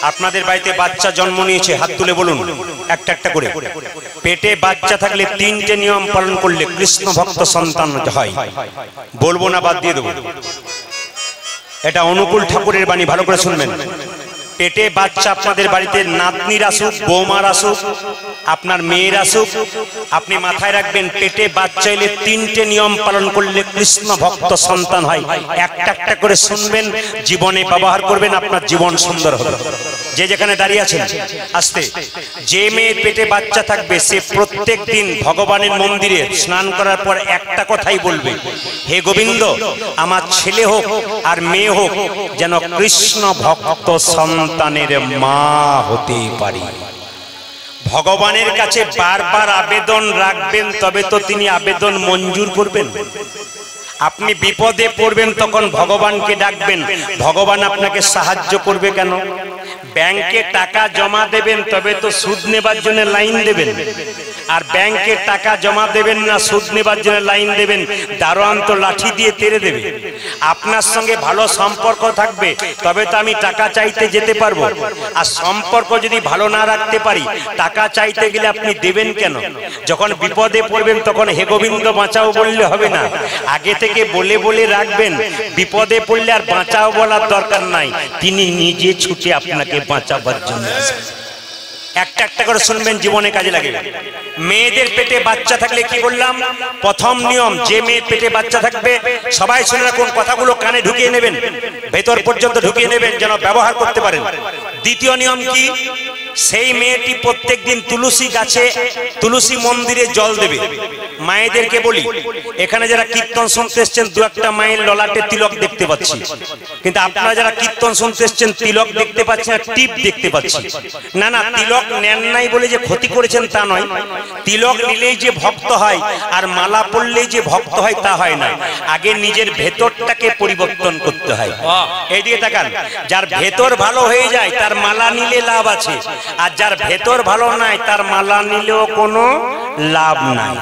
আপনাদের বাড়িতে বাচ্চা জন্ম নিয়েছে, হাত তুলে বলুন একটা একটা করে। পেটে বাচ্চা থাকলে 3টে নিয়ম পালন করলে কৃষ্ণ ভক্ত সন্তান হয়। বলবো না, বাদ দিয়ে দেবো। এটা অনুকূল ঠাকুরের বাণী, ভালো করে শুনবেন। পেটে বাচ্চা আপনাদের বাড়িতে নাতনির আসুক, বৌমার আসুক, আপনার মেয়ের আসুক, আপনি মাথায় রাখবেন পেটে বাচ্চা এলে 3টে নিয়ম পালন করলে কৃষ্ণ ভক্ত সন্তান হয়। একটা একটা করে শুনবেন, জীবনে ব্যবহার করবেন, আপনার জীবন সুন্দর হবে। যে যেখানে দাঁড়িয়ে আছেন আস্তে। যে মেয়ের পেটে বাচ্চা থাকবে সে প্রত্যেক দিন ভগবানের মন্দিরে স্নান করার পর একটা কথাই বলবে, হে গোবিন্দ, আমার ছেলে হোক আর মেয়ে হোক যেন কৃষ্ণ ভক্ত সন্তানের মা হতে পারি। ভগবানের কাছে বারবার আবেদন রাখবেন, তবে তো তিনি আবেদন মঞ্জুর করবেন। আপনি বিপদে পড়বেন তখন ভগবানকে ডাকবেন, ভগবান আপনাকে সাহায্য করবে কেন? ব্যাংকে টাকা জমা দেবেন তবে তো সুদ নেবার জন্য লাইন দেবেন, আর ব্যাংকে টাকা জমা দেবেন না, সুদ নেবার জন্য লাইন দেবেন, দারোয়ান তো লাঠি দিয়ে তেড়ে দেবে। আপনার সঙ্গে ভালো সম্পর্ক থাকবে তবে তো আমি টাকা চাইতে যেতে পারবো, আর সম্পর্ক যদি ভালো না রাখতে পারি টাকা চাইতে গেলে আপনি দেবেন কেন? যখন বিপদে পড়বেন তখন হে গোবিন্দ বাঁচাও বললে হবে না, আগে থেকে বলে বলে রাখবেন। বিপদে পড়লে আর বাঁচাও বলার দরকার নাই, তিনি নিজে ছুটে আপনাকে বাঁচাবার জন্য আসবেন। একটা একটা করে শুনবেন, জীবনে কাজে লাগে। মেয়েদের পেটে বাচ্চা থাকলে কি বললাম? প্রথম নিয়ম, যে মেয়ের পেটে বাচ্চা থাকবে, সবাই শুনে রাখুন, কথাগুলো কানে ঢুকিয়ে নেবেন, ভেতর পর্যন্ত ঢুকিয়ে নেবেন যেন ব্যবহার করতে পারেন। দ্বিতীয় নিয়ম কি? সেই মেয়েটি প্রত্যেকদিন তুলসী গাছে, তুলসী মন্দিরে জল দেবে। মায়েদেরকে বলি, এখানে যারা কীর্তন শুনতে এসছেন দু একটা মায়ের ললাটে তিলক দেখতে পাচ্ছি, কিন্তু আপনারা যারা কীর্তন শুনতে এসছেন তিলক দেখতে পাচ্ছেন না, টিপ দেখতে পাচ্ছি না। না, তিলক নেন নাই বলে যে ক্ষতি করেছেন তা নয়। তিলক নিলেই যে ভক্ত হয় আর মালা পড়লেই যে ভক্ত হয় তা হয় না, আগে নিজের ভেতরটাকে পরিবর্তন করতে হয়। এইদিকে তাকান, যার ভেতর ভালো হয়ে যায় তার মালা নিলে লাভ আছে, আর যার ভেতর ভালো নাই তার মালা নিলেও কোনো লাভ নাই।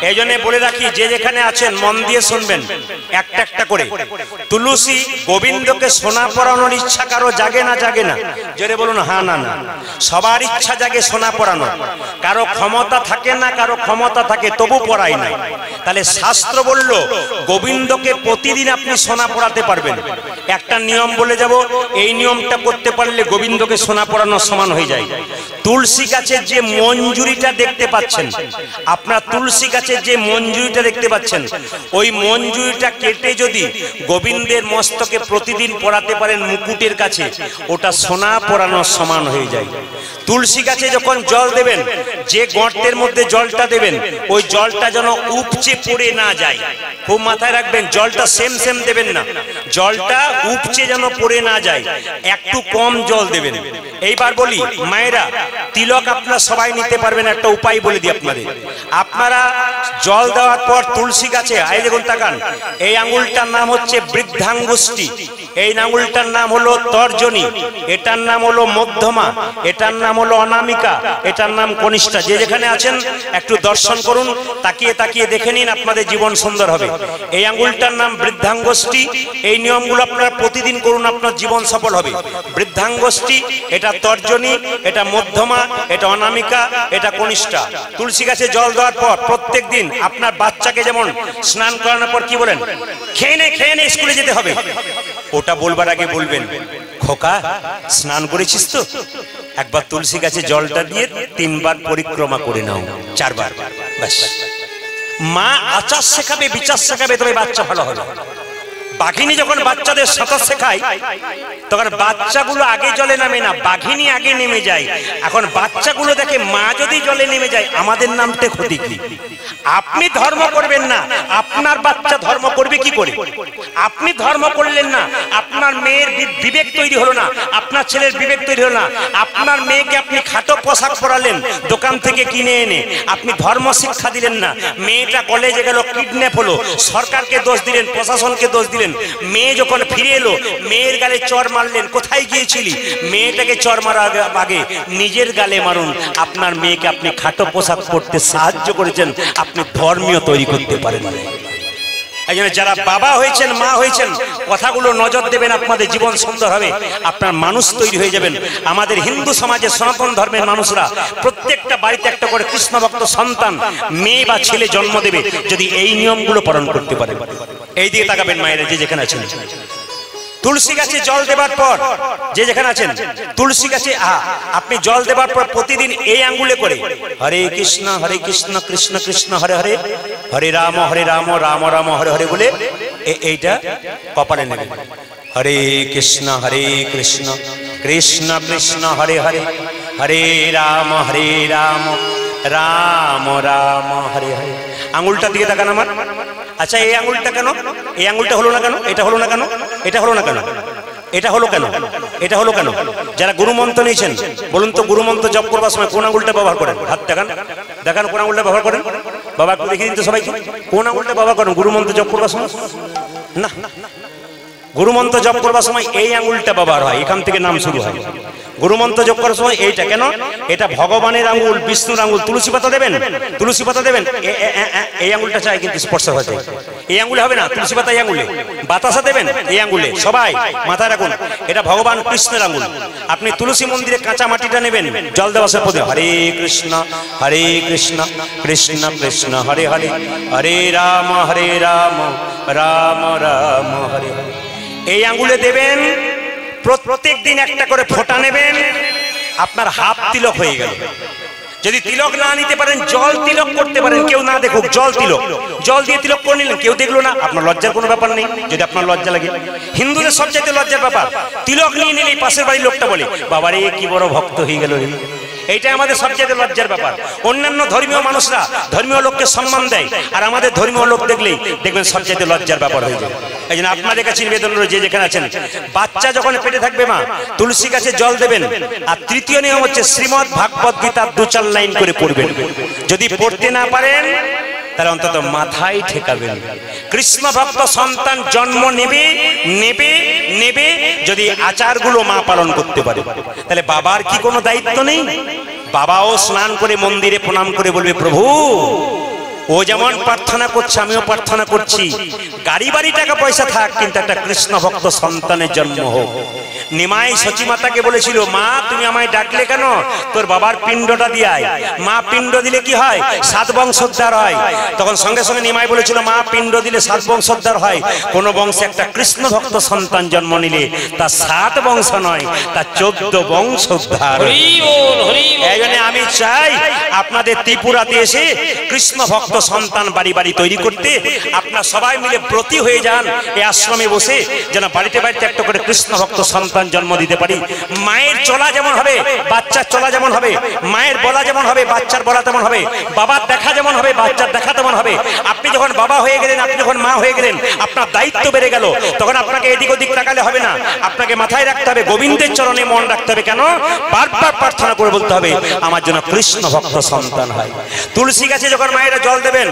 এই জন্য বলে রাখি, যে যেখানে আছেন মন দিয়ে শুনবেন একটা একটা করে। তুলসী গোবিন্দকে সোনা পরানোর ইচ্ছা কারো জাগে না? জাগে না? জোরে বলুন হ্যাঁ না না। সবার ইচ্ছা জাগে সোনা পরানো, কারো ক্ষমতা থাকে না, কারো ক্ষমতা থাকে তবু পরায় না। তাহলে শাস্ত্র বলল গোবিন্দকে প্রতিদিন আপনি সোনা পরাতে পারবেন। একটা নিয়ম বলে যাব, এই নিয়মটা করতে পারলে গোবিন্দকে সোনা পরানোর সমান হয়ে যায়। তুলসী গাছের যে মঞ্জুরিটা দেখতে পাচ্ছেন, আপনার তুলসী গাছের যে মঞ্জুরিটা দেখতে পাচ্ছেন, ওই মঞ্জুরিটা কেটে যদি গোবিন্দের মস্তকে প্রতিদিন পরাতে পারেন মুকুটের কাছে, ওটা সোনা পরানোর সমান হয়ে যায়। তুলসী গাছে যখন জল দেবেন, যে গর্তের মধ্যে জলটা দেবেন ওই জলটা যেন উপচে পড়ে না যায়। খুব মাথায় রাখবেন, জলটা সেম সেম দেবেন না, জলটা উপচে যেন পড়ে না যায়, একটু কম জল দেবেন। এইবার বলি মায়েরা, তিলক আপনারা সবাই নিতে পারবেন, একটা উপায় বলে দিই আপনাদের। আপনারা জল দেওয়ার পর তুলসী গাছে, এই দেখুন তাকান, এই আঙুলটার নাম হচ্ছে বৃদ্ধাঙ্গুষ্টি, এই আঙুলটার নাম হলো তর্জনী, এটার নাম হলো মধ্যমা, এটার নাম হলো অনামিকা, এটার নাম কনিষ্ঠা। যে যেখানে আছেন একটু দর্শন করুন, তাকিয়ে তাকিয়ে দেখে নিন, আপনাদের জীবন সুন্দর হবে। এই আঙুলটার নাম বৃদ্ধাঙ্গুষ্টি, এই নিয়মগুলো আপনারা প্রতিদিন করুন, আপনার জীবন সফল হবে। বৃদ্ধাঙ্গুষ্টি, এটা তর্জনী, এটা মধ্যমা, এটা অনামিকা, এটা কনিষ্ঠা। তুলসী গাছে জল দেওয়ার পর প্রত্যেক দিন আপনার বাচ্চাকে যেমন স্নান করানোর পর কি বলেন, খেয়ে নে স্কুলে যেতে হবে, ওটা বলবার আগে বলবেন, খোকা স্নান করেছিস তো, একবার তুলসী গাছে জলটা দিয়ে 3 বার পরিক্রমা করে নাও, 4 বার, ব্যাস। মা আচার শেখাবে, বিচার শেখাবে, তবে বাচ্চা ভালো হবে। বাঘিনী যখন বাচ্চাদের সাঁতার শেখায় তখন বাচ্চাগুলো আগে জলে নামে না, বাঘিনী আগে নেমে যায়। এখন বাচ্চাগুলো দেখে মা যদি জলে নেমে যায়, আমাদের নামতে ক্ষতি কি? আপনি ধর্ম করবেন না, আপনার বাচ্চা ধর্ম করবে কি করে? আপনি ধর্ম করলেন না, আপনার মেয়ের বিবেক তৈরি হলো না, আপনার ছেলের বিবেক তৈরি হলো না। আপনার মেয়েকে আপনি খাটো পোশাক পরালেন দোকান থেকে কিনে এনে, আপনি ধর্ম শিক্ষা দিলেন না। মেয়েটা কলেজে গেল, কিডন্যাপ হলো, সরকারকে দোষ দিলেন, প্রশাসনকে দোষ দিলেন। মেয়ে যখন ফিরে এলো, মেয়ের গালে চড় মারলেন, কোথায় গিয়েছিলি? মেয়েটাকে চড় মারার আগে নিজের গালে মারুন। আপনার মেয়েকে আপনি খাটো পোশাক পরতে সাহায্য করেছেন, আপনি ধর্মীয় তৈরি করতে পারেন। এই জন্য যারা বাবা হয়েছেন, মা হয়েছেন, কথাগুলো নজর দেবেন, আপনাদের জীবন সুন্দর হবে, আপনার মানুষ তৈরি হয়ে যাবেন। আমাদের হিন্দু সমাজে সনাতন ধর্মের মানুষরা প্রত্যেকটা বাড়িতে একটা করে কৃষ্ণ ভক্ত সন্তান, মেয়ে বা ছেলে জন্ম দেবে যদি এই নিয়মগুলো পালন করতে পারে। এই দিকে তাকাবেন মায়েরা, যে যেখানে আছেন। তুলসী গাছে জল দেবার পর, যে যেখানে আছেন, তুলসী গাছে আপনি জল দেবার পর প্রতিদিন এই আঙ্গুলে করে হরে কৃষ্ণ কৃষ্ণ কৃষ্ণ হরে হরে, হরে রাম রাম রাম হরে হরে বলে এইটা কপালে নেবেন। হরে কৃষ্ণ কৃষ্ণ কৃষ্ণ হরে হরে, হরে রাম রাম রাম হরে হরে। আঙুলটা দিয়ে তাকান আমার। আচ্ছা, এই আঙুলটা কেন? এই আঙুলটা হলো না কেন? এটা হলো না কেন? এটা হলো না কেন? এটা হলো কেন? এটা হলো কেন? যারা গুরুমন্ত্র নিয়েছেন বলুন তো, গুরুমন্ত্র জপ করবার সময় কোন আঙুলটা ব্যবহার করেন? হাত দেখান, দেখান কোন আঙুলটা ব্যবহার করেন। বাবা একটু দেখিয়ে দিন তো সবাইকে, কোন আঙুলটা ব্যবহার করেন গুরুমন্ত্র জপ করবার সময়? না, গুরুমন্ত্র জপ করবার সময় এই আঙুলটা ব্যবহার হয়, এখান থেকে নাম শুরু হয়। গুরুমন্ত্র জপ করার সময় এইটা কেন? এটা ভগবানের আঙুল, বিষ্ণুর আঙুল। তুলসী পাতা দেবেন, তুলসী পাতা দেবেন, এই আঙুলটা চাই কিন্তু স্পর্শ হয়ে যায়। এই আঙুলে হবে না, তুলসী পাতা এই আঙুলে। বাতাসা দেবেন এই আঙুলে। সবাই মাথায় রাখুন, এটা ভগবান কৃষ্ণের আঙুল। আপনি তুলসী মন্দিরে কাঁচা মাটিটা নেবেন, জল দেওয়ার পরে হরে কৃষ্ণ কৃষ্ণ কৃষ্ণ হরে হরে, হরে রাম রাম রাম হরে হরে। এই আঙ্গুলে দেবেন, প্রত্যেক দিন একটা করে ফোঁটা নেবেন, আপনার হাফ তিলক হয়ে গেল। যদি তিলক না নিতে পারেন, জল তিলক করতে পারেন, কেউ না দেখুক, জল তিলক, জল দিয়ে তিলক করে নিলেন, কেউ দেখলো না, আপনার লজ্জার কোনো ব্যাপার নেই। যদি আপনার লজ্জা লাগে, হিন্দুদের সবচাইতে লজ্জার ব্যাপার, তিলক নিয়ে নিলেই পাশের বাড়ির লোকটা বলে বাবা রে কি বড় ভক্ত হয়ে গেল। এইটা আমাদের সবচেয়ে লজ্জার ব্যাপার। অন্যান্য ধর্মীয় মানুষরা ধর্মীয় লোককে সম্মান দেয়, আর আমাদের ধর্মীয় লোক দেখলেই দেখবেন সবচেয়ে লজ্জার ব্যাপার হয়ে যায়। এই জন্য আপনাদের কাছে নিবেদন রয়েছে, যে যেখানে আছেন, বাচ্চা যখন পেটে থাকবে মা, তুলসী গাছে জল দেবেন। আর তৃতীয় নিয়ম হচ্ছে শ্রীমদ্ ভাগবত গীতার 2-4 লাইন করে পড়বেন। যদি পড়তে না পারেন তাহলে অন্তত মাথায় ঠেকাবেন। কৃষ্ণ ভক্ত সন্তান জন্ম নেবে নেবে নেবে যদি আচারগুলো মা পালন করতে পারে। তাহলে বাবার কি কোনো দায়িত্ব নেই? বাবাও স্নান করে মন্দিরে প্রণাম করে বলবে প্রভু, ও যেমন প্রার্থনা করছে আমিও প্রার্থনা করছি, গাড়ি বাড়ি টাকা পয়সা থাক, কিন্তু একটা কৃষ্ণ ভক্ত সন্তানের জন্ম হোক। নিমাই সচিমাতাকে বলেছিল, মা তুমি আমায় ডাকলে কেন? তোর বাবার পিণ্ডটা দিয়াই। মা পিণ্ড দিলে কি হয়? 7 বংশোদ্ধার হয়। তখন সঙ্গে সঙ্গে নিমাই বলেছিল, মা পিণ্ড দিলে 7 বংশোদ্ধার হয়। কোন বংশে একটা কৃষ্ণ ভক্ত সন্তান জন্ম নিলে তা 7 বংশ নয়, তা 14 বংশোদ্ধার। এই জন্য আমি চাই আপনাদের ত্রিপুরাতে এসে কৃষ্ণ ভক্ত সন্তান বাড়ি বাড়ি তৈরি করতে। আপনারা সবাই মিলে ব্রতী হয়ে যান এই আশ্রমে বসে, যেন বাড়িতে বাড়িতে একটা করে কৃষ্ণ ভক্ত সন্তান জন্ম দিতে পারি। মায়ের চলা যেমন হবে, বাচ্চার চলা যেমন হবে, মায়ের বলা যেমন হবে, বাচ্চার বলা তেমন হবে, বাবার দেখা যেমন হবে, বাচ্চার দেখা তেমন হবে। আপনি যখন বাবা হয়ে গেলেন, আপনি যখন মা হয়ে গেলেন, আপনার দায়িত্ব বেড়ে গেল। তখন আপনাকে এদিক ওদিক তাকালে হবে না, আপনাকে মাথায় রাখতে হবে, গোবিন্দের চরণে মন রাখতে হবে। কেন? বারবার প্রার্থনা করে বলতে হবে, আমার জন্য কৃষ্ণ ভক্ত সন্তান হয়। তুলসী গাছে যখন মায়েরা জল দেবেন,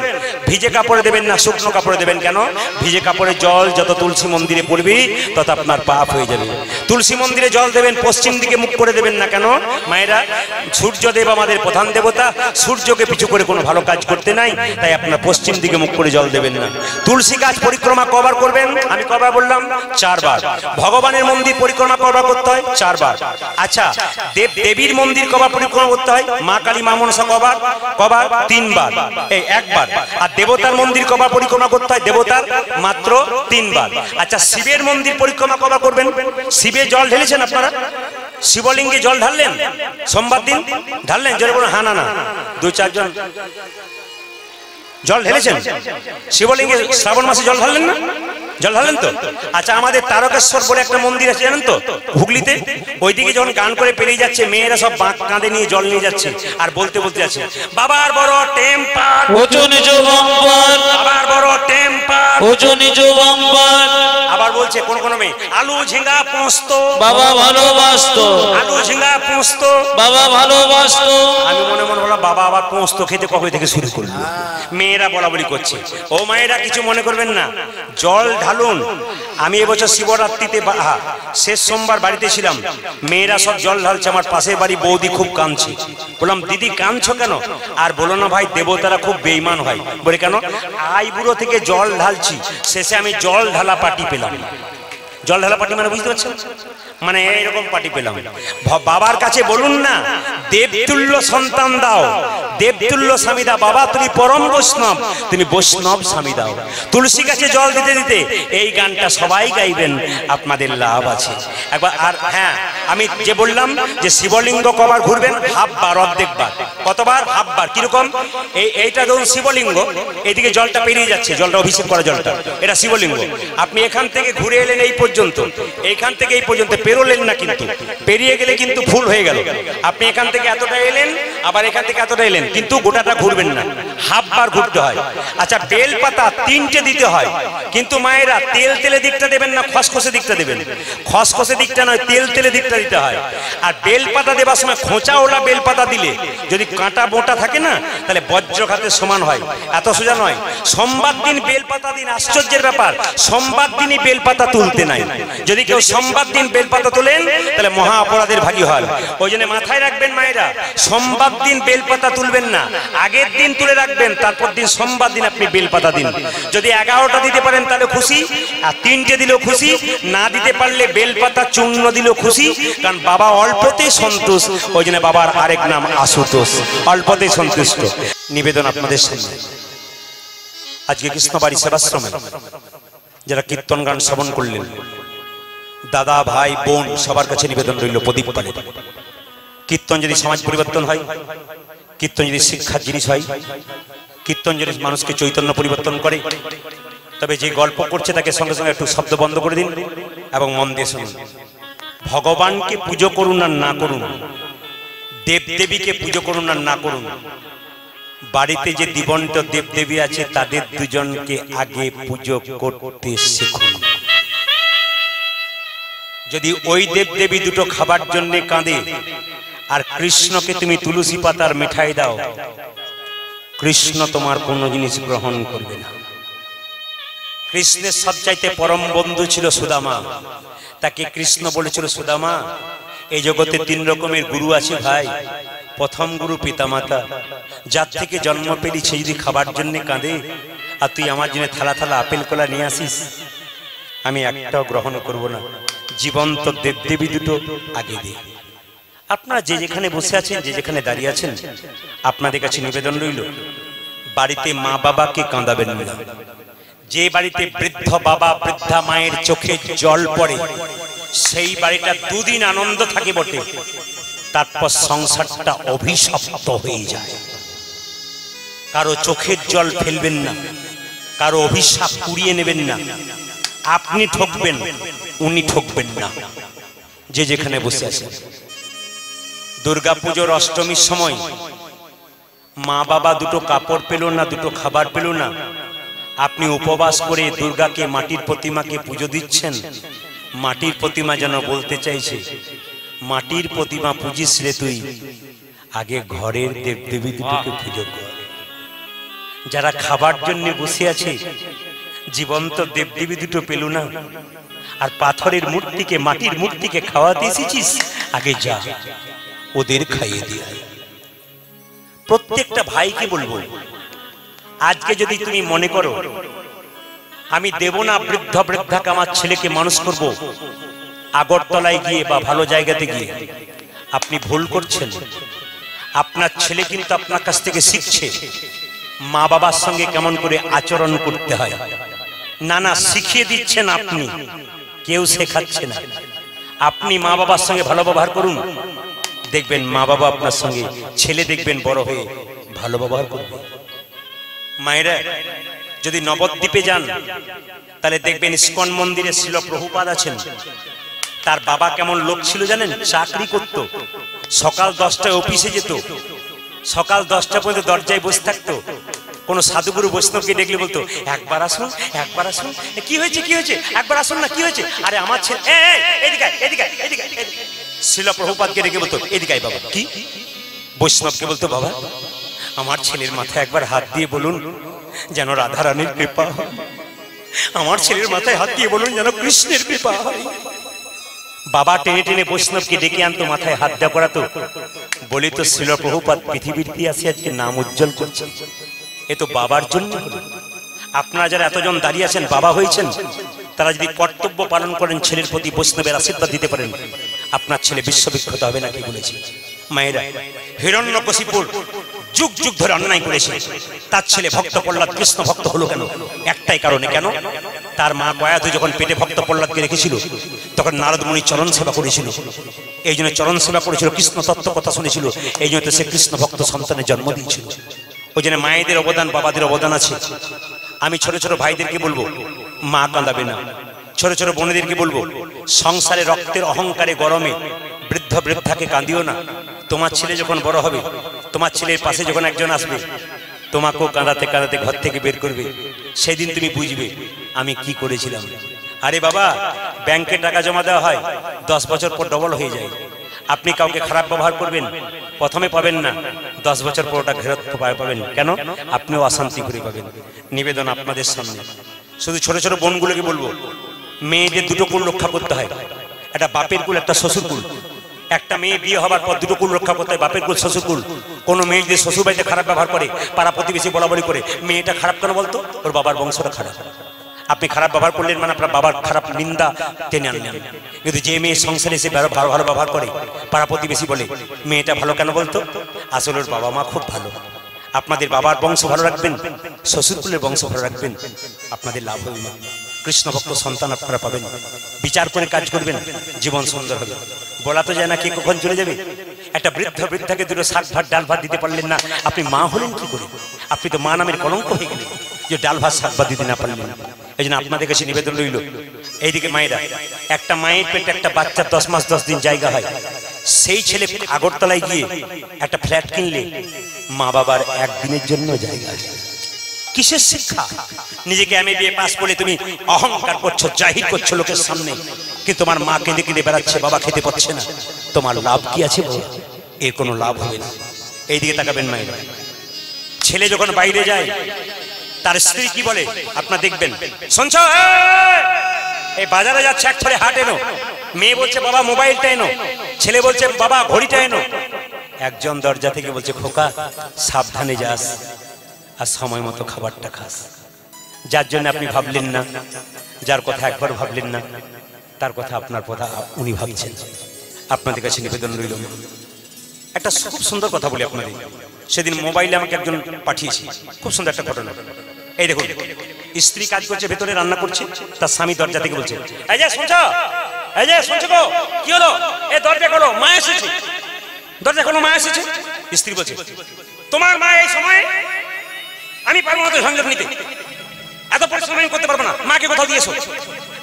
ভিজে কাপড়ে দেবেন না, শুকনো কাপড়ে দেবেন। কেন? ভিজে কাপড়ে জল যত তুলসী মন্দিরে পড়বি তত আপনার পাপ হয়ে যাবে। তুলসী মন্দিরে জল দেবেন, পশ্চিম দিকে মুখ করে দেবেন না। কেন? মায়েরা, সূর্যদেব আমাদের প্রধান দেবতা, সূর্যকে পিছু করে কোনো ভালো কাজ করতে নাই, তাই আপনার পশ্চিম দিকে মুখ করে জল দেবেন না। তুলসী গাছ পরিক্রমা কবার করবেন? আমি কবার বললাম? 4 বার। ভগবানের মন্দির পরিক্রমা কবার করতে হয়? 4 বার। আচ্ছা, দেবীর মন্দির কবার পরিক্রমা করতে হয়? মা কালী, মা মনসা কবার? 3 বার, এই 1 বার। আর দেবতার মন্দির কবার পরিক্রমা করতে হয়? দেবতার মাত্র 3 বার। আচ্ছা, শিবের মন্দির পরিক্রমা কবার করবেন? শিবে জল ঢেলেছেন আপনারা? শিবলিঙ্গে জল ঢাললেন? সোমবার দিন ঢাললেন? জোরে বলুন হ্যাঁ না না। 2-4 জন জল ঢেলেছেন শিবলিঙ্গে? শ্রাবণ মাসে জল ঢাললেন না? জল ঢাললেন তো? আচ্ছা, আমাদের তারকেশ্বর বলে একটা মন্দির আছে জানেন তো, হুগলিতে। ওইদিকে যখন গান করে পেরিয়ে যাচ্ছে, মেয়েরা সব বাঁক কাঁধে নিয়ে জল নিয়ে যাচ্ছে, আর বলতে বলতে আছে, বাবার বড় টেম্পার, বাবার বড় টেম্পার, আবার বলছে কোন কোন মেয়ে, আলু ঝিঙ্গা পোস্ত বাবা ভালোবাসত, আলু ঝিঙ্গা পোস্ত বাবা ভালোবাসত। আমি মনে মনে বললাম, বাবা আবার পোস্ত খেতে কবে থেকে শুরু করলো? মেয়েরা বলা বলি করছে। ও মায়েরা, কিছু মনে করবেন না, জল ঢালুন। আমি এবছর শিবরাত্রিতে শেষ সোমবার বাড়িতে ছিলাম, মেয়েরা সব জল ঢালছে, আমার পাশের বাড়ি বৌদি খুব কাঁদছে। বললাম দিদি কাঁদছো কেন? আর বলো না ভাই, দেবতারা খুব বেঈমান হয়। বলে কেন? আইবুড়ো থেকে জল ঢালছি, শেষে আমি জল ঢালা পাটি পেলাম। জল ঢালা পাটি মানে বুঝতে পারছেন, মানে এইরকম পাটি পেলাম। বাবার কাছে বলুন না, দেবতুল্য সন্তান দাও, দেবতুল্য স্বামী দাও। বাবা তুমি পরম বৈষ্ণব, তুমি বৈষ্ণব স্বামী দাও। তুলসী গাছে জল দিতে দিতে এই গানটা সবাই গাইবেন, আপনাদের লাভ আছে একবার। আর হ্যাঁ, আমি যে বললাম যে শিবলিঙ্গ কবার ঘুরবেন, হাফ বার, অর্ধেক বার। কতবার? হাফ বার। কিরকম? এইটা ধরুন শিবলিঙ্গ, এইদিকে জলটা পেরিয়ে যাচ্ছে, জলটা অভিষেক করা জলটা, এটা শিবলিঙ্গ। আপনি এখান থেকে ঘুরে এলেন এই পর্যন্ত, এইখান থেকে এই পর্যন্ত পেরোলেন না, কিন্তু পেরিয়ে গেলে কিন্তু ফুল হয়ে গেল। আপনি এখান থেকে এতটা এলেন, আবার এখান থেকে এতটা এলেন, কিন্তু গোটাটা ঘুরবেন না, হাফ বার ঘুরতে হয়। আচ্ছা, বেল পাতা 3টে দিতে হয়, কিন্তু মায়েরা তেল তেলে দিকটা দেবেন না, খসখসে দিকটা দেবেন। খসখসে দিকটা নয়, তেল তেলে দিকটা দিতে হয়। আর বেল পাতা দেবার সময় খোঁচাওয়ালা বেল পাতা দিলে যদি কাঁটা বোটা থাকে না, তাহলে বজ্রঘাতের সমান হয়। এত সোজা নয়। সোমবার দিন বেল পাতা দিন, আশ্চর্যের ব্যাপার, সোমবার দিনই বেল পাতা তুলতে নাই। যদি কেউ সোমবার দিন বেলপাতা তোলেন, তাহলে মহা অপরাধের ভাগী হন। ওই জন্য মাথায় রাখবেন মায়েরা, সোমবার দিন বেলপাতা তুলবেন না, আগের দিন তুলে রাখবেন, তারপর দিন সোমবার দিন আপনি বেলপাতা দিন। যদি 11টা দিতে পারেন তাহলে খুশি, আর 3টে দিলেও খুশি, না দিতে পারলে বেলপাতা চূর্ণ দিলেও খুশি, কারণ বাবা অল্পতেই সন্তুষ্ট। ওই জন্য বাবার আরেক নাম আশুতোষ, অল্পতেই সন্তুষ্ট। নিবেদন আপনাদের সামনে, আজকে কৃষ্ণবাড়ি সেবাশ্রমে যারা কীর্তন গান শ্রবণ করলেন, দাদা ভাই বোন সবার কাছে নিবেদন রইল প্রদীপ পালে। কীর্তন যদি সমাজ পরিবর্তন হয়, কীর্তন যদি শিক্ষার জিনিস হয়, কীর্তন যদি মানুষকে চৈতন্য পরিবর্তন করে, তবে যে গল্প করছে তাকে সঙ্গে সঙ্গে একটু শব্দ বন্ধ করে দিন এবং মন দিয়ে শুনুন। ভগবানকে পুজো করুন আর না করুন, দেবদেবীকে পুজো করুন আর না করুন, বাড়িতে যে জীবন্ত দেবদেবী আছে তাদের দুজনকে আগে পুজো করতে শিখুন। যদি ওই দেবদেবী দুটো খাবার জন্য কাঁদে আর কৃষ্ণকে তুমি তুলসী পাতার মিঠাই দাও, কৃষ্ণ তোমার কোনো জিনিস গ্রহণ করবে না। কৃষ্ণের সবচাইতে পরম বন্ধু ছিল সুদামা। তাকে কৃষ্ণ বলেছিল, সুদামা এই জগতে 3 রকমের গুরু আছে ভাই। প্রথম গুরু পিতামাতা, যার থেকে জন্ম পেলি সে যদি খাবার জন্য কাঁদে আর তুই আমার জন্য থালা থালা আপেল কলা নিয়ে আসিস, আমি একটাও গ্রহণ করব না। জীবন্ত দেবদেবী দুটো আগে দে। আপনারা যে যেখানে বসে আছেন, যে যেখানে দাঁড়িয়ে আছেন, আপনাদের কাছে নিবেদন রইল, বাড়িতে মা বাবাকে কাঁদাবেন না। যে বাড়িতে বৃদ্ধ বাবা বৃদ্ধা মায়ের চোখে জল পড়ে, সেই বাড়িটা 2 দিন আনন্দ থাকে বটে, তারপর সংসারটা অভিশপ্ত হয়ে যায়। কারো চোখের জল ফেলবেন না, কারো অভিশাপ কুড়িয়ে নেবেন না। আপনি ঠকবেন, উনি ঠকবেন না। যে যেখানে বসে আছেন, দুর্গাপুজোর অষ্টমীর সময় মা বাবা দুটো কাপড় পেল না, দুটো খাবার পেল না, আপনি উপবাস করে দুর্গাকে, মাটির প্রতিমাকে পুজো দিচ্ছেন। মাটির প্রতিমা যেন বলতে চাইছে, মাটির প্রতিমা পুজিস রে তুই, আগে ঘরের দেবদেবী দুটোকে পুজো কর। যারা খাবার জন্য বসে আছে, জীবন্ত দেবদেবী দুটো পেল না, আর পাথরের মূর্তিকে, মাটির মূর্তিকে খাওয়াতে এসেছিস, আগে যা ওদের খাইয়ে দিয়ে। প্রত্যেকটা ভাইকে বলবো, আজকে যদি তুমি মনে করো আমি দেব না বৃদ্ধ বৃদ্ধাকে আমার ছেলেকে মানুষ করব আগরতলায় গিয়ে বা ভালো জায়গাতে গিয়ে, আপনি ভুল করছেন। আপনার ছেলে কিন্তু আপনার কাছ থেকে শিখছে মা বাবার সঙ্গে কেমন করে আচরণ করতে হয়। না না, শিখিয়ে দিচ্ছেন আপনি, কেউ শেখাচ্ছে না। আপনি মা বাবার সঙ্গে ভালো ব্যবহার করুন, দেখবেন মা বাবা আপনার সঙ্গে, ছেলে দেখবেন বড় হয়ে ভালো ব্যবহার করবে। মায়েরা যদি নবদ্বীপে যান, তাহলে দেখবেন ইস্কন মন্দিরে শ্রীল প্রভুপাদ আছেন। তার বাবা কেমন লোক ছিল জানেন? চাকরি করত, সকাল 10টায় অফিসে যেত, সকাল 10টা পর্যন্ত দরজায় বসে থাকতো। কোন সাধুগুরু বৈষ্ণবকে দেখলে বলতো, একবার আসুন, একবার আসুন। কি হয়েছে, কি হয়েছে, একবার আসুন না, কি হয়েছে? আরে আমার ছেলে, এদিকে এদিকে এদিকে। শ্রীল প্রভুপাদকে ডেকে বলতো, এদিকে বাবা। কি? বৈষ্ণবকে বলতো, বাবা আমার ছেলের মাথায় একবার হাত দিয়ে বলুন যেন রাধারানীর কৃপা। আমার ছেলের মাথায় হাত দিয়ে বলুন যেন কৃষ্ণের কৃপা হয়। বাবা টেনে টেনে বৈষ্ণবকে ডেকে আনতো, মাথায় হাত দেওয়া করাতো। বলি তো শ্রীল প্রভুপাদ পৃথিবীর ইতিহাসে আজকে নাম উজ্জ্বল করছে, এ তো বাবার জন্য। আপনারা যারা এতজন দাঁড়িয়ে আছেন বাবা হয়েছেন, তারা যদি কর্তব্য পালন করেন, ছেলের প্রতি বৈষ্ণবের আশীর্বাদ দিতে পারেন, আপনার ছেলে বিশ্ববিখ্যাত হবে না। কি বলেছি মায়েরা? হিরণ্যকশিপুর যুগ যুগ ধরে অন্যায় করেছে, তার ছেলে ভক্ত প্রহ্লাদ কৃষ্ণ ভক্ত হলো কেন? একটাই কারণে। কেন? তার মা গয়াধু যখন পেটে ভক্ত প্রহ্লাদকে রেখেছিল, তখন নারদ মুনি চরণ সেবা করেছিল। এই জন্য চরণ সেবা করেছিল, কৃষ্ণ তত্ত্ব কথা শুনেছিল, এই জন্য সে কৃষ্ণ ভক্ত সন্তানের জন্ম দিয়েছিল। ওই জন্য মায়েদের অবদান, বাবাদের অবদান আছে। আমি ছোট ছোট ভাইদেরকে বলবো, মা কাঁদাবে না। ছোট ছোট বোনেদেরকে বলবো, সংসারে রক্তের অহংকারে গরমে বৃদ্ধ বৃদ্ধাকে কাঁদিও না। তোমার ছেলে যখন বড় হবে, তোমার ছেলের পাশে যখন একজন আসবে, তোমাকেও কাঁদাতে কাঁদাতে ঘর থেকে বের করবে, সেদিন তুমি বুঝবে আমি কি করেছিলাম। আরে বাবা, ব্যাংকে টাকা জমা দেওয়া হয়, 10 বছর পর ডবল হয়ে যায়। আপনি কাউকে খারাপ ব্যবহার করবেন, প্রথমে পাবেন না, 10 বছর পর ওটা ফেরত পাবেন। কেন? আপনিও অশান্তি ঘুরে পাবেন। নিবেদন আপনাদের সামনে, শুধু ছোট ছোট বোনগুলোকে বলবো, মেয়েদের দুটো কুল রক্ষা করতে হয়, একটা বাপের কুল, একটা শ্বশুর কুল। একটা মেয়ে বিয়ে হবার পর দুটো কুল রক্ষা করতে হয়, বাপের কুল, শ্বশুর কুল। কোনো মেয়ে যদি শ্বশুর বাড়িতে খারাপ ব্যবহার করে, পাড়া প্রতিবেশী বলাবলি করে, মেয়েটা খারাপ কেন বলতো? ওর বাবার বংশটা খারাপ। আপনি খারাপ ব্যবহার করলেন মানে আপনার বাবার খারাপ নিন্দা টেনে আনলেন। কিন্তু যে মেয়ে সংসারে এসে ভালো ভালো ব্যবহার করে, পাড়া প্রতিবেশী বলে মেয়েটা ভালো কেন বলতো? আসলে ওর বাবা মা খুব ভালো। আপনাদের বাবার বংশ ভালো রাখবেন, শ্বশুরকুলের বংশ ভালো রাখবেন, আপনাদের লাভ হবে না। কৃষ্ণ ভক্ত সন্তান আপনারা পাবেন। বিচার করে কাজ করবেন, জীবন সুন্দর হবে। বলা তো যায় না কে কখন চলে যাবে। একটা বৃদ্ধ বৃদ্ধাকে দুটো শাক ভাত ডাল ভাত দিতে পারলেন না, আপনি মা হলেন কি করে? আপনি তো মা নামের কলঙ্ক হয়ে গেলেন, যে ডাল ভাত শাক ভাত দিতে না পারলেন। এই জন্য আপনাদের কাছে নিবেদন রইল, এইদিকে মায়েরা, একটা মায়ের পেটে একটা বাচ্চা 10 মাস 10 দিন জায়গা হয়, সেই ছেলে আগরতলায় গিয়ে একটা ফ্ল্যাট কিনলে মা বাবার একদিনের জন্য জায়গা আছে। কিসের শিক্ষা? নিজেকে MBA পাস করে তুমি অহংকার করছো, জাহির করছো লোকের সামনে, কিন্তু তোমার মা কেঁদে কেঁদে বেড়াচ্ছে, বাবা খেতে পাচ্ছে না। তোমার লাভ কি আছে? এর কোনো লাভ হবে না। এইদিকে তাকাবেন মায়েরা, ছেলে যখন বাইরে যায়, তার স্ত্রী কি বলে আপনারা দেখবেন, শুনছো এই বাজারে যাচ্ছে, এক থলে হাট এনো। মেয়ে বলছে বাবা মোবাইলটা এনো, ছেলে বলছে বাবা ঘড়িটা এনো। একজন দরজা থেকে বলছে খোকা সাবধানে যাস, আর সময় মতো খাবারটা খাস। যার জন্য আপনি ভাবলেন না, যার কথা একবার ভাবলেন না, তার কথা আপনার কথা উনি ভাবছেন। আপনাদের কাছে নিবেদন রইল, একটা খুব সুন্দর কথা বলি আপনাদের। সেদিন মোবাইলে আমাকে একজন পাঠিয়েছে, খুব সুন্দর একটা ঘটনা। এই দেখুন, স্ত্রী কাজ করছে, ভেতরে রান্না করছে, তার স্বামী দরজা থেকে বলছে, এই যে শুনছো, এই যে শুনছো গো, কি হলো? এই দরজা খোলো, মা এসেছে, দরজা খোলো, মা এসেছে। স্ত্রী বলছে, তোমার মা এই সময়? আমি পারবো না তো সংযোগ নিতে, এত পরিশ্রম আমি করতে পারবো না, মাকে কোথাও দিয়েছো?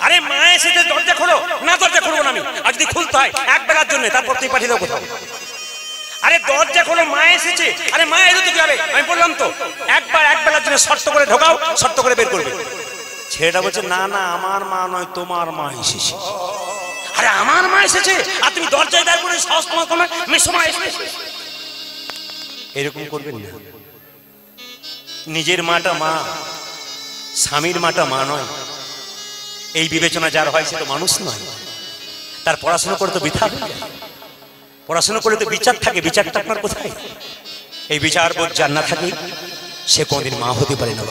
আরে মা এসেছে, দরজা খোলো। না, দরজা খুলবো না আমি, আর যদি খুলতে হয় এক বেলার জন্য, তারপর তুই পাঠিয়ে দাও কোথাও। আরে দরজা খোলো, মা এসেছে। আরে মা এলো তো কি হবে? আমি বললাম তো এক বেলার জন্য শর্ত করে ঢোকাও, শর্ত করে বের করবে। ছেলেটা বলছে, না না, আমার মা নয়, তোমার মা এসেছে। আরে আমার মা এসেছে আর তুমি দরজায় দাঁড় করে সাহস তোমার কোনো মেসমা এসেছে? এরকম করবেন না। নিজের মাটা মা, স্বামীর মাটা মা নয়, এই বিবেচনা যার হয় সে তো মানুষ নয়। তার পড়াশোনা করে তো বৃথা হয়ে যায়। পড়াশোনা করলে তো বিচার থাকে, বিচারটা আপনার কোথায়? এই বিচার বোধ যার না থাকে সে কোনদিন মা হতে পারে না।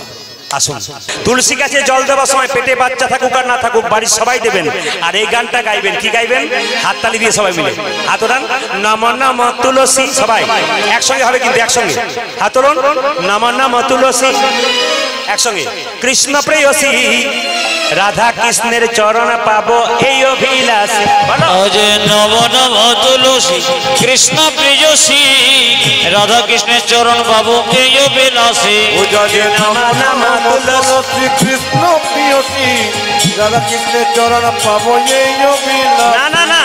আসুন, তুলসী গাছে জল দেওয়ার সময় পেটে বাচ্চা থাকুক আর না থাকুক বাড়ির সবাই দেবেন। আর এই গানটা গাইবেন, কি গাইবেন? হাততালি দিয়ে সবাই মিলে হাত ওঠান, নম নম তুলসী। সবাই একসঙ্গে হবে কিন্তু, একসঙ্গে হাত ওঠান, নম নম তুলসী। একসঙ্গে, কৃষ্ণ প্রেয়সী রাধা কৃষ্ণের চরণ পাবো এই অভিলাষ। নম নম তুলসী কৃষ্ণ প্রেয়সী রাধা কৃষ্ণের চরণ পাবো এই অভিলাষে। নম নম তুলসী কৃষ্ণ প্রেয়সী রাধা কৃষ্ণের চরণ পাবো এই অভিলাষে। না না না,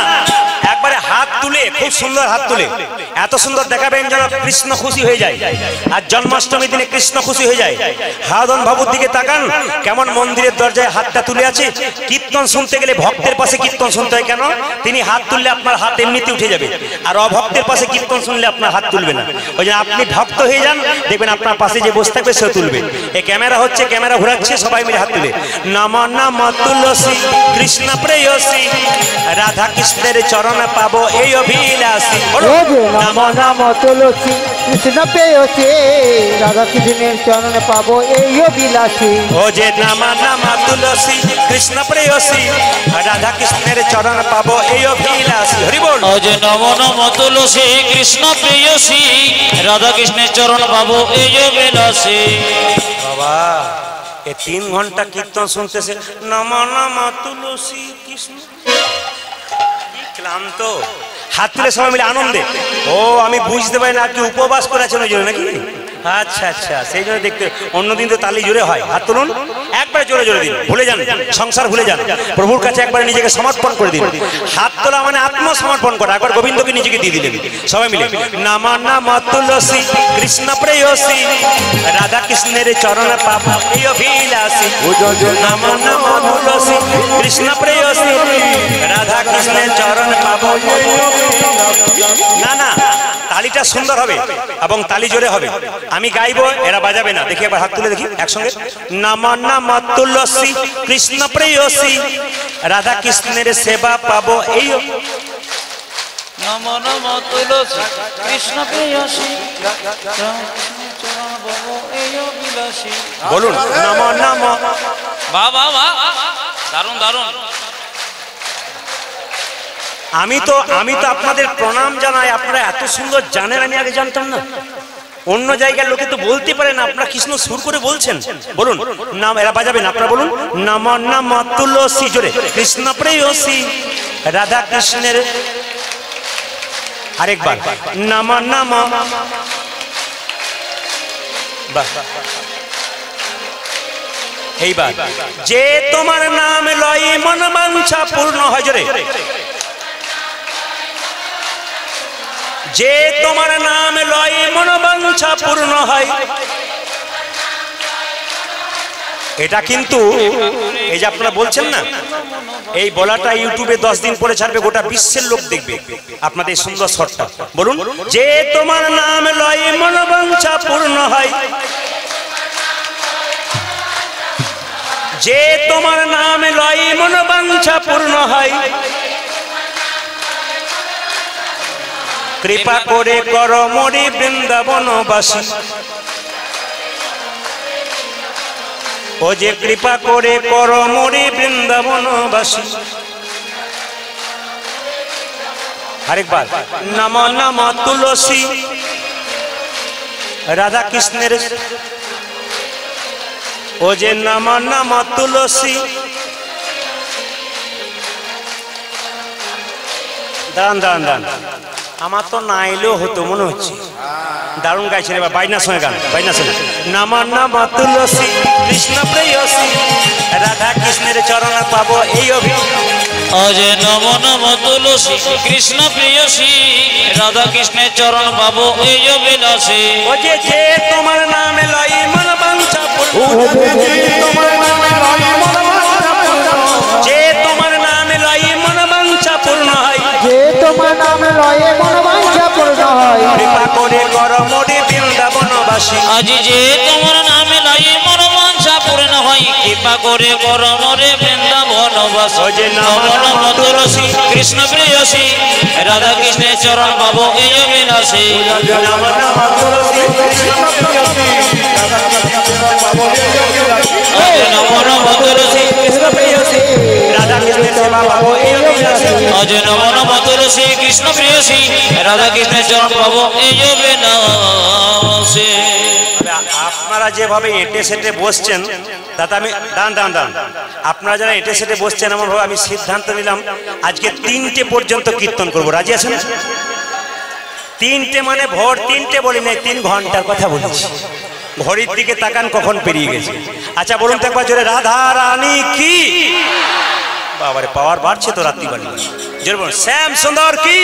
একবারে হাত তুলে খুব সুন্দর হাত তুলে এত সুন্দর দেখাবেন যেন কৃষ্ণ খুশি হয়ে যায়। আর জন্মাষ্টমীর দিনে কৃষ্ণ খুশি হয়ে যায়। হারাধন বাবুর দিকে তাকান, কেমন মন্দিরের দরজায় হাতটা তুলে আছে। কীর্তন শুনতে গেলে ভক্তের পাশে কীর্তন শুনতে হয় কেন? তিনি হাত তুললে আপনার হাত এমনিতে উঠে যাবে, আর অভক্তের পাশে কীর্তন শুনলে আপনার হাত তুলবে না। ওই জন্য আপনি ভক্ত হয়ে যান, দেখবেন আপনার পাশে যে বসে থাকবে সেও তুলবে। এই ক্যামেরা হচ্ছে, ক্যামেরা ঘোরাচ্ছে, সবাই মিলে হাত তুলে নম নম তুলসী কৃষ্ণ প্রেয়সী রাধা কৃষ্ণের চরণ পাবো এই অভিলাষী। নম নম তুলসী কৃষ্ণ প্রেয়সী রাধা কৃষ্ণের চরণ পাবো এই অভিলাষী। ও যে নম নম তুলসী কৃষ্ণ প্রেয়সী রাধা কৃষ্ণের চরণ পাবো এই অভিলাষী। হরি বল। ও যে নম নম তুলসী কৃষ্ণ প্রেয়সী রাধা কৃষ্ণের চরণ পাবো এই অভিলাষী। বাবা এ 3 ঘন্টা কীর্তন শুনতেছে নম নম তুলসী কৃষ্ণ, ক্লান্ত। হাত তুলে সবাই মিলে আনন্দে। ও আমি বুঝতে পারি না কি উপবাস করেছেন ওই জন্য নাকি? আচ্ছা আচ্ছা, সেই জন্য দেখতে। অন্যদিন তো তালি জোরে হয়। হাত তুলুন, একবার জোরে জোরে দিন, ভুলে যান সংসার, ভুলে যান, প্রভুর কাছে একবার নিজেকে সমর্পণ করে দিন। হাত তোলা মানে আত্মসমর্পণ করা। একবার গোবিন্দকে নিজেকে দিয়ে দিলেন সবাই মিলে নম নম তুলসী কৃষ্ণ প্রেয়সী রাধা কৃষ্ণের চরণ পাবো এই অভিলাষী। নম নম তুলসী কৃষ্ণ প্রেয়সী রাধা কৃষ্ণের চরণ পাবো। না না, তালিটা সুন্দর হবে এবং তালি জোরে হবে। আমি গাইবো, এরা বাজাবে না। দেখি একবার হাত তুলে দেখি একসঙ্গে নম নম তুলসী কৃষ্ণ প্রেয়সী রাধা কৃষ্ণের সেবা পাবো এই। নম নম তুলসী কৃষ্ণ প্রেয়সী বলুন নম নম। বাহ বাহ বাহ, দারুণ দারুণ। আমি তো আপনাদের প্রণাম জানাই, আপনারা এত সুন্দর জানেন, আমি আগে জানতাম না। অন্য জায়গার লোকে তো বলতে পারে না, আপনারা কৃষ্ণ সুর করে বলছেন। বলুন নাম, এরা বাজাবেন, আপনারা বলুন নম নম তুলসী জোরে কৃষ্ণ প্রেয়সী রাধা কৃষ্ণের। আরেকবার নম নম। এইবার যে তোমার নাম লয় মন বাঞ্ছা পূর্ণ হয়। জোরে যে তোমার নাম লয় মন বাঞ্ছা পূর্ণ হয়। এটা কিন্তু এই যে আপনারা বলছেন না, এই বলাটা ইউটিউবে 10 দিন পরে ছাড়বে, গোটা বিশ্বের লোক দেখবে আপনাদের এই সুন্দর শটটা। বলুন যে তোমার নাম লয় মন বাঞ্ছা পূর্ণ হয়। যে তোমার নাম লয় মন বাঞ্ছা পূর্ণ হয়। কৃপা করে কর মরি বৃন্দাবনবাসী। ও যে কৃপা করে কর মরি বৃন্দাবনবাসী। আরেকবার নম নম তুলসী রাধা কৃষ্ণের। ও যে নম নম তুলসী। দাঁড়ান দাঁড়ান দাঁড়ান, আমার তো না এলেও হতো মনে হচ্ছে। দারুণ গাইছে রে, বাইনার সঙ্গে গান, বাইনার সঙ্গে নম নম তুলসী কৃষ্ণ প্রেয়সী রাধা কৃষ্ণের চরণ পাবো এই আজ নম নম তুলসী কৃষ্ণ প্রেয়সী রাধা কৃষ্ণের চরণ পাবো এই অভিলাষী। ও যে তোমার নামে লয় মন বাঞ্ছা পূর্ণ। যে তোমার নামে লয় মন বাঞ্ছা পূর্ণ হয়। যে তোমার নামে লয়ে মন বাঞ্ছা পূর্ণ হয়। কৃপা করে কর মোরে বৃন্দাবনবাসী। আজ যে তোমার নামে লয়ে মন বাঞ্ছা পূর্ণ হয়। কৃপা করে কর মোরে বৃন্দাবনবাসী। ও যে নম নম তুলসী কৃষ্ণ প্রেয়সী রাধা কৃষ্ণের চরণ পাবো এই অভিলাষী। নম নম তুলসী কৃষ্ণ প্রেয়সী নম নম তুলসী কৃষ্ণ প্রেয়সী রাধা কৃষ্ণের সেবা পাবো এই অভিলাষী। আজ নম নম তুলসী কৃষ্ণ প্রেয়সী রাধা কৃষ্ণের চরণ পাবো এই অভিলাষী। আপনারা যেভাবে এঁটে সেটে বসছেন, তাতে আমি দান দান দান, আপনারা যারা এঁটে সেটে বসছেন এমন ভাবে আমি সিদ্ধান্ত নিলাম আজকে 3টে পর্যন্ত কীর্তন করবো। রাজি আছেন? 3টে মানে ভোর 3টে বলি নাই, 3 ঘন্টার কথা বলেছি। ঘড়ির দিকে তাকান কখন পেরিয়ে গেছে। আচ্ছা বলুন তো একবার জোরে রাধা রানী কি। বাবারে পাওয়ার বাড়ছে তো রাত্রি বাড়ি। জোরে বলুন শ্যাম সুন্দর কি,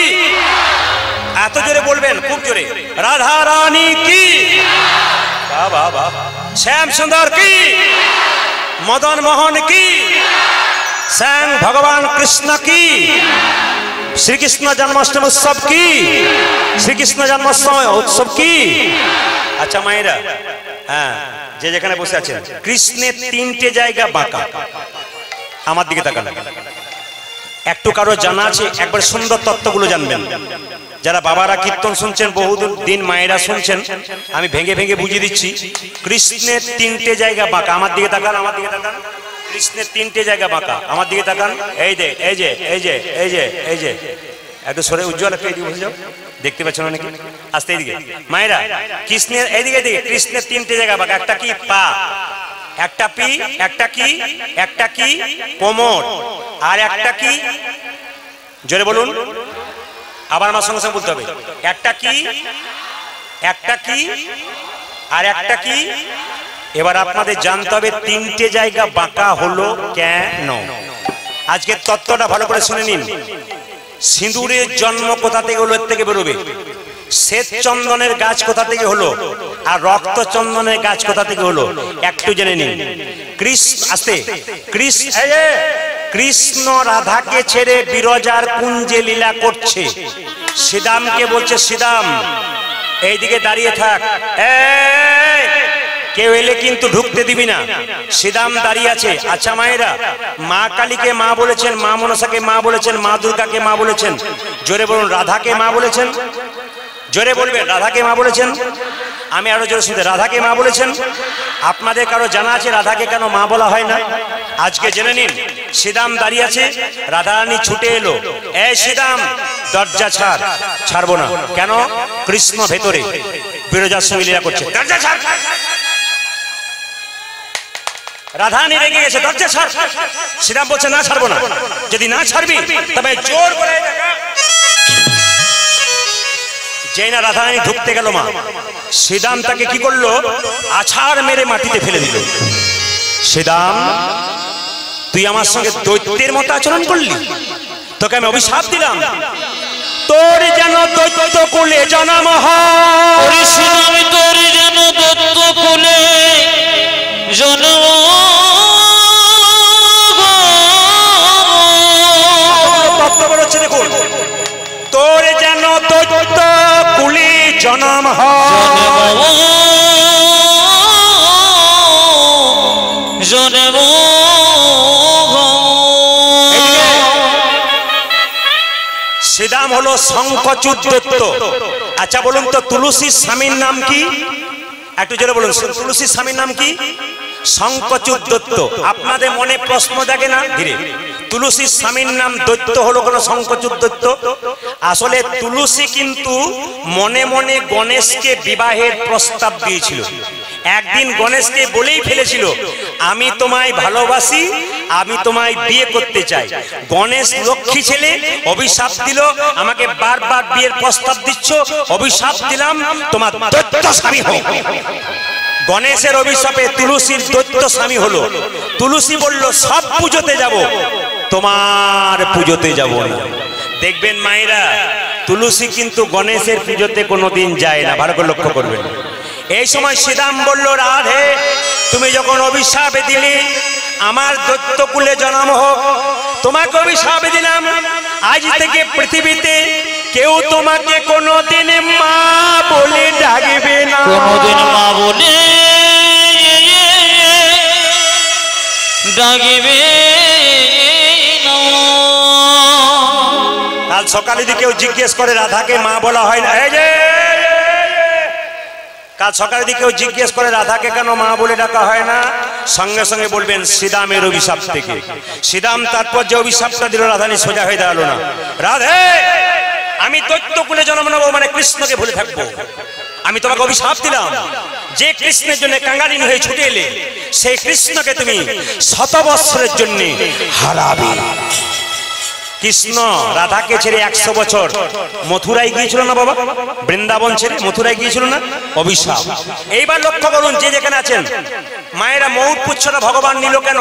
এত জোরে বলবেন খুব জোরে। রাধা রানী কি, বাবা বাবা। শ্যাম সুন্দর কি, মদন মোহন কি, স্বয়ং ভগবান কৃষ্ণ কি, শ্রীকৃষ্ণ জন্মাষ্টমী উৎসব কি, শ্রীকৃষ্ণ জন্মাষ্টমী উৎসব কি। আচ্ছা মায়েরা, হ্যাঁ যে যেখানে বসে আছেন, কৃষ্ণের তিনটে জায়গা বাঁকা। আমার দিকে তাকান, একটু কারো জানা আছে? একবার সুন্দর তত্ত্বগুলো জানবেন। যারা বাবারা কীর্তন শুনছেন বহুদিন, মায়েরা শুনছেন, আমি ভেঙে ভেঙে বুঝিয়ে দিচ্ছি। কৃষ্ণের তিনটে জায়গা বাঁকা। আমার দিকে তাকান, আমার দিকে তাকান। কৃষ্ণের তিনটে জায়গা বাঁকা, আমার দিকে তাকান। এই যে এই যে এই যে এই যে এই যে, একটু সরে উজ্জ্বল একটু এদিকে বসে যাও, দেখতে পাচ্ছ না নাকি? আস্তে এইদিকে মায়েরা, কৃষ্ণের এইদিকে এদিকে, কৃষ্ণের তিনটে জায়গা বাঁকা। একটা কি পা, একটা পি, একটা কি, একটা কি কোমর, আর একটা কি, জোরে বলুন, আবার আমার সঙ্গে সঙ্গে বলতে হবে। একটা কি, একটা কি, আর একটা কি। এবার আপনাদের জানতে হবে তিনটে জায়গা বাঁকা হলো কেন। আজকের তত্ত্বটা ভালো করে শুনে নিন। সিঁদুরের জন্ম কোথা থেকে হলো, এর থেকে বেরোবে। শ্বেত চন্দনের গাছ কোথা থেকে হলো, আর রক্ত চন্দনের গাছ কোথা থেকে হলো, একটু জেনে নিন। কৃষ্ণ রাধাকে ছেড়ে বিরজার কুঞ্জে লীলা করছে। শ্রীদামকে বলছে, শ্রীদাম এইদিকে দাঁড়িয়ে থাক, কেউ এলে কিন্তু ঢুকতে দিবি না। শ্রীদাম দাঁড়িয়ে আছে। আচ্ছা মায়েরা, মা কালীকে মা বলেছেন, মা মনসাকে মা বলেছেন, মা দুর্গাকে মা বলেছেন। জোরে বলুন, রাধাকে মা বলেছেন। জোরে বলবেন, রাধাকে মা বলেছেন। আমি আরো জোরে শুনতে, রাধাকে মা বলেছেন। আপনাদের কারো জানা আছে রাধাকে কেন মা বলা হয় না? আজকে জেনে নিন। শ্রীদাম দাঁড়িয়ে আছে, রাধারানী ছুটে এলো, এই শ্রীদাম দরজা ছাড়। ছাড়বো না কেন? কৃষ্ণ ভেতরে বিরজার সঙ্গে লীলা করছে, দরজা ছাড়। রাধারানী রেগে গেছে, দরজা ছাড়। শ্রীরাম বলছে, না ছাড়বো না। যদি না ছাড়বি তবে জোর করে। যেই না রাধারানী ঢুকতে গেল মা, শ্রীদাম তাকে কি করলো, আছাড় মেরে মাটিতে ফেলে দিল। শ্রীদাম, তুই আমার সঙ্গে দৈত্যের মতো আচরণ করলি, তোকে আমি অভিশাপ দিলাম, তোর যেন দৈত্য কুলে জন্ম হয়। শ্রীদাম, তোর যেন দৈত্য কুলে জন্ম। দেখুন, তোর যেন দৈত্য কুলে জন্ম হয়। শ্রীদাম হলো শঙ্খচূড় দৈত্য। আচ্ছা বলুন তো, তুলসীর স্বামীর নাম কি? একটু জোরে বলুন, তুলসীর স্বামীর নাম কি? শঙ্খচূড় দৈত্য। আপনাদের মনে প্রশ্ন জাগে না? ধীরে, তুলসীর স্বামীর নাম দৈত্য হলো কেন শঙ্খচূড় দৈত্য? আসলে তুলসী কিন্তু মনে মনে গণেশকে বিবাহের প্রস্তাব দিয়েছিল। একদিন গণেশকে বলেই ফেলেছিল, আমি তোমায় ভালোবাসি, আমি তোমায় বিয়ে করতে চাই। গণেশ লক্ষ্মী ছেলে, অভিশাপ দিল, আমাকে বারবার বিয়ের প্রস্তাব দিচ্ছ, অভিশাপ দিলাম তোমার দৈত্য স্বামী হোক। গণেশের অভিশাপে তুলসীর দৈত্য স্বামী হলো। তুলসী বলল, সব পুজোতে যাব, তোমার পুজোতে যাব না। দেখবেন মায়েরা, তুলসী কিন্তু গণেশের পুজোতে কোনোদিন যায় না, ভালো করে লক্ষ্য করবেন। এই সময় শ্রীদাম বলল, রাধে তুমি যখন অভিশাপ দিলে আমার দৈত্যকুলে জন্ম হোক, তোমাকে অভিশাপ দিলাম, আজ থেকে পৃথিবীতে কেউ তোমাকে কোনোদিন মা বলে ডাকবে না। কোনোদিন মা বলে ডাকবে না। কাল সকালে যদি কেউ জিজ্ঞেস করে রাধাকে মা বলা হয় না, এই যে কাল সকালে যদি কেউ জিজ্ঞেস করে রাধাকে কেন মা বলে ডাকা হয় না, সঙ্গে সঙ্গে বলবেন শ্রীদামের অভিশাপ থেকে। শ্রীদাম তারপর যে অভিশাপটা দিল, রাধারানী সোজা হয়ে দাঁড়ালো না। রাধে, আমি দৈত্যকুলে জন্ম নেবো মানে কৃষ্ণকে ভুলে থাকবো। আমি তোমাকে অভিশাপ দিলাম, যে কৃষ্ণের জন্য কাঙ্গালিনী হয়ে ছুটে এলে, সেই কৃষ্ণকে তুমি 100 বৎসরের জন্য হারাবে। কৃষ্ণ রাধাকে ছেড়ে 100 বছর মথুরায় গিয়েছিল না বাবা, বৃন্দাবন ছেড়ে মথুরায় গিয়েছিল না, অভিশাপ। এইবার লক্ষ্য করুন যে যেখানে আছেন, মায়েরা মৌর পুচ্ছটা ভগবান নিল কেন?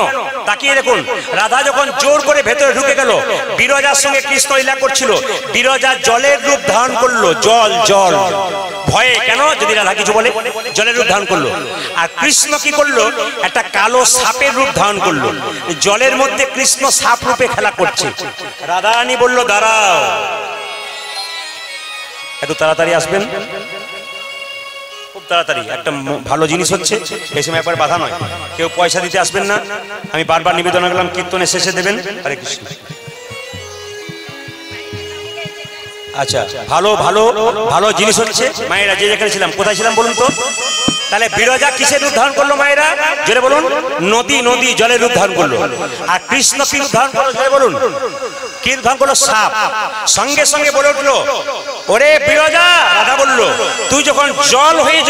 তাকিয়ে দেখুন, রাধা যখন জোর করে ভেতরে ঢুকে গেল, বিরজার সঙ্গে কৃষ্ণ লীলা করছিল, বিরজা জলের রূপ ধারণ করলো, জল জল ভয়ে, কেন? যদি রাধা কিছু বলে, জলের রূপ ধারণ করলো। আর কৃষ্ণ কি করলো? একটা কালো সাপের রূপ ধারণ করলো, জলের মধ্যে কৃষ্ণ সাপ রূপে খেলা করছে। রাধা রানী বলল, দাঁড়াও, একটু তাড়াতাড়ি আসবেন, খুব তাড়াতাড়ি, একটা ভালো জিনিস হচ্ছে, এই সময় একবার বাধা নয়, কেউ পয়সা দিতে আসবেন না, আমি বারবার নিবেদন করলাম কীর্তনের শেষে দেবেন। হরে কৃষ্ণ। আচ্ছা, ভালো ভালো ভালো জিনিস হচ্ছে। মায়েরা যে যেখানে ছিলাম, কোথায় ছিলাম বলুন তো? তাহলে বিরজা কিসের রূপ ধারণ করলো মায়েরা? জোরে বলুন। নদী, নদী জলের রূপ ধারণ করলো। আর কৃষ্ণ কি রূপ ধারণ করলো? জোরে বলুন। কি রূপ ধারণ করলো? সাপ। সঙ্গে সঙ্গে বলে উঠলো, ওরে বিরজা, রাধা বললো, তুই যখন জল হয়ে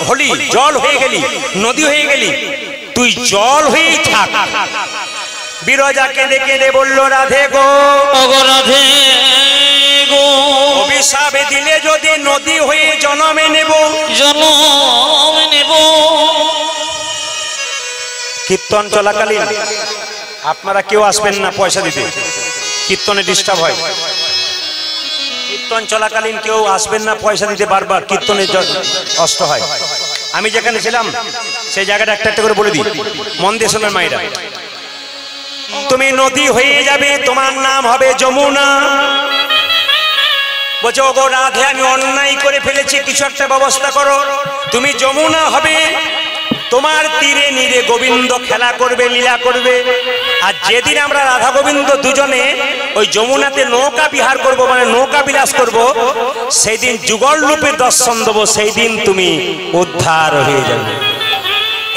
হলি, জল হয়ে গেলি, নদী হয়ে গেলি, তুই জল হয়েই থাক। বিরজা কেঁদে কেঁদে বলল, রাধে গো, রাধে গো, অভিশাপে দিলে যদি নদী হয়ে জন্মে নেব, জন্ম নেব। কীর্তন চলাকালীন আপনারা কেউ আসবেন না পয়সা দিতে, কীর্তনে ডিস্টার্ব হয়। কীর্তন চলাকালীন কেউ আসবেন না পয়সা দিতে, বারবার কীর্তনে কষ্ট হয়। আমি যেখানে ছিলাম সেই জায়গাটা একটা একটা করে বলে দিই, মন দিয়ে শোনেন মায়েরা। তুমি নদী হয়ে যাবে, তোমার নাম হবে যমুনা। বলছে, ওগো রাধে, আমি অন্যায় করে ফেলেছি, কিছু একটা ব্যবস্থা করো। তুমি যমুনা হবে, তোমার তীরে নীরে গোবিন্দ খেলা করবে, লীলা করবে। আর যেদিন আমরা রাধা গোবিন্দ দুজনে ওই যমুনাতে নৌকা বিহার করব, মানে নৌকা বিলাস করব, সেই দিন যুগল রূপের দর্শন দেবো, সেই দিন তুমি উদ্ধার হয়ে যাবে।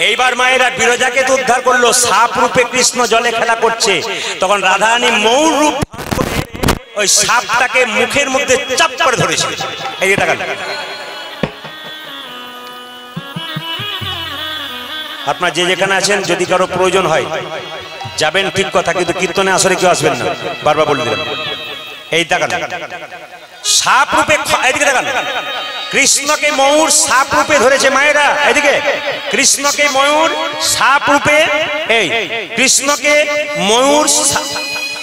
এইবার মায়েরা বিরজাকে তো উদ্ধার করলো, সাপ রূপে কৃষ্ণ জলে খেলা করছে, তখন রাধারানী মৌর রূপ ওই সাপটাকে মুখের মধ্যে চাপ করে ধরেছিল। এই এটা গেল। আপনার যে যেখানে আছেন, যদি কারো প্রয়োজন হয় যাবেন, ঠিক কথা, কিন্তু কীর্তনে আসরে কেউ আসবেন না, বারবার বলে দিলাম। এই দেখান, সাপ রূপে, এদিকে দেখান, কৃষ্ণকে ময়ূর সাপ রূপে ধরেছে মায়েরা। এদিকে কৃষ্ণকে ময়ূর সাপ রূপে, এই কৃষ্ণকে ময়ূর,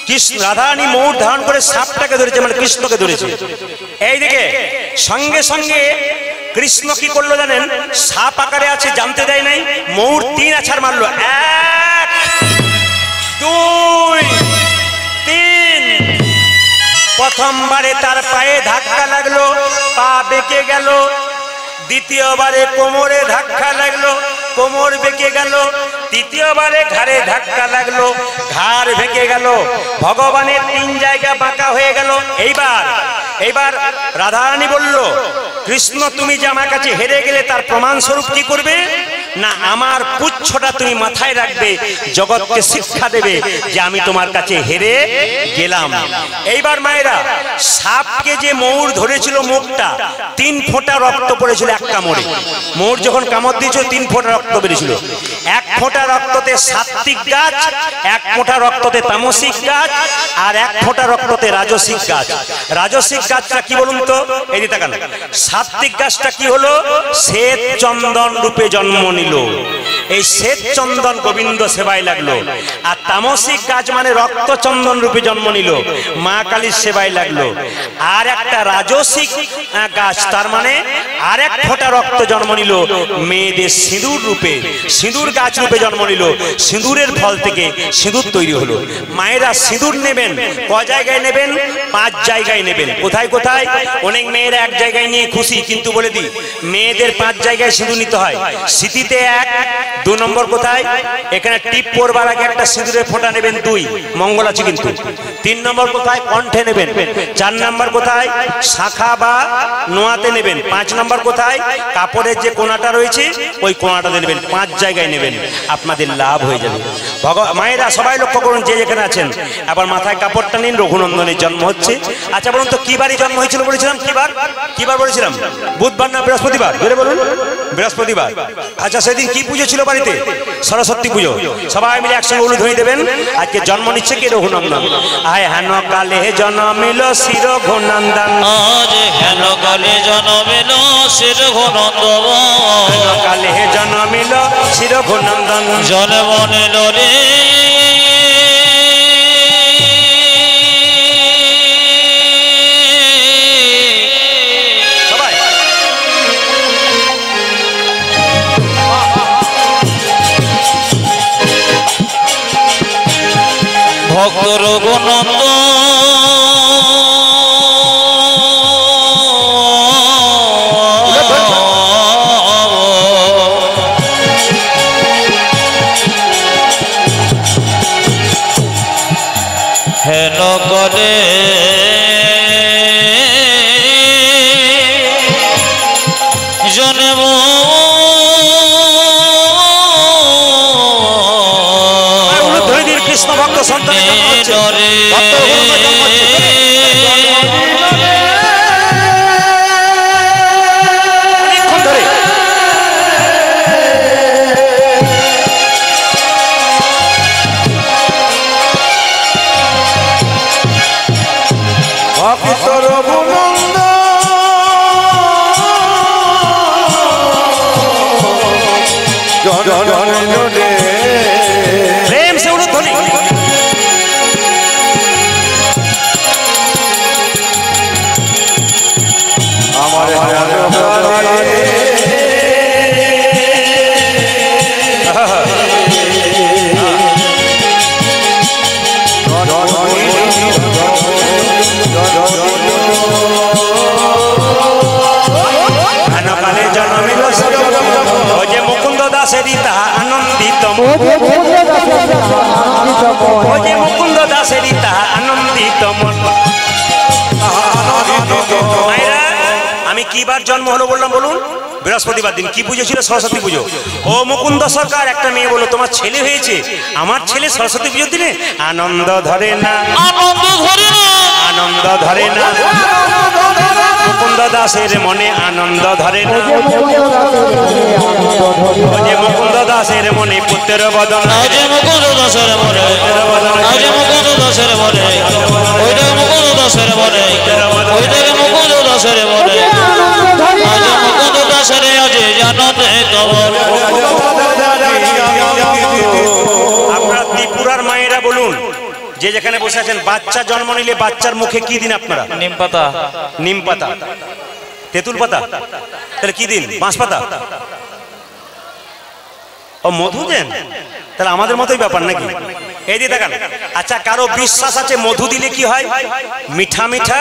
কৃষ্ণ রাধারানী ময়ূর ধারণ করে সাপটাকে ধরেছে, মানে কৃষ্ণকে ধরেছে। এইদিকে সঙ্গে সঙ্গে কৃষ্ণ কি করলো জানেন? সাপ আকারে আছে, জানতে দেয় নাই, ময়ূর 3 আছাড় মারলো, 1 2 3। প্রথমবারে তার পায়ে ধাক্কা লাগলো, পা বেঁকে গেল। দ্বিতীয়বারে কোমরে ধাক্কা লাগলো, কোমর বেঁকে গেল। তৃতীয়বারে ঘাড়ে ধাক্কা লাগলো, ঘাড় বেঁকে গেল। ভগবানের 3 জায়গা বাঁকা হয়ে গেল। এইবার রাধারানী বলল, কৃষ্ণ, তুমি যে আমার কাছে হেরে গেলে, তার প্রমাণ স্বরূপ কি করবে না, আমার পুচ্ছটা তুমি মাথায় রাখবে, জগৎকে শিক্ষা দেবে যে আমি তোমার কাছে হেরে গেলাম। এইবার মায়েরা, সাপকে যে ময়ূর ধরেছিল, মুখটা 3 ফোঁটা রক্ত পড়েছিল এক কামড়ে। ময়ূর যখন কামড় দিয়েছিল 3 ফোঁটা রক্ত বেরিয়েছিল। 1 ফোঁটা রক্ততে সাত্ত্বিক গাছ, 1 ফোঁটা রক্ততে তামসিক গাছ, আর 1 ফোঁটা রক্ততে রাজসিক গাছ। রাজসিক গাছটা কি বলুন তো? এই যে তাকান, সাত্ত্বিক গাছটা কি হলো? শ্বেত চন্দন রূপে জন্ম নিল। এই শ্বেত চন্দন গোবিন্দ সেবায় লাগলো। আর তামসিক গাছ মানে রক্ত চন্দন রূপে জন্ম নিল, মা কালীর সেবায় লাগলো। আর একটা রাজসিক গাছ, তার মানে আর 1 ফোঁটা রক্ত জন্ম নিল, মেয়েদের সিঁদুর রূপে, সিঁদুর গাছ রূপে জন্ম নিল। সিঁদুরের ফল থেকে সিঁদুর তৈরি হলো। মায়েরা সিঁদুর নেবেন, ক জায়গায় নেবেন? 5 জায়গায় নেবেন। কোথায় কোথায়? অনেক মেয়েরা 1 জায়গায় নিয়ে খুশি, কিন্তু বলে দিই, মেয়েদের 5 জায়গায় সিঁদুর নিতে হয়। স্মৃতিতে 1, 2 নম্বর কোথায়? এখানে টিপ পরবার আগে একটা সিঁদুরের ফোঁটা নেবেন, 2 মঙ্গল আছে কিন্তু। 3 নম্বর কোথায়? কণ্ঠে নেবেন। 4 নম্বর কোথায়? শাখা বা নোয়াতে নেবেন। 5 নম্বর কোথায়? কাপড়ের যে কোনাটা রয়েছে ওই কোনাটাতে নেবেন। 5 জায়গায় নেবেন, আপনাদের লাভ হয়ে যাবে। মায়েরা সবাই লক্ষ্য করুন, যে যেখানে আছেন, আবার মাথায় কাপড়টা নিন। রঘুনন্দনের জন্ম হচ্ছে। আচ্ছা বলুন তো, কি বারই জন্ম হয়েছিল বলেছিলাম? কি বার বলেছিলাম? বুধবার না বৃহস্পতিবার? বেড়ে বলুন, বৃহস্পতিবার। আচ্ছা, সেদিন কি পুজো ছিল বাড়িতে সরস্বতী পুজো সবাই মিলে একসঙ্গে উলুধ্বনি দেবেন আজকে জন্ম নিচ্ছে কে রঘুনন্দন আয় হেন কালে জন্মিল শির ঘনন্দন আজ হেন কালে জন্মিল শির ঘনন্দন কালে জন্মিল শির ঘনন্দন জন্ম নিল রে ভক্ত রঘুনন্দ হেন করে জন্ম কৃষ্ণ ভক্ত সন্তান প্রেম সে উলুধ্বনি মুকুন্দ দাসের আনন্দিত মন আমি কি বার জন্ম হলো বললাম বলুন বৃহস্পতিবার দিন কি পুজো ছিল সরস্বতী পুজো ও মুকুন্দ সরকার একটা মেয়ে বলো তোমার ছেলে হয়েছে আমার ছেলে সরস্বতী পুজোর দিনে আনন্দ ধরে না আনন্দ ধরে না মুকুন্দ দাসের মনে আনন্দ ধরে না মুকুন্দ দাসের মনে পুত্র বদন মুকুন্দ দাসের মনে মুকুন্দ দাসের মনে মুকুন্দ দাসের মনে মুকুন্দ দাসের মনে মুকুন্দ দাসের আজ জানতে খবর আপনারা ত্রিপুরার মায়েরা বলুন যে যেখানে বসে আছেন বাচ্চা জন্ম নিলে বাচ্চার মুখে কি দিন আপনারা নিম পাতা নিম পাতা তেঁতুল পাতা তাহলে কি দিন বাঁশ পাতা ও মধু দেন তাহলে আমাদের মতোই ব্যাপার নাকি এই দিয়ে দেখান আচ্ছা কারো বিশ্বাস আছে মধু দিলে কি হয় মিঠা মিঠা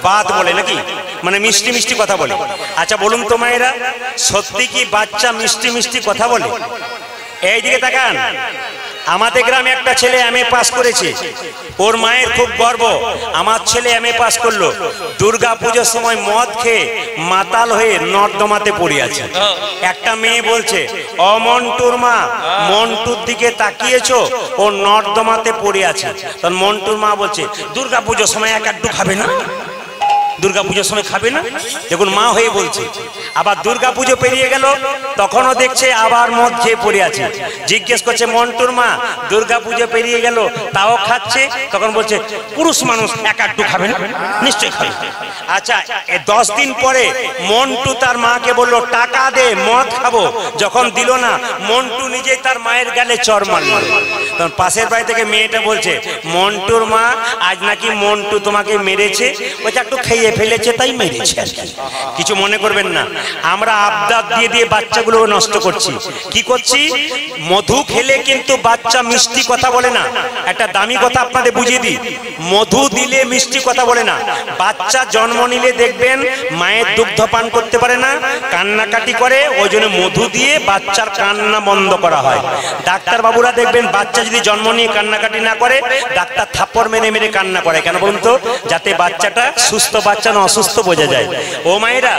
বাত বলে নাকি মানে মিষ্টি মিষ্টি কথা বলে আচ্ছা বলুন তো মায়েরা সত্যি কি বাচ্চা মিষ্টি মিষ্টি কথা বলে এই দিকে তাকান আমাদের গ্রামে একটা ছেলে এমএ পাস করেছে ওর মায়ের খুব গর্ব আমার ছেলে এমএ পাস করলো দুর্গা পুজোর সময় মদ খেয়ে মাতাল হয়ে নর্দমাতে পড়ে আছে একটা মেয়ে বলছে ও মন্টুর মা মন্টুর দিকে তাকিয়েছো ও নর্দমাতে পড়ে আছে তখন মন্টুর মা বলছে দুর্গা পুজোর সময় এক আড্ডু খাবে না দুর্গা পুজোর সময় খাবে না দেখুন মা হয়ে বলছে আবার দুর্গা পুজো পেরিয়ে গেল তখনও দেখছে আবার মদ খেয়ে পড়ে আছে জিজ্ঞেস করছে মন্টুর মা দুর্গা পুজো পেরিয়ে গেল তাও খাচ্ছে তখন বলছে পুরুষ মানুষ এক আড্ডু খাবে না নিশ্চয়ই খাবে আচ্ছা 10 দিন পরে মন্টু তার মাকে বলল টাকা দে মদ খাবো যখন দিল না মন্টু নিজেই তার মায়ের গালে চড় মারল তখন পাশের বাড়ি থেকে মেয়েটা বলছে মন্টুর মা আজ নাকি মন্টু তোমাকে মেরেছে বলছে একটু খেয়ে ফেলেছে তাই মেরেছে কিছু মনে করবেন না আমরা আবদার দিয়ে দিয়ে বাচ্চাগুলো নষ্ট করছি কি করছি মধু খেলে কিন্তু বাচ্চা মিষ্টি কথা বলে না একটা দামি কথা আপনাদের বুঝিয়ে দিই মধু দিলে মিষ্টি কথা বলে না বাচ্চা জন্ম নিলে দেখবেন মায়ের দুগ্ধ পান করতে পারে না কান্নাকাটি করে ওই জন্য মধু দিয়ে বাচ্চার কান্না বন্ধ করা হয় ডাক্তার বাবুরা দেখবেন বাচ্চা যদি জন্ম নিয়ে কান্নাকাটি না করে ডাক্তার থাপ্পড় মেরে মেরে কান্না করে কেন বলুন তো যাতে বাচ্চাটা সুস্থ বাচ্চা বাচ্চা না অসুস্থ বোঝা যায়। ও মায়েরা,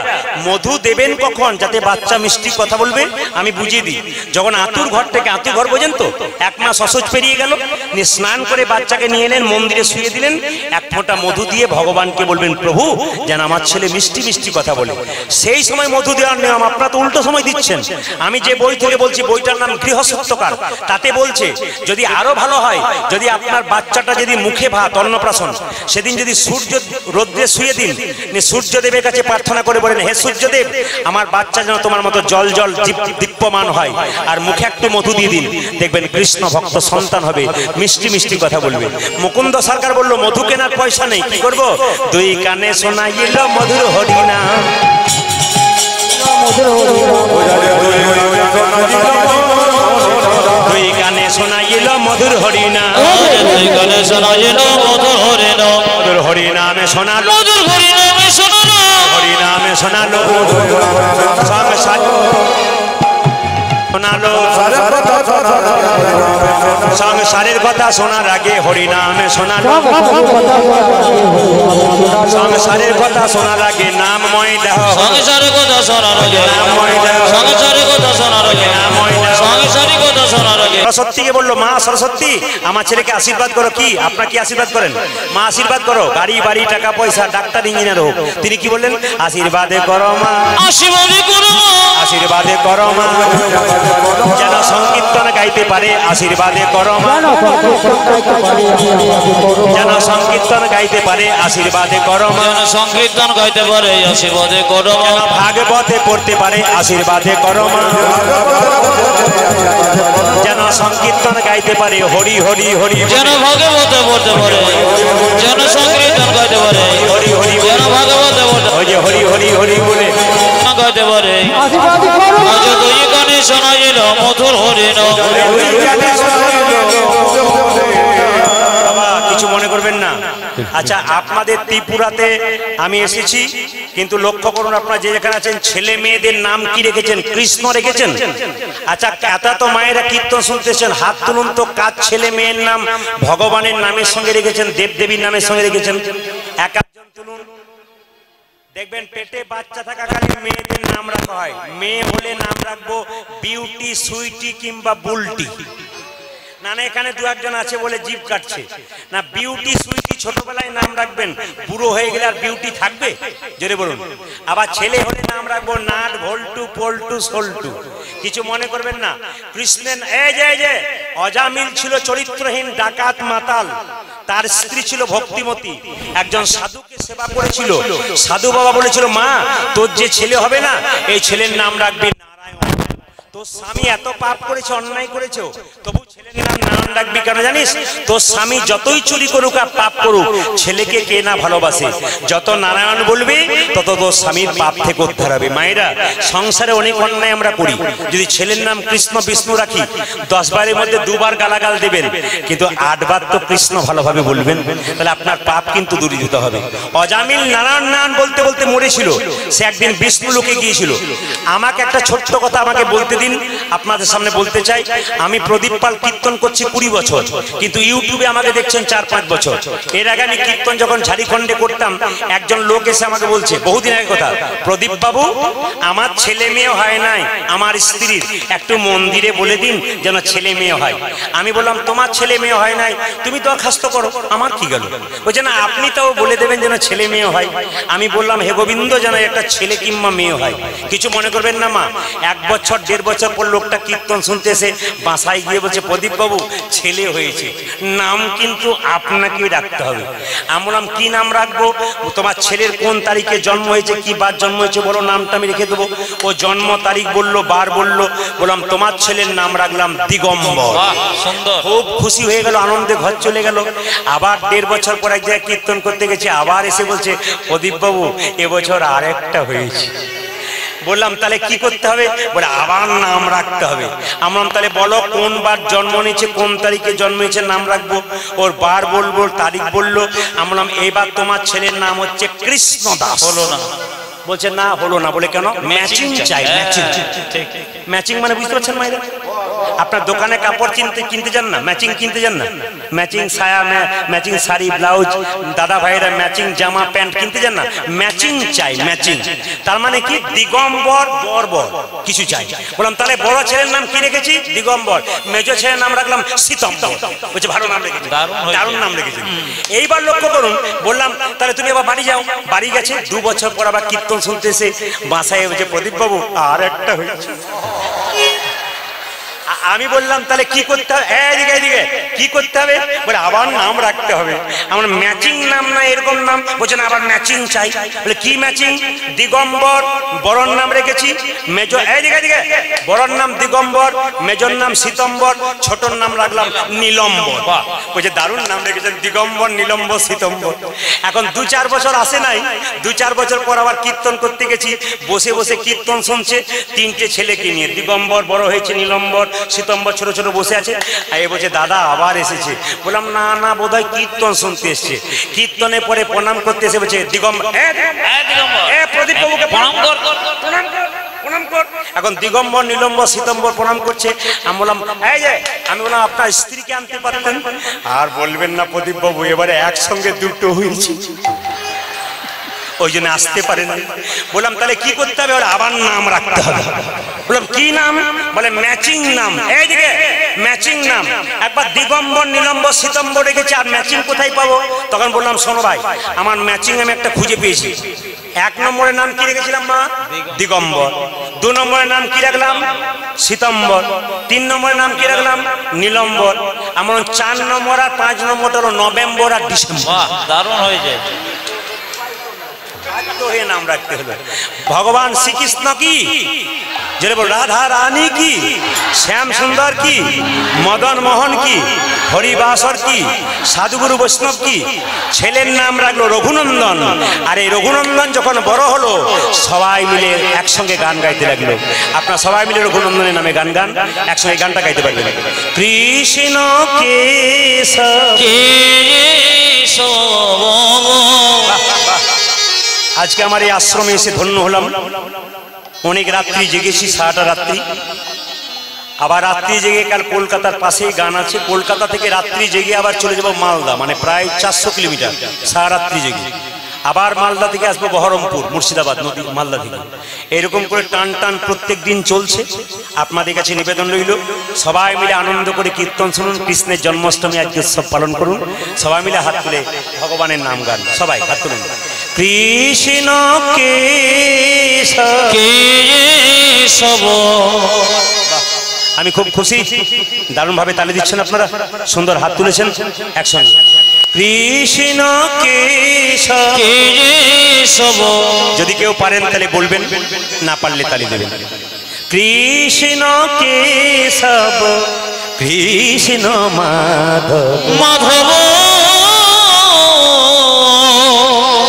মধু দেবেন কখন যাতে বাচ্চা মিষ্টি কথা বলবে আমি বুঝিয়ে দিই। যখন আতুর ঘর থেকে, আতুর ঘর বোঝেন তো, 1 মাস অসুচ পেরিয়ে গেল, নিয়ে স্নান করে বাচ্চাকে নিয়ে এলেন, মন্দিরে শুয়ে দিলেন, 1 ফোঁটা মধু দিয়ে ভগবানকে বলবেন, প্রভু যেন আমার ছেলে মিষ্টি মিষ্টি কথা বলে। সেই সময় মধু দেওয়ার নিয়ম, আপনারা তো উল্টো সময় দিচ্ছেন। আমি যে বই থেকে বলছি, বইটার নাম গৃহসত্যকার, তাতে বলছে যদি আরো ভালো হয়, যদি আপনার বাচ্চাটা যদি মুখে ভাত, অন্নপ্রাশন, সেদিন যদি সূর্য রোদ্রে শুয়ে দিন, সূর্যদেবের কাছে প্রার্থনা করে বলেন, হে সূর্যদেব আমার বাচ্চা যেন তোমার মতো জল জল দীপ্যমান হয়, আর মুখে একটু মধু দিয়ে দিন, দেখবেন কৃষ্ণ ভক্ত সন্তান হবে, মিষ্টি মিষ্টি কথা বলবে। মুকুন্দ সরকার বলল মধু কেনার পয়সা নেই, কি করব? 2 কানে শোনাইল মধুর হরিনাম, দুই কানে শোনাইল মধুর হরিনাম, দুই কানে শোনাইল মধুর হরিনাম, মধুর হরিনামে শোনালো, মধুর হরিনামে শোনালো, হরিনামে শোনালো, শোনালো সংসারের কথা শোনার আগে হরিনামে শোনালো, সংসারের কথা শোনার আগে নামময় দেহ, সংসারের কথা শোনার আগে নামময় দেহ, সংসারের কথা শোনার আগে নামময় দেহ। সংসারের কথা শোনার আগে সরস্বতীকে বললো, মা সরস্বতী আমার ছেলেকে আশীর্বাদ করো। কি আপনার কি আশীর্বাদ করেন? মা আশীর্বাদ করো, গাড়ি বাড়ি টাকা পয়সা, ডাক্তার ইঞ্জিনিয়ার হোক। তিনি কি বললেন? আশীর্বাদে করো মা, আশীর্বাদে করো, আশীর্বাদে করো মা, যেন সংকীর্তন গাইতে পারে, আশীর্বাদে করো মা, যেন সংকীর্তন গাইতে পারে, আশীর্বাদে করো মা, যেন সংকীর্তন গাইতে পারে, আশীর্বাদে করো মা, যেন ভাগবতে পড়তে পারে, আশীর্বাদে করো মা, যেন সংকীর্তন গাইতে পারে, হরি হরি হরি, যেন ভাগবতে পড়তে পারে, যেন সংকীর্তন গাইতে পারে, হরি হরি, যেন ভাগবতে পড়তে ওই যে হরি হরি হরি বলে গাইতে পারে। আজ 2 কানে শোনাইল মধুর হরিনাম, বাবা কিছু মনে করবেন না। আচ্ছা, আপনাদের ত্রিপুরাতে আমি এসেছি, কিন্তু লক্ষ্য করুন আপনারা যে যেখানে আছেন, ছেলে মেয়েদের নাম কি রেখেছেন? কৃষ্ণ রেখেছেন। আচ্ছা, এত তো মায়েরা কীর্তন শুনতেছেন, হাত তুলুন তো, কার ছেলে মেয়ের নাম ভগবানের নামের সঙ্গে রেখেছেন, দেবদেবীর নামের সঙ্গে রেখেছেন? এক একজন তুলুন, দেখবেন পেটে বাচ্চা থাকাকালীন মেয়েদের নাম রাখা হয়। মেয়ে হলে নাম রাখবো বিউটি, সুইটি কিংবা বুলটি। না না, এখানে 2-1 আছে বলে জিভ কাটছে না। বিউটি সুইটি ছোটবেলায় নাম রাখবেন, বুড়ো হয়ে গেলে আর বিউটি থাকবে? জোরে বলুন। আবার ছেলে হলে নাম রাখবো নাট, ভল্টু, পল্টু, সল্টু। কিছু মনে করবেন না। কৃষ্ণের এই যে অজামিল ছিল চরিত্রহীন ডাকাত মাতাল, তার স্ত্রী ছিল ভক্তিমতী, একজন সাধুকে সেবা করেছিল। সাধু বাবা বলেছিল, মা তোর যে ছেলে হবে না, এই ছেলের নাম রাখবি নারায়ণ। তোর স্বামী এত পাপ করেছে, অন্যায় করেছে, তবু ছেলের নাম নারায়ণ রাখবি কেন জানিস? তোর স্বামী যতই চুরি করুক আর পাপ করুক, ছেলেকে কে না ভালোবাসে? যত নারায়ণ বলবি তত তোর স্বামীর পাপ থেকে উদ্ধার হবে। মায়েরা, সংসারে অনেক অন্যায় আমরা করি, যদি ছেলের নাম কৃষ্ণ বিষ্ণু রাখি, 10 বারের মধ্যে 2 বার গালাগাল দেবেন, কিন্তু 8 বার তো কৃষ্ণ ভালোভাবে বলবেন, তাহলে আপনার পাপ কিন্তু দূরীভূত হবে। অজামিল নারায়ণ নারায়ণ বলতে বলতে মরেছিল, সে একদিন বিষ্ণু লোকে গিয়েছিল। আমাকে একটা ছোট্ট কথা আমাকে বলতে দিন, আপনাদের সামনে বলতে চাই। আমি প্রদীপ পাল কীর্তন করছি 20 বছর, কিন্তু ইউটিউবে আমাকে দেখছেন 4-5 বছর। এর আগে আমি কীর্তন যখন ঝাড়খণ্ডে করতাম, একজন লোক এসে আমাকে বলছে, বহুদিন আগে কথা, প্রদীপ বাবু আমার ছেলে মেয়ে হয় নাই, আমার স্ত্রীর একটু মন্দিরে বলে দিন যেন ছেলে মেয়ে হয়। আমি বললাম, তোমার ছেলে মেয়ে হয় নাই, তুমি দরখাস্ত করো, আমার কি গেল? বলছে না, আপনি তাও বলে দেবেন যেন ছেলে মেয়ে হয়। আমি বললাম, হে গোবিন্দ যেন একটা ছেলে কিংবা মেয়ে হয়। কিছু মনে করবেন না মা। 1 বছর 1.5 বছর পর লোকটা কীর্তন শুনতেছে, বাসায় গিয়ে বলছে, প্রদীপ বাবু ছেলে হয়েছে, নাম কিন্তু আপনাকেই রাখতে হবে। আমি বললাম, কি নাম রাখবো? তোমার ছেলের কোন তারিখে জন্ম হয়েছে, কি বার জন্ম হয়েছে বলো, নামটা আমি রেখে দেবো। ও জন্ম তারিখ বললো, বার বললো। বললাম, তোমার ছেলের নাম রাখলাম দিগম্বর। সুন্দর, খুব খুশি হয়ে গেল, আনন্দে ঘর চলে গেল। আবার 1.5 বছর পর এক জায়গায় কীর্তন করতে গেছে, আবার এসে বলছে, প্রদীপ বাবু এবছর আরেকটা হয়েছে। বললাম, তাহলে কি করতে হবে? বলে, আবার নাম রাখতে হবে। আমরা তাহলে বলো কোন বার জন্ম নিয়েছে, কোন তারিখে জন্ম হয়েছে, নাম রাখবো। ওর বার বলবো, তারিখ বললো। আমরা এবার তোমার ছেলের নাম হচ্ছে কৃষ্ণ দাস। হলো না? বলছে না, হলো না। বলে কেন? ম্যাচিং চাই। ম্যাচিং, ম্যাচিং মানে বুঝতে পারছেন মায়েরা? আপনার দোকানে কাপড় কিনতে যান না, ম্যাচিং কিনতে যান না, ম্যাচিং সায়া, ম্যাচিং শাড়ি ব্লাউজ, দাদা ভাইরা ম্যাচিং জামা প্যান্ট কিনতে যান না, ম্যাচিং চাই, ম্যাচিং। তার মানে কি দিগম্বর বর্বর কিছু চাই। বললাম তাহলে বড় ছেলের নাম কি রেখেছি? দিগম্বর। মেজো ছেলের নাম রাখলাম সীতম্বর। বলছে ভালো নাম রেখেছি, দারুণ নাম রেখেছি। এইবার লক্ষ্য করুন, বললাম তাহলে তুমি আবার বাড়ি যাও। বাড়ি গেছে, 2 বছর পর আবার কীর্তন শুনতে এসে বাসায় বলছে প্রদীপ বাবু আর একটা হয়েছে। আমি বললাম তাহলে কি করতে হবে? এদিকে এদিকে কি করতে হবে? বলে আবার নাম রাখতে হবে। আমার ম্যাচিং নাম না এরকম নাম। বলছে না আবার ম্যাচিং চাই। বলে কি ম্যাচিং? দিগম্বর, বড়র নাম রেখেছি মেজর, এদিকে এদিকে বড়র নাম দিগম্বর, মেজর নাম সীতম্বর, ছোটর নাম রাখলাম নীলম্বর। বলছে দারুণ নাম রেখেছেন, দিগম্বর, নীলম্বর, সীতম্বর। এখন 2-4 বছর আসে নাই, 2-4 বছর পর আবার কীর্তন করতে গেছি। বসে বসে কীর্তন শুনছে 3টে ছেলেকে নিয়ে। দিগম্বর বড় হয়েছে, নীলম্বর, সীতম্বর ছোট ছোট বসে আছে। আর এ বলছে দাদা আবার এসেছে। বললাম না না বোধহয় কীর্তন শুনতে এসছে। কীর্তনের পরে প্রণাম করতে এসে বলছে দিগম্বর, প্রদীপ বাবুকে প্রণাম কর, প্রণাম কর। এখন দিগম্বর, নীলম্বর, সীতম্বর প্রণাম করছে। আমি বললাম আমি বললাম আপনার স্ত্রীকে আনতে পারতেন। আর বলবেন না প্রদীপ বাবু এবারে একসঙ্গে 2টো হয়েছে, ওই জন্য আসতে পারে না। বললাম তাহলে কি করতে হবে? আবার নাম রাখতে হবে। বললাম কি নাম? বলে ম্যাচিং নাম। এইদিকে ম্যাচিং নাম। একবার দিগম্বর, নীলম্বর, সীতম্বর রেখেছি, আর ম্যাচিং কোথায় পাবো? তখন বললাম শোনো ভাই, আমার ম্যাচিং আমি একটা খুঁজে পেয়েছি। 1 নম্বরের নাম কি রেখেছিলাম মা? দিগম্বর। 2 নম্বরের নাম কি রাখলাম? সীতম্বর। 3 নম্বরের নাম কি রাখলাম? নীলম্বর। আমার 4 নম্বর আর 5 নম্বরটা হলো নভেম্বর আর ডিসেম্বর। দারুণ হয়ে যায়। নাম রাখতে হলো। ভগবান শ্রীকৃষ্ণ কি, যেটা বল রাধা রানী কি, শ্যাম সুন্দর কি, মদন মোহন কি, হরিবাসর কি, সাধুগুরু বৈষ্ণব কি। ছেলের নাম রাখলো রঘুনন্দন। আর এই রঘুনন্দন যখন বড় হলো সবাই মিলে একসঙ্গে গান গাইতে লাগলো। আপনারা সবাই মিলে রঘুনন্দনের নামে গান গান, একসঙ্গে গানটা গাইতে পারবেন। কৃষ্ণ কেশব। আজকে আমার এই আশ্রমে এসে ধন্য হলাম। অনেক রাত্রি জেগেছি, সারাটা রাত্রি। আবার রাত্রি জেগে কাল কলকাতার পাশেই গান আছে, কলকাতা থেকে রাত্রি জেগে আবার চলে যাবো মালদা, মানে প্রায় 400 কিলোমিটার সারা রাত্রি জেগে। আবার মালদা থেকে আসবো বহরমপুর, মুর্শিদাবাদ নদী, মালদা থেকে। এরকম করে টান টান প্রত্যেক দিন চলছে। আপনাদের কাছে নিবেদন রইল সবাই মিলে আনন্দ করে কীর্তন শুনুন। কৃষ্ণের জন্মাষ্টমী আজকে উৎসব পালন করুন। সবাই মিলে হাত তুলে ভগবানের নাম গান, সবাই হাত তুলুন। কৃষ্ণ কেশব। আমি খুব খুশি, দারুণ ভাবে তালি দিচ্ছেন আপনারা, সুন্দর হাত তুলেছেন একসঙ্গে। কৃষ্ণ কেশব। যদি কেউ পারেন তাহলে বলবেন, না পারলে তালি দেবেন। কৃষ্ণ কেশব, কৃষ্ণ মাধব, মাধব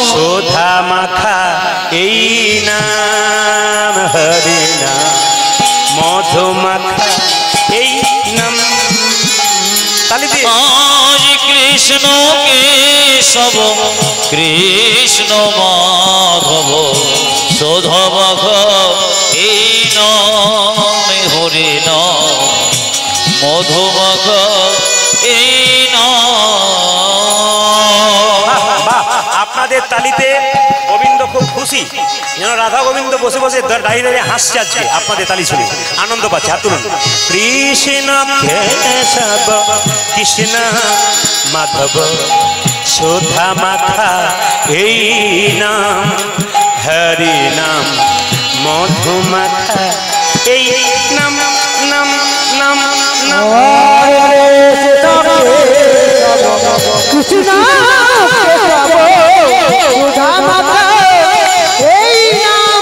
শোধা মাখা এই নাম, হরি নাম মধু মাখা এই নাম। তালি দিয়ে আজ কৃষ্ণ কেশব, কৃষ্ণ মাধব, শোধা মাখা এই নাম, হরি নাম মধু মাখা এই নাম। আপনাদের তালিতে গোবিন্দ খুব খুশি, যেন রাধা গোবিন্দ বসে বসে দাঁড়িয়ে দাঁড়িয়ে হাসছে আজকে আপনাদের তালি শুনে, আনন্দ পাচ্ছে। হাত তুলুন। কৃষ্ণ কেশব, কৃষ্ণ মাধব, শোধা মাখা এই নাম, হরি নাম মধু মাখা এই নাম, নাম নাম নাম। কৃষ্ণ সুধা মাখা এই নাম,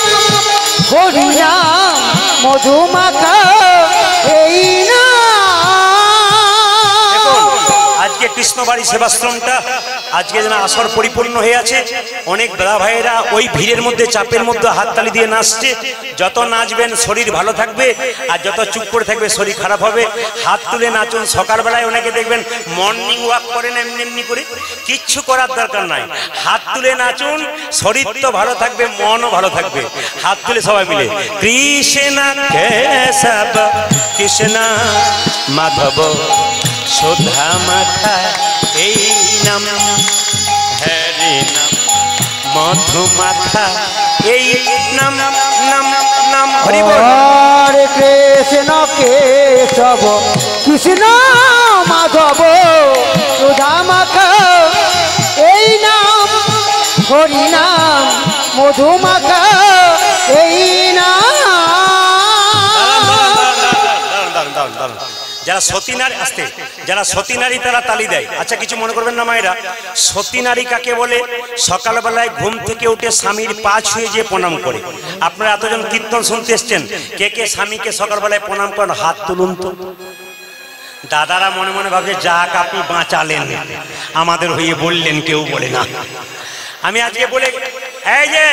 হরি নাম মধু মাখা এই নাম। আজকে কৃষ্ণবাড়ি সেবাশ্রমটা আজকে যেন আসর পরিপূর্ণ হয়ে আছে। অনেক দাদা ভাইয়েরা ওই ভিড়ের মধ্যে চাপের মধ্যে হাততালি দিয়ে নাচছে। যত নাচবেন শরীর ভালো থাকবে, আর যত চুপ করে থাকবে শরীর খারাপ হবে। হাত তুলে নাচুন। সকালবেলায় অনেকে দেখবেন মর্নিং ওয়াক করেন এমনি এমনি করে, কিচ্ছু করার দরকার নাই, হাত তুলে নাচুন। শরীর তো ভালো থাকবে, মনও ভালো থাকবে। হাত তুলে সবাই মিলে কৃষ্ণ কেশব কৃষ্ণ মাধব সুধা মাখা এই নাম, হরি নাম মধু মাখা এই নাম নাম নাম হরি বল। হরে কৃষ্ণ কেশব কৃষ্ণ মাধব সুধা মাখা এই নাম, হরি নাম মধু মাখা এই নাম। যারা সতী নারী আসতে, যারা সতী নারী তারা তালি দেয়। আচ্ছা কিছু মনে করবেন না মায়েরা, সতী নারী কাকে বলে? সকালবেলায় ঘুম থেকে উঠে স্বামীর পা ছুঁয়ে যে প্রণাম করে। আপনারা এতজন কীর্তন শুনতে এসছেন, কে কে স্বামীকে সকালবেলায় প্রণাম করেন? হাত তুলুন তো। দাদারা মনে মনে ভাবছে যাক আপনি বাঁচালেন, আমাদের হয়ে বললেন, কেউ বলে না। আমি আজকে বলে, এই যে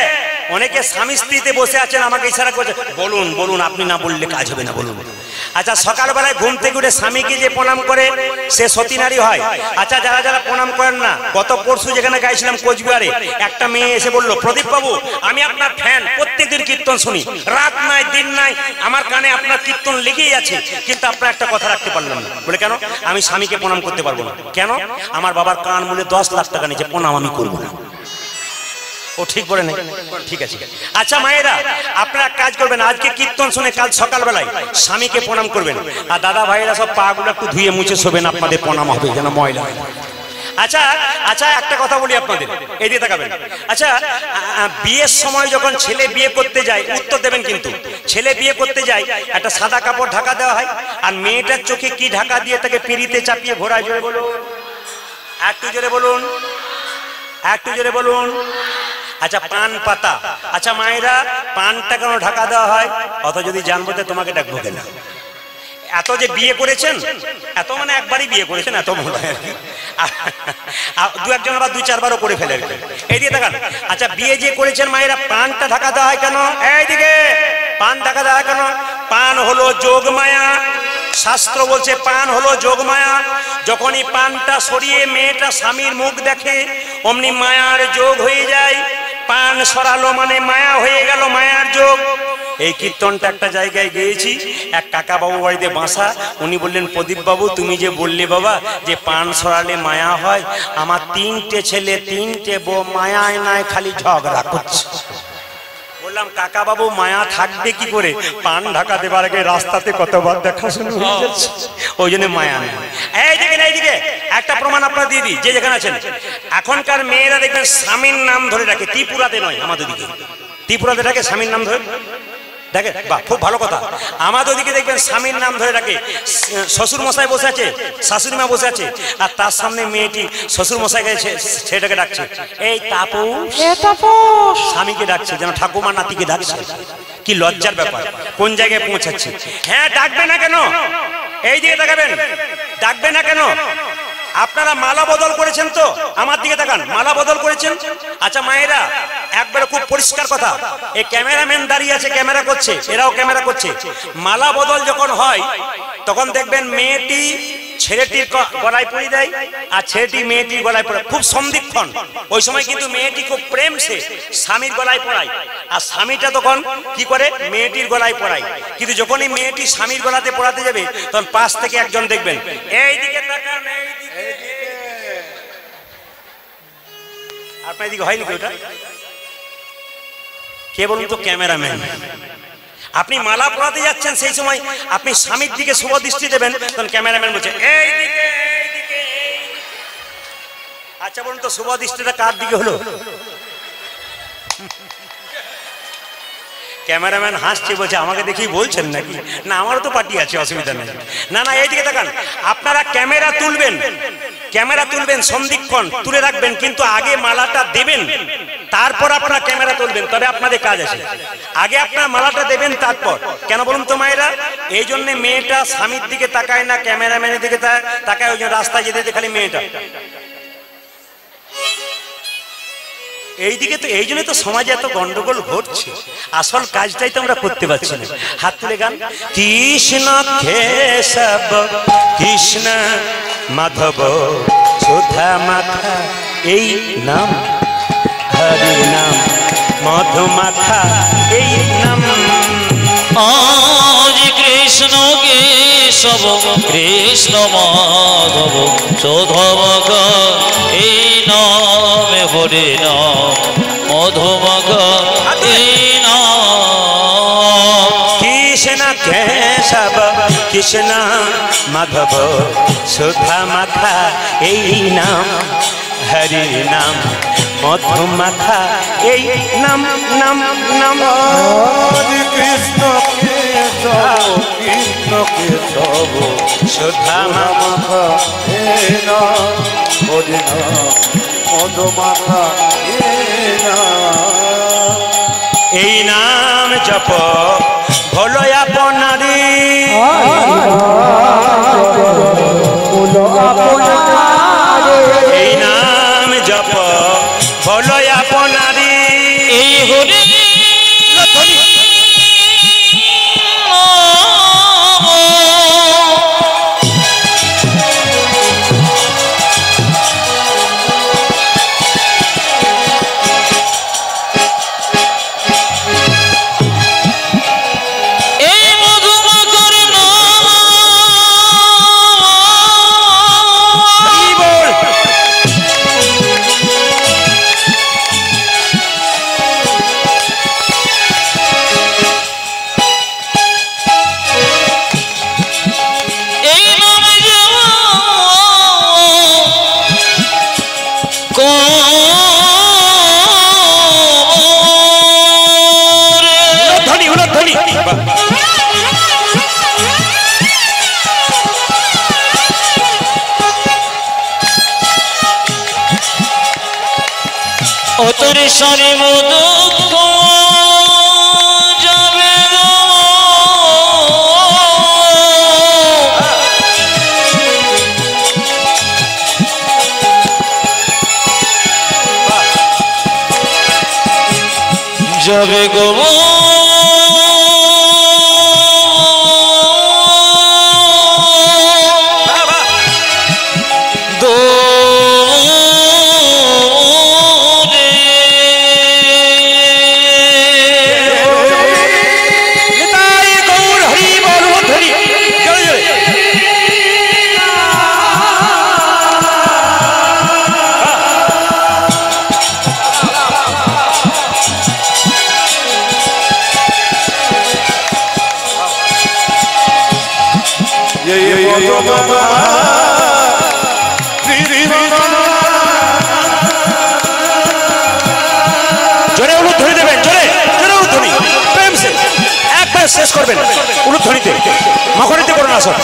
অনেকে স্বামী স্ত্রীতে বসে আছেন, আমাকে ইশারা করছে, বলুন বলুন, আপনি না বললে কাজ হবে না, বলুন। আচ্ছা সকালবেলায় ঘুম থেকে উঠে স্বামীকে যে প্রণাম করে সে সতী নারী হয়। আচ্ছা যারা যারা প্রণাম করেন না, গত পরশু যেখানে গাইছিলাম কোচবিহারে, একটা মেয়ে এসে বললো, প্রদীপ বাবু আমি আপনার ফ্যান, প্রত্যেকদিন কীর্তন শুনি, রাত নাই দিন নাই আমার কানে আপনার কীর্তন লেগেই আছে, কিন্তু আপনার একটা কথা রাখতে পারলাম না। বলে কেন? আমি স্বামীকে প্রণাম করতে পারবো না। কেন? আমার বাবার কান মূলে 10 লাখ টাকা নিচে, প্রণাম আমি করবো না। ও ঠিক বলে নেই, ঠিক আছে। আচ্ছা মায়েরা আপনারা কাজ করবেন, আজকে কীর্তন শুনে কাল সকালবেলায় স্বামীকে প্রণাম করবেন। আর দাদা ভাইয়েরা সব পা গুলো একটু ধুয়ে মুছে শোবেন, আপনাদের প্রণাম হবে যেন ময়লা। আচ্ছা আচ্ছা একটা কথা বলি আপনাদের, এই দিয়ে তাকাবেন। আচ্ছা বিয়ের সময় যখন ছেলে বিয়ে করতে যায়, উত্তর দেবেন কিন্তু, ছেলে বিয়ে করতে যায় একটা সাদা কাপড় ঢাকা দেওয়া হয়, আর মেয়েটার চোখে কি ঢাকা দিয়ে তাকে পিঁড়িতে চাপিয়ে ঘোরায়? জোরে বলুন, একটু জোরে বলুন, একটু জোরে বলুন। আচ্ছা পান পাতা। আচ্ছা মায়েরা পানটা কেন ঢাকা দেওয়া হয়? অত যদি জানবো তো তোমাকে ডাকবো কেন? এত যে বিয়ে করেছেন, এত মানে একবারই বিয়ে করেছেন, এত মনে হয় দু একজন আবার 2-4 বারও করে ফেলে। এই দিয়ে দেখান। আচ্ছা বিয়ে যে করেছেন মায়েরা, পানটা ঢাকা দেওয়া হয় কেন? এইদিকে পান ঢাকা দেওয়া হয় কেন? পান হলো যোগমায়া। শাস্ত্র বলছে পান হলো যোগমায়া। যখনই পানটা সরিয়ে মেয়েটা স্বামীর মুখ দেখে, অমনি মায়ার যোগ হয়ে যায়। পান সরালো মানে মায়া হয়ে গেল, মায়ার যোগ। এই কীর্তনটা একটা জায়গায় গেয়েছি, এক কাকা বাবু বাড়িতে বাসা। উনি বললেন, প্রদীপ বাবু তুমি যে বললে বাবা যে পান সরালে মায়া হয়, আমার 3টে ছেলে 3টে বউ মায়ায় নাই খালি ঝগড়া করছে। বললাম কাকা বাবু মায়া থাকবে কি করে? পান ঢাকা দেবার আগে রাস্তাতে কতবার দেখাশোনা হয়ে যাচ্ছে, ওই জন্য মায়া নেই। এইদিকে একটা প্রমাণ আপনারা দিয়ে দিই, যে যেখানে আছেন। এখনকার মেয়েরা দেখবেন স্বামীর নাম ধরে রাখে, ত্রিপুরাতে নয় আমাদের দিকে, ত্রিপুরাতে রাখে স্বামীর নাম ধরে দেখে। বাহ খুব ভালো কথা। আমাদের ওদিকে দেখবেন স্বামীর নাম ধরে রাখে। শ্বশুর মশাই বসে আছে, শাশুড়ি মা বসে আছে, আর তার সামনে মেয়েটি শ্বশুর মশাইকে ছেলেটাকে ডাকছে, এই তাপস, স্বামীকে ডাকছে যেন ঠাকুমা নাতিকে ডাকছে। কি লজ্জার ব্যাপার, কোন জায়গায় পৌঁছাচ্ছে। হ্যাঁ ডাকবে না কেন? এই দিকে তাকাবেন, ডাকবে না কেন? আপনারা মালা বদল করেছেন তো, আমার দিকে তাকান, মালা বদল করেছেন। আচ্ছা মায়েরা একবারে খুব পরিষ্কার কথা, এই ক্যামেরাম্যান দাঁড়িয়ে আছে, ক্যামেরা করছে, এরাও ক্যামেরা করছে। মালা বদল যখন হয় তখন দেখবেন মেয়েটি ছেলেটির গলায় পরিয়ে দেয়, আর ছেলেটি মেয়েটির গলায় পড়ে, খুব সন্ধিক্ষণ। ওই সময় কিন্তু মেয়েটি খুব প্রেম সে স্বামীর গলায় পড়ায়, আর স্বামীটা তখন কি করে? মেয়েটির গলায় পড়ায়। কিন্তু যখনই মেয়েটি স্বামীর গলাতে পড়াতে যাবে, তখন পাশ থেকে একজন দেখবেন, এইদিকে তাকান, আপনার এদিকে হয়নি ওটা? কে বলুন তো? ক্যামেরাম্যান। আপনি মালা পরাতে যাচ্ছেন, সেই সময় আপনি স্বামীর দিকে শুভ দৃষ্টি দেবেন, তখন ক্যামেরাম্যান বলছে এইদিকে এইদিকে। আচ্ছা বলুন তো শুভ দৃষ্টিটা কার দিকে হলো? ক্যামেরাম্যান হাসছে, বলছে আমাকে দেখেই বলছেন নাকি? না আমারও তো পার্টি আছে, অসুবিধা নেই। না না এইদিকে তাকান। আপনারা ক্যামেরা তুলবেন, ক্যামেরা তুলবেন, সন্ধিক্ষণ তুলে রাখবেন, কিন্তু আগে মালাটা দেবেন, তারপর আপনারা ক্যামেরা তুলবেন, তবে আপনাদের কাজ আছে। আগে আপনারা মালাটা দেবেন তারপর। কেন বলুন তো মায়েরা? এই জন্য মেয়েটা স্বামীর দিকে তাকায় না, ক্যামেরাম্যানের দিকে তাকায়। ওই জন্য রাস্তায় যেতে যেতে খালি মেয়েটা এইদিকে তো এই জন্য তো সমাজে এত গন্ডগোল ঘটছে, আসল কাজটাই তো আমরা করতে পারছি না। হাত তুলে গান, কৃষ্ণ কেশব কৃষ্ণ মাধব সুধা মাখা এই নাম, হরি নাম মধু মাখা এই নাম। আজ কৃষ্ণ কেশব কৃষ্ণ মাধব সুধা এই নামে হরে নাম মধু মাখা এই নাম। কৃষ্ণ কেশব কৃষ্ণ মাধব সুধা মাখা এই নাম, হরি নাম মধু মাখা এই নাম নাম নাম। হরে কৃষ্ণ কেশব কৃষ্ণ কেশব সুধা মাখা হে নাম, হরে নাম মধু মাখা হে নাম। এই নাম জপ হলো আপনারি, এই নাম জপ হলো আপনারি। এই হরি অতরে সারে মুদুক্ত যাবে গো, যাবে গো জোরে উলুধ্বনি দেবেন, জোরে জোরে উলুধ্বনি, প্রেম সে একবার শেষ করবেন উলুধ্বনিতে, মকরিতে করুন আসর।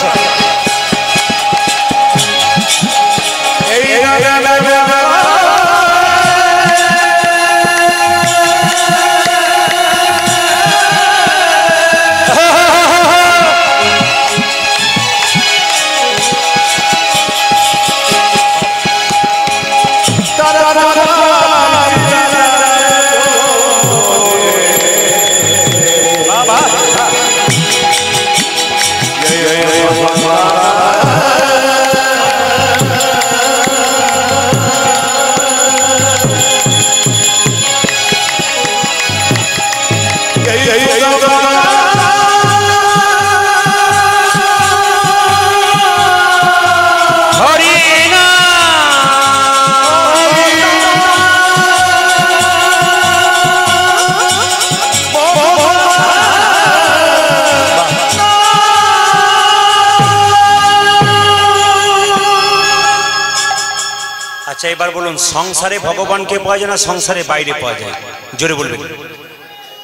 আচ্ছা এবার বলুন, সংসারে ভগবানকে পাওয়া যায় না সংসারে বাইরে পাওয়া যায়? জোরে বলবেন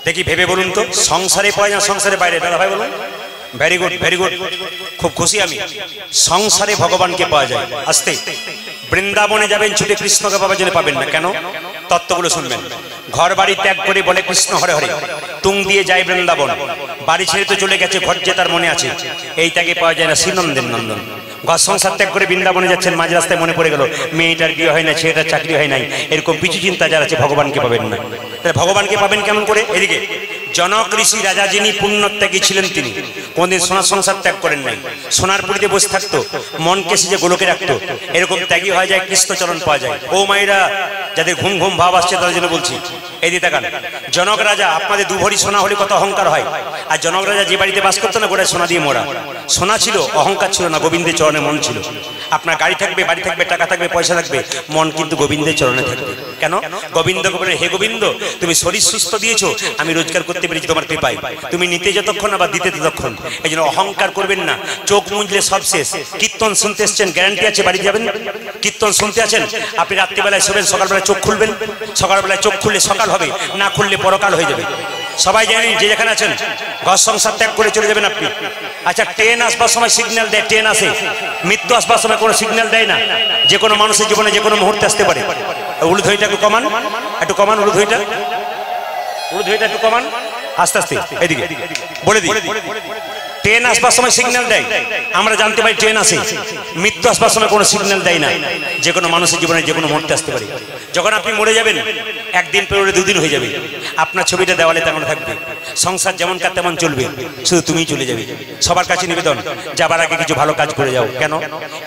দেখি, ভেবে বলুন তো, সংসারে পাওয়া যায় না সংসারে বাইরে? দাদা ভাই বলুন। ভেরি গুড ভেরি গুড, খুব খুশি আমি। সংসারে ভগবানকে পাওয়া যায়। আস্তে বৃন্দাবনে যাবেন ছুটে কৃষ্ণকে পাওয়ার জন্য পাবেন না। কেন? তত্ত্বগুলো শুনবেন। ঘর বাড়ি ত্যাগ করে বলে কৃষ্ণ হরে হরে, তুং দিয়ে যায় বৃন্দাবন, বাড়ি ছেড়ে তো চলে গেছে, ঘর যে তার মনে আছে, এই তাকে পাওয়া যায় না শ্রীনন্দের নন্দন। ঘর সংসার ত্যাগ করে বৃন্দাবনে যাচ্ছেন, মাঝ রাস্তায় মনে পড়ে গেল মেয়েটার বিয়ে হয় না, ছেলেটার চাকরি হয় নাই, এরকম পিছু চিন্তা যারা আছে ভগবানকে পাবেন না। তাহলে ভগবানকে পাবেন কেমন করে? এদিকে জনক ঋষি রাজা যিনি পুণ্যত্যাগী ছিলেন, তিনি কোনদিন সোনার সংসার ত্যাগ করেন নাই, সোনার পুরীতে বসে থাকতো, মনকে সে যে গোলকে রাখতো, এরকম ত্যাগী হয়ে যায়, কৃষ্ণচরণ পাওয়া যায়। ও মায়েরা যাদের ঘুম ঘুম ভাব আসছে তাদের জন্য বলছি, এই দিয়ে তাকান। জনক রাজা, আপনাদের দু ভরি সোনা হলে কত অহংকার হয়, আর জনক রাজা যে বাড়িতে বাস করতো না গোটায় সোনা দিয়ে মোড়া, সোনা ছিল, অহংকার ছিল না, গোবিন্দের চরণে মন ছিল। আপনার গাড়ি থাকবে, বাড়ি থাকবে, টাকা থাকবে, পয়সা থাকবে, মন কিন্তু গোবিন্দের চরণে থাকবে। কেন? গোবিন্দকে বলে, হে গোবিন্দ, তুমি শরীর সুস্থ দিয়েছো, আমি রোজগার করতে পেরেছি তোমার কৃপায়, তুমি নিতে যতক্ষণ আবার দিতে ততক্ষণ। এই জন্য অহংকার করবেন না, চোখ মুজলে সব শেষ। কীর্তন শুনতে এসছেন, গ্যারান্টি আছে বাড়ি যাবেন? কীর্তন শুনতে আছেন, আপনি রাত্রিবেলায় শোবেন, সকালবেলায় চোখ খুলবেন, সকালবেলায় চোখ খুললে সকাল হবে, না খুললে পরকাল হয়ে যাবে। সবাই জানেন, যে যেখানে আছেন ঘর সংসার ত্যাগ করে চলে যাবেন আপনি। আচ্ছা, ট্রেন আসবার সময় সিগন্যাল দেয়, ট্রেন আসে, মৃত্যু আসবার সময় কোনো সিগন্যাল দেয় না, যে কোনো মানুষের জীবনে যে কোনো মুহূর্তে আসতে পারে। উলুধইটা একটু কমান, একটু কমান, উলুধইটা একটু কমান, আস্তে আস্তে, এদিকে বলে দিই। ট্রেন আসবার সময় সিগন্যাল দেয়, আমরা জানতে পারি ট্রেন আসে। মৃত্যু আসবার সময় কোনো সিগন্যাল দেয় না, যে কোনো মানুষের জীবনে যে কোনো মুহূর্তে আসতে পারে। যখন আপনি মরে যাবেন, একদিন পরে দুদিন হয়ে যাবে, আপনার ছবিটা দেওয়ালে তেমন থাকবে, সংসার যেমন কার তেমন চলবে, শুধু তুমিই চলে যাবে। সবার কাছে নিবেদন, যাবার আগে কিছু ভালো কাজ করে যাও। কেন?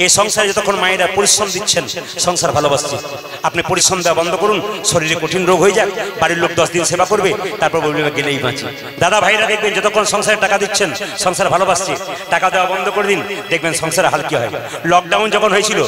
এই সংসারে যতক্ষণ মায়েরা পরিশ্রম দিচ্ছেন, সংসার ভালোবাসছে, আপনি পরিশ্রম দেওয়া বন্ধ করুন, শরীরে কঠিন রোগ হয়ে যাক, বাড়ির লোক 10 দিন সেবা করবে, তারপর বলবে গেলেই বাঁচি। দাদা ভাইরা দেখবেন, যতক্ষণ সংসারে টাকা দিচ্ছেন, সংসার ভালোবাসছে, টাকা দেওয়া বন্ধ করে দিন, দেখবেন সংসারে হাল কি হয়। লকডাউন যখন হয়েছিল,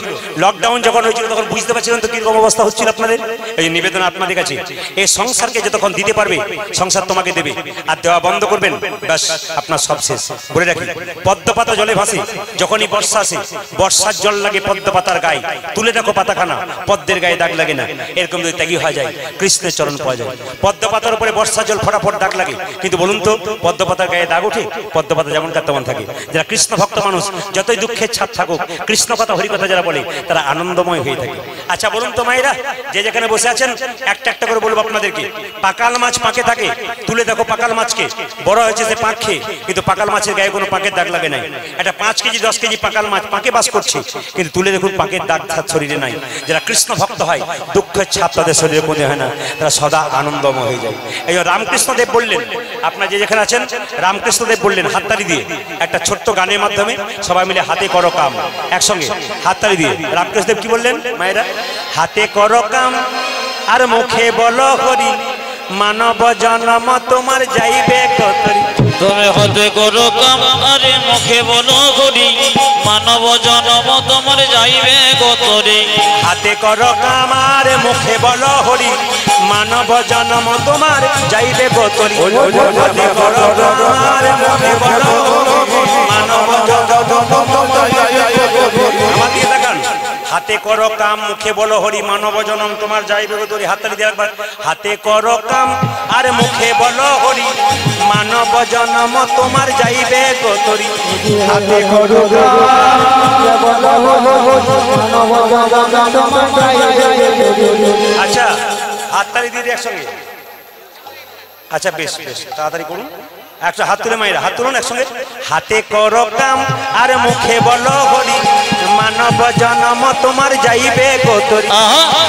তখন বুঝতে পারছিলেন তো কিরকম অবস্থা হচ্ছিল আপনাদের। এই নিবেদন আপনাদের কাছে, এই সংসারকে যতক্ষণ দিতে পারবে, সংসার তোমাকে দেবে, আর দেওয়া বন্ধ করবেন, ব্যাস আপনার সব শেষ। বলে রাখি, পদ্ম পাতা জলে ভাসে, যখনই বর্ষা আসে, বর্ষার জল লাগে পদ্ম পাতার গায়ে, তুলে দেখো পাতাখানা, পদ্মের গায়ে দাগ লাগে না। এরকম যদি ত্যাগী হয়ে যায়, কৃষ্ণের চরণ পাওয়া যায়। পদ্ম পাতার উপরে বর্ষা জল ফটাফট দাগ লাগে, কিন্তু বলুন তো, পদ্ম পাতার গায়ে দাগ ওঠে? পদ্ম পাতা যেমন কার তেমন থাকে। যারা কৃষ্ণ ভক্ত মানুষ, যতই দুঃখের ছাপ থাকুক, কৃষ্ণ কথা হরিকথা যারা বলে, তারা আনন্দময় হয়ে থাকে। আচ্ছা বলুন তো মায়েরা, যে যেখানে বসে আছেন, একটা একটা করে বলবো আপনাদেরকে, পাকাল মাছ পাকে থাকে, তুলে দেখো পাকাল মাছকে, বড় হয়েছে সে পাক খেয়ে, কিন্তু পাকাল মাছের গায়ে কোনো পাকের দাগ লাগে নাই। একটা 5 কেজি 10 কেজি পাকাল মাছ পাকে বাস করছে, কিন্তু তুলে দেখুন পাকের দাগ তার শরীরে নাই। যারা কৃষ্ণ ভক্ত হয়, দুঃখের ছাপ তাদের শরীরে মধ্যে হয় না, তারা সদা আনন্দময় হয়ে যায়। এই রামকৃষ্ণদেব বললেন, আপনার যে যেখানে আছেন, রামকৃষ্ণদেব বললেন হাততালি দিয়ে, একটা ছোট্ট গানের মাধ্যমে সবাই মিলে হাতে করো কাম, একসঙ্গে হাততালি দিয়ে। রামকৃষ্ণদেব কি বললেন মায়েরা? হাতে করো কাম আর মুখে বলো হরি, মানব জন্ম তোমার যাইবে কতরি। তুমি হাতে করো কাম আরে মুখে বলো হরি, মানব জন্ম তোমার যাইবে কতরি। হাতে করো কাম আর মুখে বলো হরি, মানব জন্ম তোমার যাইবে কতরি। হাতে করো কাম আর মুখে বলো হরি, মানব জন্ম তোমার যাইবে কতরি। আমার দিকে তাকান, হাতে করো কাম মুখে বলো হরি, মানব জনম তোমার যাইবে কতরি। হাততালি দিয়ে একবার। হাতে করো কাম আর মুখে বলো হরি, মানব জনম তোমার যাইবে কতরি। হাতে করো কাম আচ্ছা, হাততালি দিয়ে একসঙ্গে। আচ্ছা বেশ বেশ, তাড়াতাড়ি করুন, একটা হাত তুলে মায়েরা, হাত তুলুন একসঙ্গে। হাতে করো কাম আর মুখে বলো হরি, মানব জনম তোমার যাইবে কতরি।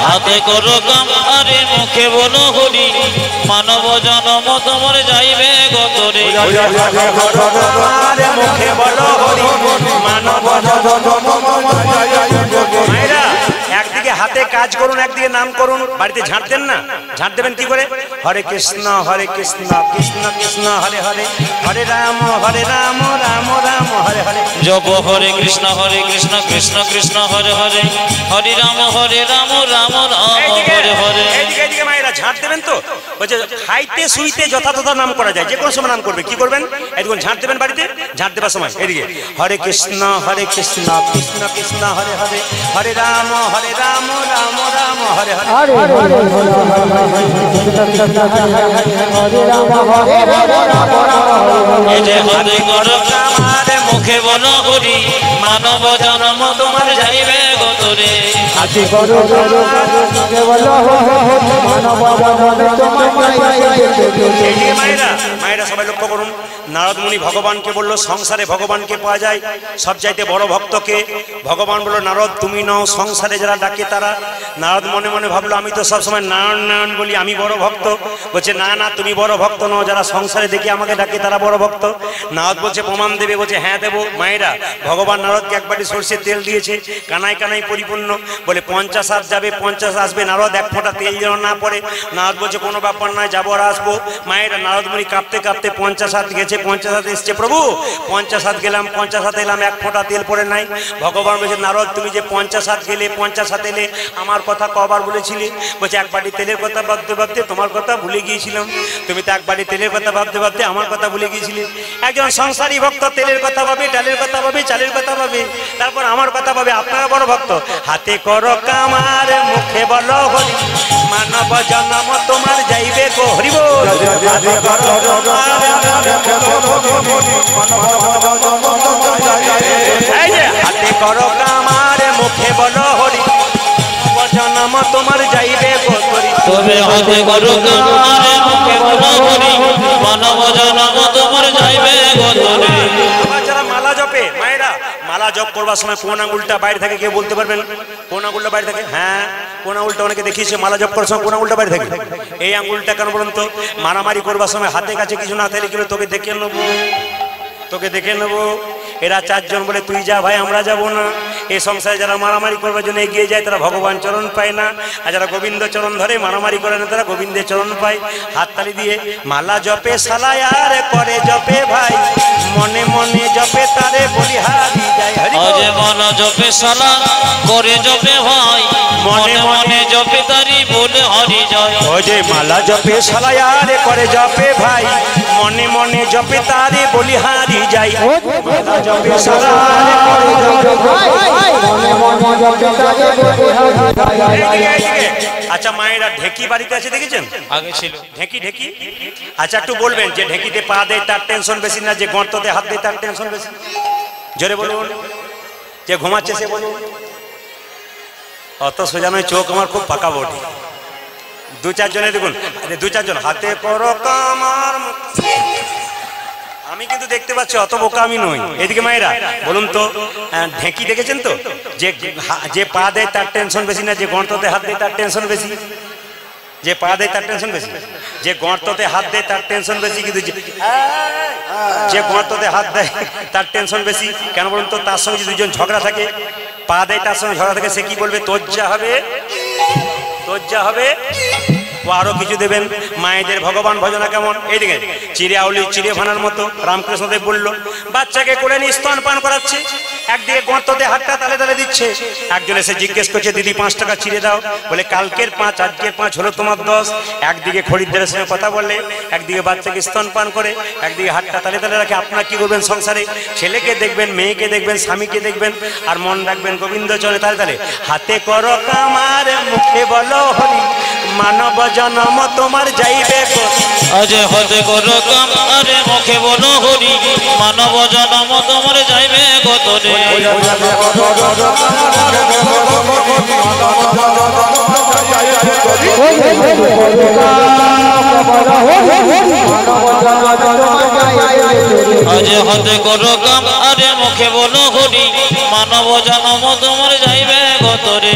হাতে করো কাম আরে মুখে বলো হরি, মানব জনম তোমার যাইবে কতরি। মুখে বলো হরি, মানব মায়েরা, একদিকে হাতে কাজ করুন, একদিকে নাম করুন। বাড়িতে ঝাঁট দেন না, ঝাঁট দেবেন কি করে? হরে কৃষ্ণ কৃষ্ণ কৃষ্ণ হরে হরে, হরে রাম রাম রাম হরে হরে। জপ হরে কৃষ্ণ কৃষ্ণ কৃষ্ণ হরে হরে, হরে রাম রাম রাম হরে হরে। এইদিকে মায়েরা ঝাঁট দেবেন তো, বলছে খাইতে শুইতে যথাযথ নাম করা যায়, যে কোনো সময় নাম করবে। কি করবেন? এইদিকে ঝাঁট দেবেন বাড়িতে, ঝাঁট দেবার সময় এদিকে হরে কৃষ্ণ কৃষ্ণ কৃষ্ণ হরে হরে, হরে রাম রাম রাম হরে হরে। হাতে করো কাম আর মুখে বলো হরি, মানব জন্ম তোমার যাইবে গোতরে হাতে করো কেবল মানব জনমে তোমার এইদিকে মায়েরা মায়েরা সবাই লক্ষ্য করুন, নারদ মুনি ভগবানকে বলল সংসারে ভগবানকে পাওয়া যায় সব চাইতে বড় ভক্তকে। ভগবান বলল নারদ তুমি নও, সংসারে যারা ডাকে তারা। নারদ মনে মনে ভাবলো আমি তো সবসময় নারায়ণ নারায়ণ বলি, আমি বড় ভক্ত। বলছে না না তুমি বড় ভক্ত নও, যারা সংসারে দেখে আমাকে ডাকে তারা বড় ভক্ত। নারদ বলছে প্রমাণ দেবে? বলছে হ্যাঁ দেবো। মায়েরা ভগবান নারদকে এক বাটি সরষের তেল দিয়েছে, কানায় কানায় পরিপূর্ণ। বলে 50 হাত যাবে 50 আসবে, নারদ এক ফোঁটা তেল যেন না পড়ে। নারদ বলছে কোনো ব্যাপার নয়, যাবো আর আসবো। মায়েরা নারদ মুনি কাঁপতে কাঁপতে 50 হাত গেছে, 50 হাত এসছে। প্রভু 50 হাত গেলাম, 50 হাত এলাম, এক ফোঁটা তেল পড়ে নাই। ভগবান বলছে নারদ তুমি যে 50 হাত গেলে 50 হাত এলে আমার কথা কবার বলেছিলে? বলছে এক বাটি তেলের কথা ভাবতে ভাবতে তোমার কথা ভুলে গিয়েছিলাম। তুমি তো এক বাটি তেলের কথা ভাবতে ভাবতে আমার কথা ভুলে গিয়েছিলে। একজন সংসারী ভক্ত তেলের কথা ভাবে, ডালের কথা ভাবে, চালের কথা ভাবে, তারপর আমার কথা ভাবে। আপনারা বড় ভক্ত। হাতে করো কামার মুখে বলো হরি, মানব জন্ম তোমার যাইবে গো হরি বল। হাতে করো কামার মুখে বলো হরি, জন্ম তোমার যাইবে গো হরি। তবে হাতে করো কামারে মুখে বলো হরি, মানব জন্ম তোমার যাইবে গোতরে। যারা মালা জপে মায়েরা, মালা জপ করবার সময় কোন আঙুলটা বাইরে থাকে কেউ বলতে পারবেন? কোন আঙুলটা বাইরে থাকে? হ্যাঁ কোন আঙুলটা অনেকে দেখিয়েছে মালা জপ করার সময় কোন আঙুলটা বাইরে থাকে? এই আঙুলটা কেন বলুন তো? মারামারি করবার সময় হাতে কাছে কিছু না থাকলে কি তোকে দেখে নেবো, তোকে দেখে নেবো। এরা চারজন বলে তুই যা ভাই আমরা যাবো না। এই সংসারে যারা মারামারি করবার জন্য এগিয়ে যায় তারা ভগবান চরণ পায় না, আর যারা গোবিন্দ চরণ ধরে মারামারি করে না তারা গোবিন্দের চরণ পায়। হাততালি দিয়ে মালা জপে সালায় আর করে জপে ভাই, মনে মনে জপে তারে বলিহারি যায় হরি বল। আজ মালা জপে সালা করে জপে ভাই, মনে মনে জপে তারি বলে হরি জয়। ও যে মালা জপে সালায় আর করে জপে ভাই, মনে মনে জপে তারে বলিহারি যায়। মালা জপে সালায় আর করে জপে ভাই, আচ্ছা মায়েরা ঢেকি বাড়িতে আছে দেখেছেন? আগে ছিল ঢেকি ঢেকি। আচ্ছা একটু বলবেন যে ঢেকিতে পা দেয় তার টেনশন বেশি না যে গর্ততে হাত দেয় তার টেনশন বেশি? জোরে বলুন। যে ঘুমাচ্ছে সে বলুন। অত সোজা নয়, চোখ আমার খুব পাকা বটে। দু চারজনে দেখুন, দু চারজন হাতে করো কামার। আমি কিন্তু দেখতে পাচ্ছি অত বোকা আমি নই। এদিকে মায়েরা বলুন তো, ঢেকি দেখেছেন তো? যে পা দেয় তার টেনশন বেশি না যে গর্ততে হাত দেয় তার টেনশন বেশি? যে পা দেয় তার টেনশন বেশি, যে গর্ততে হাত দেয় তার টেনশন বেশি। কিন্তু যে গর্ততে হাত দেয় তার টেনশন বেশি কেন বলুন তো? তার সঙ্গে যদি দুজন ঝগড়া থাকে, পা দেয় তার সঙ্গে ঝগড়া থাকে, সে কি বলবে? তোর যা হবে, তোর যা হবে। ও আরো কিছু দেবেন। মায়েদের ভগবান ভজনা কেমন? এইদিকে চিড়ে আউলি চিড়ে ভানার মতো রামকৃষ্ণদেব বললো বাচ্চাকে কোলে নিয়ে স্তন পান করাচ্ছে, একদিকে গর্ততে হাতটা তালে তালে দিচ্ছে। একজন এসে জিজ্ঞেস করছে দিদি 5 টাকা চিড়ে দাও। বলে কালকের 5 আজকের 5 হলো তোমার 10। একদিকে খরিদ্দারের সঙ্গে কথা বললে, একদিকে বাচ্চাকে স্তন পান করে, একদিকে হাতটা তালে তালে রাখে। আপনারা কি করবেন সংসারে? ছেলেকে দেখবেন, মেয়েকে দেখবেন, স্বামীকে দেখবেন, আর মন রাখবেন গোবিন্দ চলে তালে তালে। হাতে করো কামার মুখে বলো হরি, মানব জন্ম তোমার যাইবে গো। আজ হাতে করো কামারে মুখে বলো হরি, মানব জন্ম তোমার যাইবে গোতরে। আজ হাতে করো কামারে মুখে বলো হরি, মানব জন্ম তোমার যাইবে গোতরে।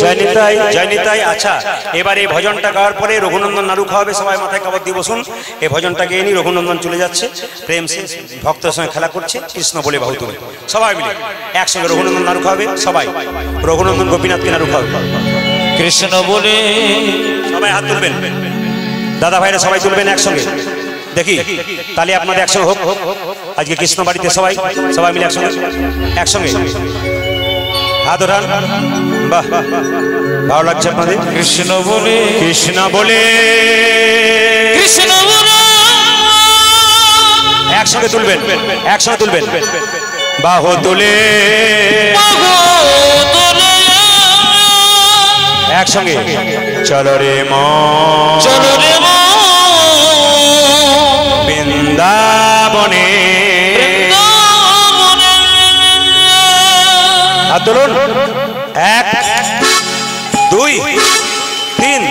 জয়নিতাই জয়নিতাই। আচ্ছা এবার এই ভজনটা গাওয়ার পরে রঘুনন্দন নাড়ু খাওয়াবে, সবাই মাথায় কাপড় দিয়ে বসুন। এই ভজনটা গেয়ে নি, রঘুনন্দন চলে যাচ্ছে, প্রেম সে ভক্তের সঙ্গে খেলা করছে, কৃষ্ণ বলে বাহু তুলে সবাই মিলে একসঙ্গে রঘুনন্দন নাড়ু খাওয়াবে। সবাই রঘুনন্দন গোপীনাথকে নাড়ু খাওয়াবে কৃষ্ণ বলে। সবাই হাত তুলবেন, দাদা ভাইরা সবাই তুলবেন একসঙ্গে। দেখি তাহলে আপনাদের একসঙ্গে হোক। আজকে কৃষ্ণ বাড়িতে সবাই সবাই মিলে একসঙ্গে একসঙ্গে হাত ওঠান। বাহ ভালো লাগছে আপনাদের? কৃষ্ণ বলে কৃষ্ণ বলে কৃষ্ণ বলে একসঙ্গে তুলবেন, একসঙ্গে তুলবেন। বাহু তুলে একসঙ্গে চলো রে মন চলো রে বৃন্দাবনে হাত তুলুন 1 2 3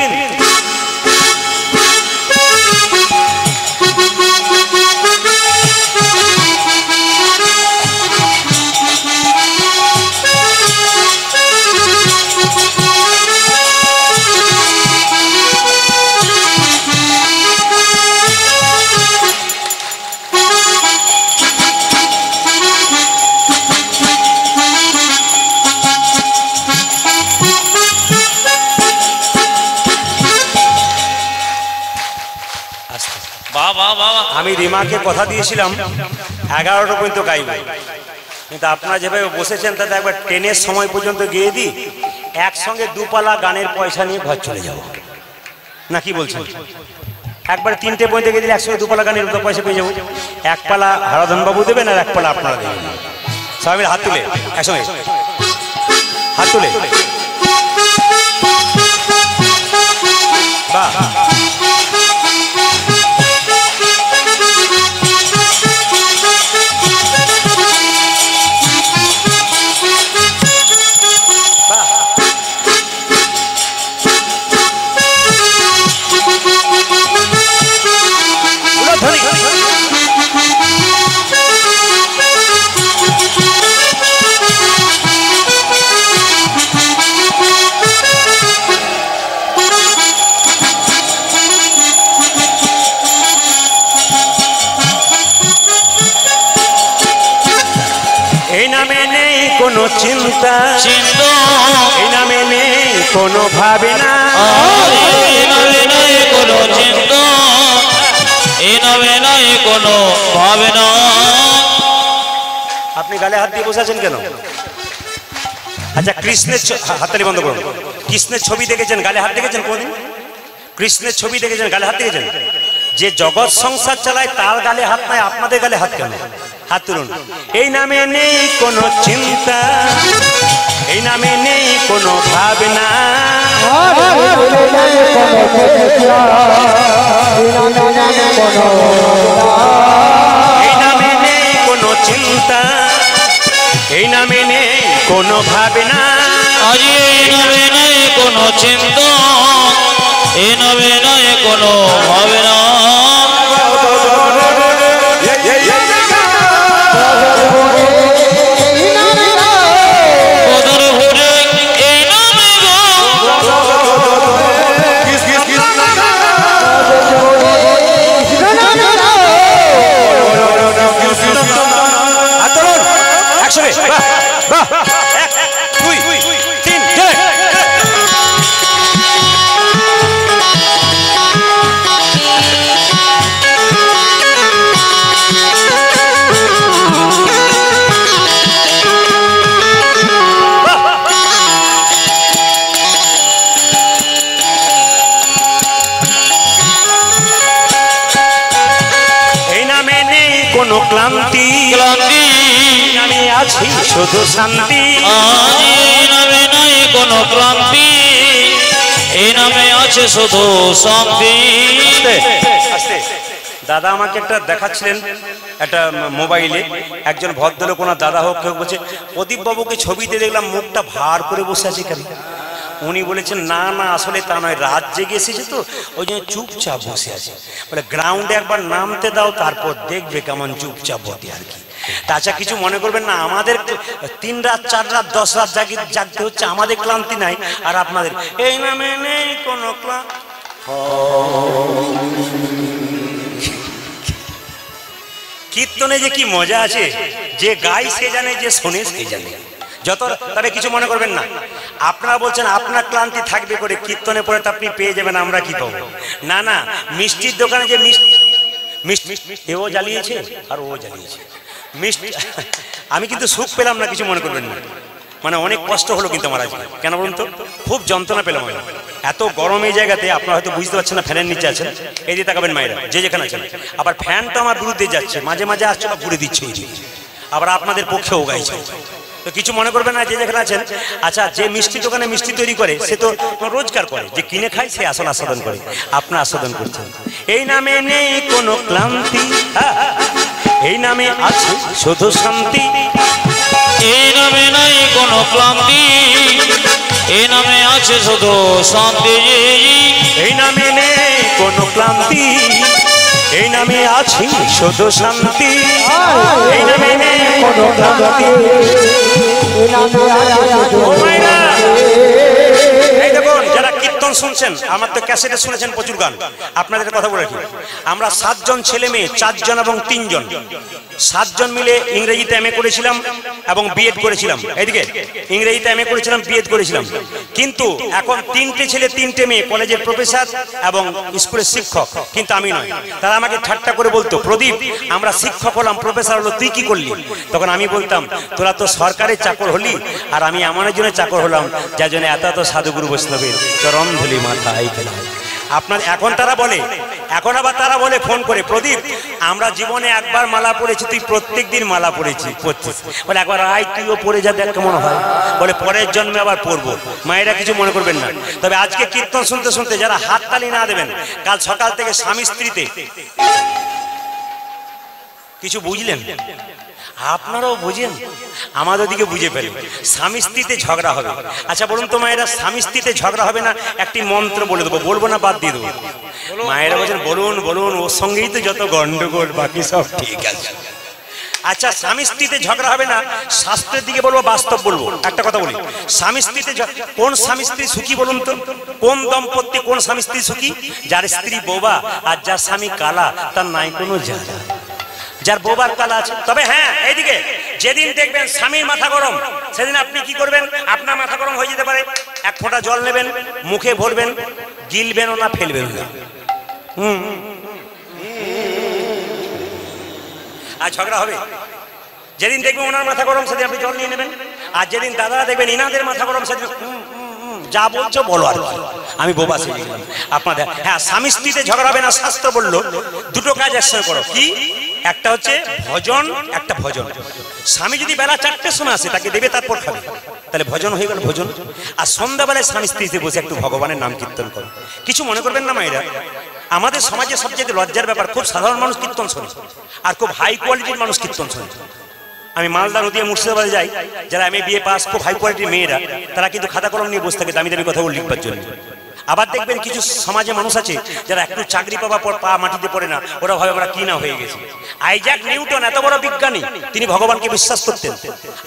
আমি রিমাকে কথা দিয়েছিলাম 11টা পর্যন্ত গাইব, কিন্তু আপনারা যেভাবে বসেছেন তাতে একবার ট্রেনের সময় পর্যন্ত গিয়ে দিই, একসঙ্গে দুপালা গানের পয়সা নিয়ে ঘর চলে যাব না, কি বলছেন? একবার 3টে পর্যন্ত গিয়ে দিলে একসঙ্গে দুপালা গানের পয়সা পেয়ে যাবো। এক পালা হারাধন বাবু দেবেন আর এক পালা আপনারা দেবেন। সবাই মিলে হাত তুলে একসঙ্গে হাত তুলে বাহ। এই নামে নেই কোনো চিন্তা, এই নামে নেই কোনো ভাবনা, এই নামে নাই কোনো চিন্তা, এই নামে নাই কোনো ভাবনা। আপনি গালে হাত দিয়ে বসে আছেন কেন? আচ্ছা, কৃষ্ণের হাততালি বন্ধ করুন। কৃষ্ণের ছবি দেখেছেন, গালে হাত দেখেছেন কোনদিন? কৃষ্ণের ছবি দেখেছেন, গালে হাত দেখেছেন? যে জগৎ সংসার চালায় তার গালে হাত নাই, আপনাদের গালে হাত কেন? হাত তুলুন। এই নামে নেই কোনো চিন্তা, এই নামে নেই কোনো ভাবনা, এই নামে নেই কোনো চিন্তা, এই নামে নেই কোনো ভাবনা, আজ এই নামে নাই কোনো চিন্তা, এই নামে নাই কোনো ভাবনা। কোনো ক্লান্তি, ক্লান্তি আমি আছি শুধু শান্তি, আজ এই নামে নাই কোনো ক্লান্তি, এই নামে আছে শুধু শান্তি। দাদা আমাকে একটা দেখাচ্ছিলেন একটা মোবাইলে, একজন ভদ্রলোক ওনার দাদা হোক কেউ বলছে, প্রদীপ বাবুকে ছবিতে দেখলাম মুখটা ভার করে বসে আছে কেন? উনি বলেছেন না না, আসলে তা নয়, রাত জেগে এসেছে তো ওই জন্য চুপচাপ বসে আছে। বলে গ্রাউন্ডে একবার নামতে দাও, তারপর দেখবে কেমন চুপচাপ বসে আর কি। তাছাড়া কিছু মনে করবেন না, আমাদের 3 রাত 4 রাত 10 রাত জাগতে হচ্ছে, আমাদের ক্লান্তি নাই, আর আপনাদের এই নামে নেই কোনো ক্লান্তি। কীর্তনে যে কি মজা আছে, যে গায় সে জানে, যে শোনে সে জানে। যত তবে কিছু মনে করবেন না, আপনারা বলছেন আপনার ক্লান্তি থাকবে করে, কীর্তনে পরে তো আপনি পেয়ে যাবেন, আমরা কি পাবো? না না, মিষ্টির দোকানে যে মিষ্টি এও জ্বালিয়েছে আর ও জ্বালিয়েছে মিষ্টি, আমি কিন্তু সুখ পেলাম না, কিছু মনে করবেন না। মানে অনেক কষ্ট হলো কিন্তু আমার আজকে, কেন বলুন তো? খুব যন্ত্রণা পেলাম আমি। এত গরম এই জায়গাতে, আপনারা হয়তো বুঝতে পারছেন না, ফ্যানের নিচে আছেন, এই দিয়ে তাকাবেন মায়েরা যে যেখানে আছেন। আবার ফ্যানটা আমার বিরুদ্ধে যাচ্ছে, মাঝে মাঝে আসছে বা ঘুরে দিচ্ছে ওই দিকে, আবার আপনাদের পক্ষেও গাইছে। তো কিছু মনে করবেন না যে যেখানে আছেন। আচ্ছা, যে মিষ্টি দোকানে মিষ্টি তৈরি করে সে তো রোজগার করে, যে কিনে খায় সে আসল আস্বাদন করে, আপনার আস্বাদন করছেন। এই নামে নেই কোনো ক্লান্তি, এই নামে আছে শুধু শান্তি, এই নামে নাই কোনো ক্লান্তি, এই নামে আছে শুধু শান্তি, এই নামে নেই কোনো ক্লান্তি, এই নামে আছে শুধু শান্তি, এই নামে নেই কোনো ক্লান্তি। এই দেখুন, যারা কীর্তন শুনছেন, আমার তো ক্যাসেটে শুনেছেন প্রচুর গান, আপনাদের কথা বলে রাখি, আমরা 7 জন ছেলে মেয়ে, 4 জন এবং 3 জন, 7 জন মিলে ইংরেজিতে এমএ করেছিলাম এবং বিএড করেছিলাম। এইদিকে ইংরেজিতে এমএ করেছিলাম, বিএড করেছিলাম। কিন্তু এখন 3টে ছেলে 3টে মেয়ে কলেজের প্রফেসর এবং স্কুলের শিক্ষক, কিন্তু আমি নয়। তারা আমাকে ঠাট্টা করে বলতো, প্রদীপ আমরা শিক্ষক হলাম, প্রফেসর হলো, তুই কি করলি? তখন আমি বলতাম, তোরা তো সরকারের চাকর হলি, আর আমি আমার জন্য চাকর হলাম, যার জন্য এত এত সাধুগুরু বৈষ্ণবের চরণ ধুলি মাথায় ফেলা। আপনার এখন তারা বলে, এখন আবার তারা বলে ফোন করে, প্রদীপ আমরা জীবনে একবার মালা পড়েছি, তুই প্রত্যেক দিন মালা পড়ছিস, বলে একবার আয় তুইও পড়ে যা, দেখ কেমন হয়। বলে পরের জন্মে আবার পড়বো। মায়েরা কিছু মনে করবেন না। তবে আজকে কীর্তন শুনতে শুনতে যারা হাততালি না দেবেন, কাল সকাল থেকে স্বামী স্ত্রীতে কিছু বুঝলেন, আপনারাও বুঝেন, আমাদের দিকে বুঝে ফেলেন, স্বামী স্ত্রীতে ঝগড়া হবে। আচ্ছা বলুন তো মায়েরা, স্বামী স্ত্রীতে ঝগড়া হবে না? একটি মন্ত্র বলে দেবো, বলবো না বাদ দিয়ে দেবো? মায়েরা বলছেন বলুন বলুন, ওর সঙ্গেই তো যত গন্ডগোল, বাকি সব ঠিক আছে। আচ্ছা, স্বামী স্ত্রীতে ঝগড়া হবে না, শাস্ত্রের দিকে বলবো, বাস্তব বলবো। একটা কথা বলি, স্বামী স্ত্রীতে কোন স্বামী স্ত্রী সুখী বলুন তো? কোন দম্পতি, কোন স্বামী স্ত্রী সুখী? যার স্ত্রী বোবা আর যার স্বামী কালা, তার নাই কোনো জ্বালা। যার বোবার কালা আছে। তবে হ্যাঁ, এইদিকে যেদিন দেখবেন স্বামীর মাথা গরম, সেদিন আপনি কি করবেন? আপনার মাথা গরম হয়ে যেতে পারে, 1 ফোঁটা জল নেবেন, মুখে ভরবেন, গিলবেন না, ফেলবেন না। আর ঝগড়া হবে। যেদিন দেখবেন ওনার মাথা গরম, সেদিন আপনি জল নিয়ে নেবেন। আর যেদিন দাদারা দেখবেন ইনাদের মাথা গরম, সেদিন যা বলছো বলো, আর আমি বোবা শিখে গেলাম আপনাদের। হ্যাঁ, স্বামী স্ত্রীতে ঝগড়া হবে না, শাস্ত্র বললো দুটো কাজ একসঙ্গে করো। কি? একটা হচ্ছে ভজন, একটা ভজন। স্বামী যদি বেলা 4টের সময় আসে, তাকে দেবে, তারপর খাবে, তাহলে ভজন হয়ে গেল ভজন। আর সন্ধ্যাবেলায় স্বামী স্ত্রীতে বসে একটু ভগবানের নাম কীর্তন করো। কিছু মনে করবেন না মায়েরা, আমাদের সমাজে সবচেয়ে লজ্জার ব্যাপার, খুব সাধারণ মানুষ কীর্তন শোনে, আর খুব হাই কোয়ালিটির মানুষ কীর্তন শোনে। আমি মালদা নদীয়া মুর্শিদাবাদে যাই, যারা এমএ বিএ পাস, খুব হাই কোয়ালিটির মেয়েরা, তারা কিন্তু খাতা কলম নিয়ে বসে থাকে দামি দামি কথা লিখবার জন্য। আবার দেখবেন কিছু সমাজে মানুষ আছে যারা একটু চাকরি পাওয়ার পর পা মাটিতে পড়ে না, ওরা ভাবে আমরা কি না হয়ে গেছি। আইজাক নিউটন এত বড় বিজ্ঞানী, তিনি ভগবানকে বিশ্বাস করতেন।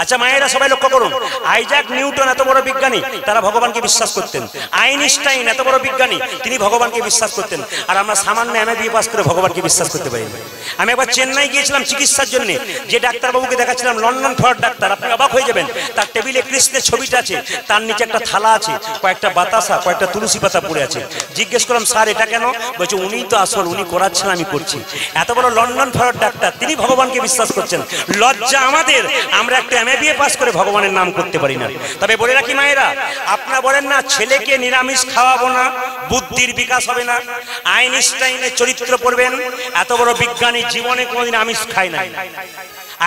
আচ্ছা মায়েরা সবাই লক্ষ্য করুন, আইজাক নিউটন এত বড় বিজ্ঞানী, তারা ভগবানকে বিশ্বাস করতেন। আইনস্টাইন এত বড় বিজ্ঞানী, তিনি ভগবানকে বিশ্বাস করতেন। আর আমরা সামান্য এমএ বিএ পাস করে ভগবানকে বিশ্বাস করতে পারি না। আমি একবার চেন্নাই গিয়েছিলাম চিকিৎসার জন্য, যে ডাক্তারবাবুকে দেখাচ্ছিলাম লন্ডন ফরের ডাক্তার, আপনি অবাক হয়ে যাবেন। তার টেবিলে কৃষ্ণের ছবিটা আছে, তার নিচে একটা থালা আছে, কয়েকটা বাতাসা, কয়েকটা তুলসী পাতা পড়ে আছে। জিজ্ঞেস করলাম, স্যার এটা কেন? বলছে উনিই তো আসল, উনি করাচ্ছেন, আমি করছি। এত বড় লন্ডন ফরের ডাক্তার, তিনি ভগবানকে বিশ্বাস করছেন। লজ্জা আমাদের, আমরা একটা এমএ বিএ পাস করে ভগবানের নাম করতে পারি না। তবে বলে রাখি মায়েরা, আপনারা বলেন না ছেলেকে নিরামিষ খাওয়াবো না, বুদ্ধির বিকাশ হবে না। আইনস্টাইনের চরিত্র পড়বেন, এত বড় বিজ্ঞানী জীবনে কোনোদিন আমিষ খায় নাই।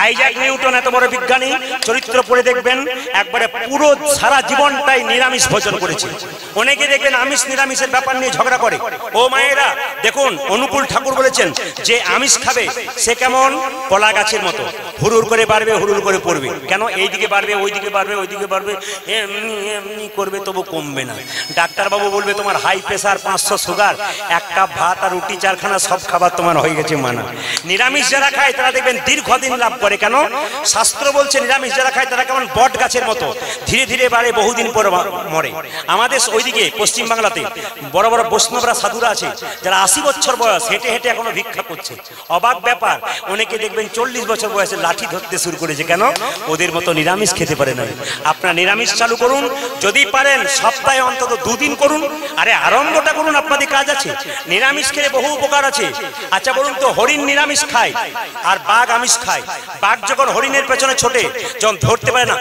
আইজাক নিউটন এত বড় বিজ্ঞানী, চরিত্র পড়ে দেখবেন একবারে পুরো সারা জীবনটাই নিরামিষ ভোজন করেছে। অনেকে দেখবেন আমিষ নিরামিষের ব্যাপার নিয়ে ঝগড়া করে। ও মায়েরা দেখুন, অনুকূল ঠাকুর বলেছেন যে আমিষ খাবে সে কেমন? কলা গাছের মতো, হুড়ুর করে বাড়বে, হুড়ুর করে পড়বে। কেন? এইদিকে বাড়বে, ওইদিকে বাড়বে, ওইদিকে বাড়বে, এমনি এমনি করবে, তবু কমবে না। ডাক্তারবাবু বলবে তোমার হাই প্রেসার, 500 সুগার, 1 কাপ ভাত আর রুটি 4খানা সব খাবার তোমার হয়ে গেছে মানা। নিরামিষ যারা খায় তারা দেখবেন দীর্ঘদিন লাভ করে। কেন? শাস্ত্র বলছে নিরামিষ যারা খায় তারা কেমন বট গাছের মতো, ধীরে ধীরে বাড়ে, বহুদিন পর মরে। আমাদের ওইদিকে পশ্চিম বাংলাতে বড় বড় বৈষ্ণবরা, সাধুরা আছে, যারা 80 বছর বয়স, হেঁটে হেঁটে এখনো ভিক্ষা করছে। অবাক ব্যাপার, অনেকে দেখবেন 40 বছর বয়সে লাঠি ধরতে শুরু করেছে। কেন? ওদের মতো নিরামিষ খেতে পারে না। আপনারা নিরামিষ চালু করুন, যদি পারেন সপ্তাহে অন্তত 2 দিন করুন। আরে আরম্ভটা করুন, আপনাদের কাজ আছে। নিরামিষ খেলে বহু উপকার আছে। আচ্ছা বলুন তো, হরিণ নিরামিষ খায় আর বাঘ আমিষ খায়। বাঘ যখন হরিণের পেছনে ছোটে, যখন ধরতে পারে না,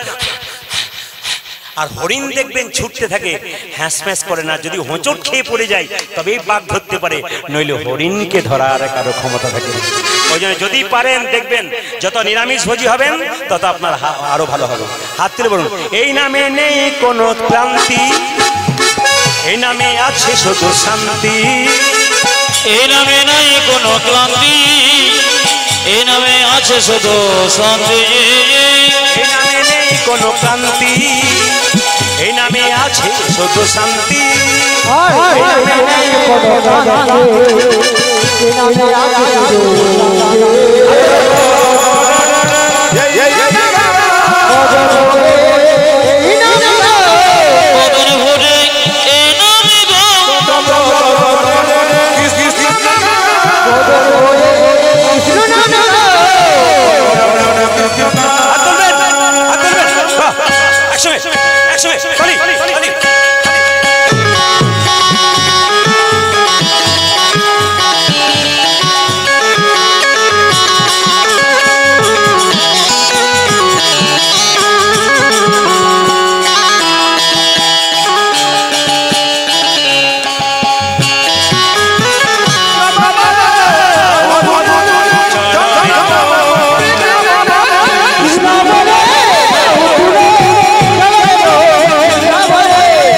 আর হরিণ দেখবেন ছুটতে থাকে, হ্যাঁস ম্যাস করে না, যদি হোঁচট খেয়ে পড়ে যায় তবেই বাঘ ধরতে পারে, নইলে হরিণকে ধরার কারো ক্ষমতা থাকে। ওই জন্য যদি পারেন দেখবেন যত নিরামিষ ভোজী হবেন তত আপনার আরো ভালো হবে। হাত তুলে বলুন, এই নামে নেই কোনো ক্লান্তি, এই নামে আছে শুধু শান্তি, এই নামে নাই কোনো ক্লান্তি, এই নামে আছে শুধু শান্তি, এই নামে নেই কোনো ক্লান্তি, এই নামে আছে শুধু শান্তি, এই নামে নেই কোনো ক্লান্তি, এই নামে আছে শুধু কদর ভরে এই নামে গো, হাত তুলবেন, হাত তুলবেন। বাহ, একসঙ্গে, একসঙ্গে, খালি, খালি।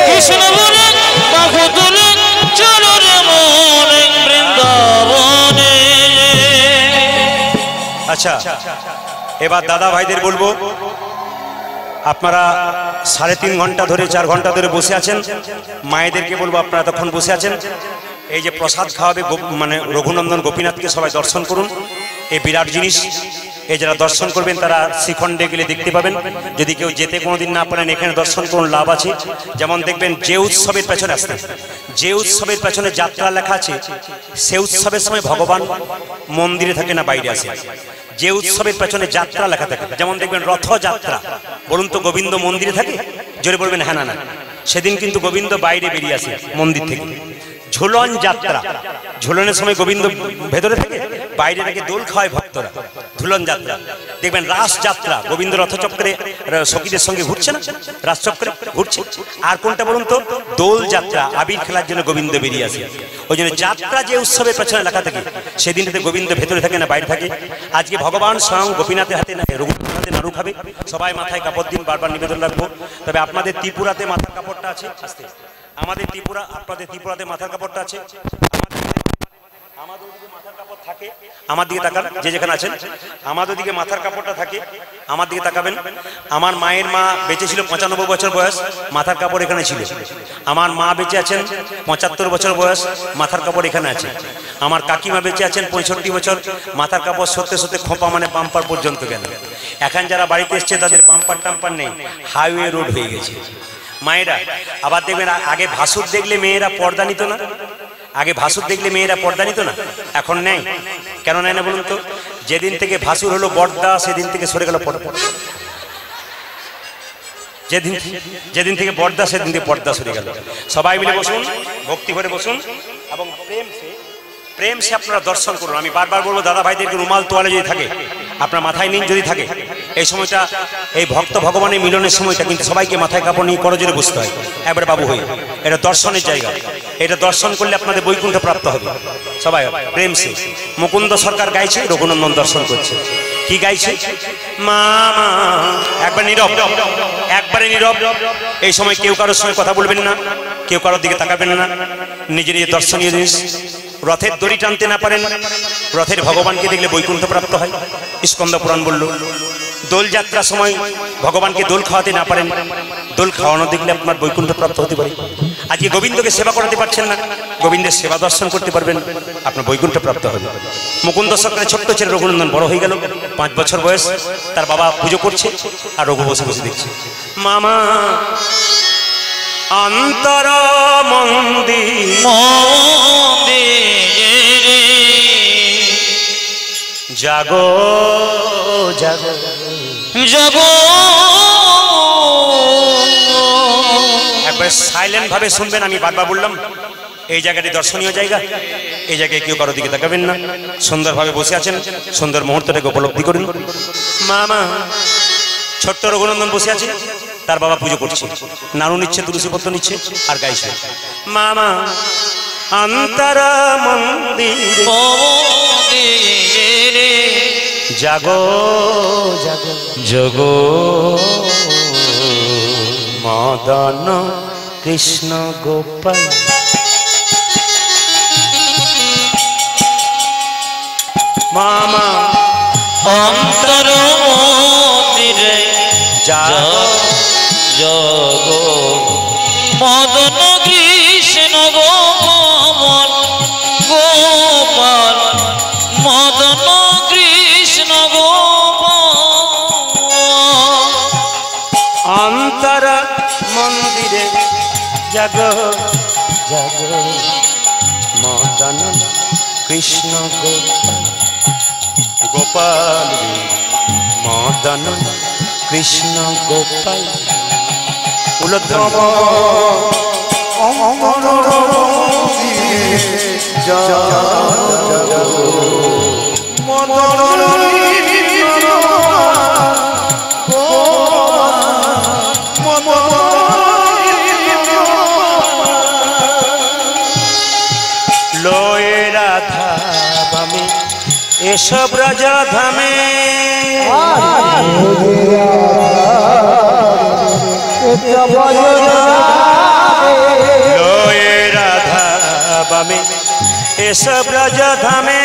কৃষ্ণ বলে বাহু তুলে চলো রে মনে বৃন্দাবনে। আচ্ছা, এবার দাদা ভাইদের বলবো, আপনারা 3.5 ঘন্টা ধরে 4 ঘন্টা ধরে বসে আছেন, মায়েদেরকে বলবো আপনারা তখন বসে আছেন, এই যে প্রসাদ খাওয়াবে মানে রঘুনন্দন গোপীনাথকে সবাই দর্শন করুন, এই বিরাট জিনিস। এই যারা দর্শন করবেন তারা শ্রীখণ্ডে গেলে দেখতে পাবেন, যদি কেউ যেতে কোনোদিন না পারেন এখানে দর্শন করুন, লাভ আছে। যেমন দেখবেন যে উৎসবের পেছনে আসতেন, যে উৎসবের পেছনে যাত্রা লেখা আছে, সে উৎসবের সময় ভগবান মন্দিরে থাকে না বাইরে আসে। যে উৎসবের পেছনে যাত্রা লেখা থাকে, যেমন দেখবেন রথযাত্রা, বলুন তো গোবিন্দ মন্দিরে থাকে? জোরে বলবেন হ্যাঁ না না, সেদিন কিন্তু গোবিন্দ বাইরে বেরিয়ে আসে মন্দির থেকে। ঝুলন যাত্রা, ঝুলনের সময় গোবিন্দ ভেতরে থাকে, বাইরে থেকে দোল খাওয়ায় ভক্তরা, ঝুলন যাত্রা। দেখবেন রাস যাত্রা, গোবিন্দ রথচক্রে সখীদের সঙ্গে ঘুরছে না, রাসচক্রে ঘুরছে। আর কোনটা বলুন তো? দোল যাত্রা, আবির খেলার জন্য গোবিন্দ বেরিয়ে আসে। ওই জন্য যাত্রা যে উৎসবের পেছনে লেখা থাকে, সেদিনটাতে গোবিন্দ ভেতরে থাকে না বাইরে থাকে। আজকে ভগবান স্বয়ং গোপীনাথের হাতে না, রঘুনাথের হাতে নাড়ু খাবে, সবাই মাথায় কাপড় দিন, বারবার নিবেদন রাখবো। তবে আপনাদের ত্রিপুরাতে মাথার কাপড়টা আছে, আস্তে, আমাদের ত্রিপুরা, আপনাদের ত্রিপুরাতে মাথার কাপড়টা আছে, আমাদের দিকে মাথার কাপড় থাকে, আমার দিকে তাকান যে যেখানে আছেন, আমাদের দিকে মাথার কাপড়টা থাকে, আমার দিকে তাকাবেন। আমার মায়ের মা বেঁচে ছিল 95 বছর বয়স, মাথার কাপড় এখানে ছিল। আমার মা বেঁচে আছেন 75 বছর বয়স, মাথার কাপড় এখানে আছে। আমার কাকিমা বেঁচে আছেন 65 বছর, মাথার কাপড় সত্যি সত্যি খোঁপা মানে পাম্পার পর্যন্ত গেল। এখন যারা বাড়িতে এসছে তাদের পাম্পার টাম্পার নেই, হাইওয়ে রোড হয়ে গেছে। মায়েরা আবার দেখবেন, আগে ভাসুর দেখলে মেয়েরা পর্দা নিত না, আগে ভাসুর দেখলে মেয়েরা পর্দা নিত না, এখন নেই। কেন নেয় না বলুন তো? যেদিন থেকে ভাসুর হলো বর্দা, সেদিন থেকে সরে গেল পর্দা। যেদিন থেকে বর্দা, সেদিন থেকে পর্দা সরে গেল। সবাই মিলে বসুন, ভক্তি করে বসুন এবং প্রেম সে আপনারা দর্শন করুন। আমি বারবার বলবো দাদা ভাইদেরকে, রুমাল তোয়ালে যদি থাকে আপনার মাথায় নিন, যদি থাকে এই সময়টা, এই ভক্ত ভগবানের মিলনের সময়টা, কিন্তু সবাইকে মাথায় কাপড় নিয়ে করজোরে বসতে হয় একবারে বাবু হয়ে। এটা দর্শনের জায়গা, এটা দর্শন করলে আপনাদের বৈকুণ্ঠ প্রাপ্ত হবে। সবাই প্রেম সে। মুকুন্দ সরকার গাইছে, রঘুনন্দন দর্শন করছে। কি গাইছে? মা মা, একবার নীরব, একবারে নীরব। এই সময় কেউ কারোর সঙ্গে কথা বলবেন না, কেউ কারোর দিকে তাকাবেন না, নিজের নিজের দর্শনীয় জিনিস। রথের দড়ি টানতে না পারেন, রথের ভগবানকে দেখলে বৈকুণ্ঠ প্রাপ্ত হয়, স্কন্দ পুরাণ বলল। দোল যাত্রার সময় ভগবানকে দোল খাওয়াতে না পারেন, দোল খাওয়ানো দেখলে আপনার বৈকুণ্ঠ প্রাপ্ত হতে পারে। আজকে গোবিন্দকে সেবা করাতে পারছেন না, গোবিন্দের সেবা দর্শন করতে পারবেন, আপনার বৈকুণ্ঠ প্রাপ্ত হবে। মুকুন্দ সরকারের ছোট্ট ছেলে রঘুনন্দন বড় হয়ে গেল, 5 বছর বয়স, তার বাবা পুজো করছে আর রঘু বসে বসে দেখছে। মামা অন্তর মন্দির জাগো জাগো জাগো, একবার সাইলেন্ট ভাবে শুনবেন। আমি বারবার বললাম এই জায়গাটি দর্শনীয় জায়গা, এই জায়গায় কেউ কারো দিকে তাকাবেন না, সুন্দরভাবে বসে আছেন, সুন্দর মুহূর্তটাকে উপলব্ধি করুন। মামা ছোট্ট রঘুনন্দন বসে আছে, তার বাবা পুজো করছে, নাড়ু নিচ্ছে, তুলসী পত্র নিচ্ছে আর গাইছে মামা অন্তরা মন্দিরে জাগো জাগো জগো মদন কৃষ্ণ গোপাল। মামা অন্তর মন্দিরে জগো মদন কৃষ্ণ গোপাল গোপাল মদন কৃষ্ণ গোপাল। অন্তর মন্দিরে জাগ জাগ মদন কৃষ্ণ গোপাল গোপাল মদন কৃষ্ণ গোপাল। লয়ে রাধা বামে এসব রাজা ধামে লয়ে রাধা বামে এসব রাজা ধামে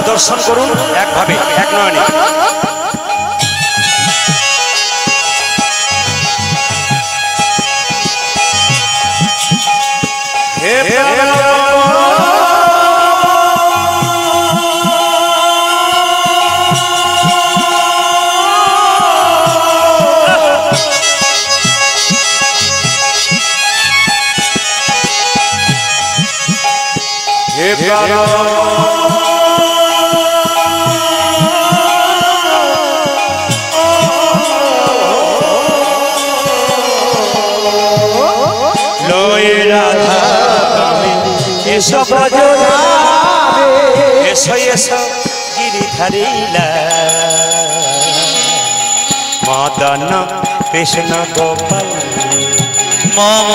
দর্শন করুন একভাবে এক নয়নে। এসব এসো এসো গিরিধারীলা মদন কৃষ্ণ গোপাল। মম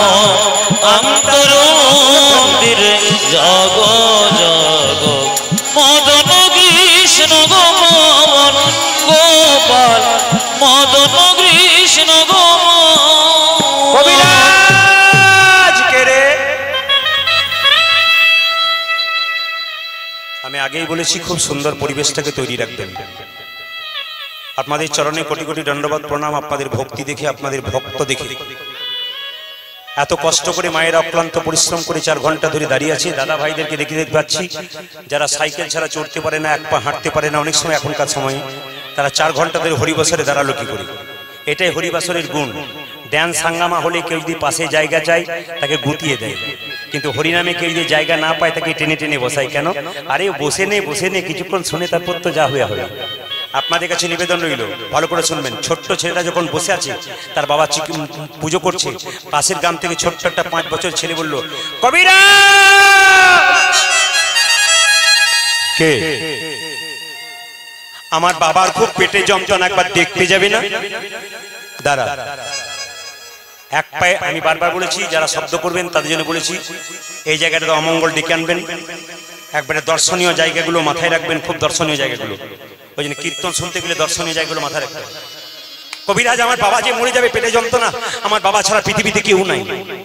অন্তর মন্দিরে জগ জগ মদন কৃষ্ণ গোপাল গোপাল মদন কৃষ্ণ গোপাল। আমি আগেই বলেছি খুব সুন্দর পরিবেশটাকে তৈরি রাখবেন। আপনাদের চরণে কোটি কোটি দণ্ডবাদ প্রণাম। আপনাদের ভক্তি দেখে, আপনাদের ভক্ত দেখে, এত কষ্ট করে মায়ের অক্লান্ত পরিশ্রম করে 4 ঘন্টা ধরে দাঁড়িয়ে আছে। দাদা ভাইদেরকে দেখে দেখতে পাচ্ছি যারা সাইকেল ছাড়া চড়তে পারে না, এক পা হাঁটতে পারে না, অনেক সময় এখনকার সময়ে তারা 4 ঘন্টা ধরে হরিবাসরে দাঁড়ালো কি করে। এটাই হরিবাসরের গুণ। ড্যান্স হাঙ্গামা হলে কেউ যদি পাশে জায়গা চায় তাকে গুটিয়ে দেয়, কিন্তু হরিনামে কেউ যদি জায়গা না পায় তাকে টেনে টেনে বসায়। কেন? আরে বসে নে কিছুক্ষণ শুনে তারপর তো যা হয়ে হবে। আপনাদের কাছে নিবেদন রইল, ভালো করে শুনবেন। ছোট্ট ছেলেটা যখন বসে আছে, তার বাবা পুজো করছে, পাশের গ্রাম থেকে ছোট্ট একটা 5 বছর ছেলে বলল, কবিরা কে? আমার বাবার খুব পেটে যন্ত্রণা, একবার দেখতে যাবে না? দাঁড়া, এক পায়ে। আমি বারবার বলেছি যারা শব্দ করবেন তাদের জন্য বলেছি এই জায়গাটা অমঙ্গল ডেকে আনবেন। একবারে দর্শনীয় জায়গাগুলো মাথায় রাখবেন, খুব দর্শনীয় জায়গাগুলো। ওই জন্য কীর্তন শুনতে গেলে দর্শনীয় জায়গাগুলো মাথায় রাখবেন। কবিরাজ, আমার বাবা যে মরে যাবে পেটে যন্ত্রণা, আমার বাবা ছাড়া পৃথিবীতে কেউ নাই।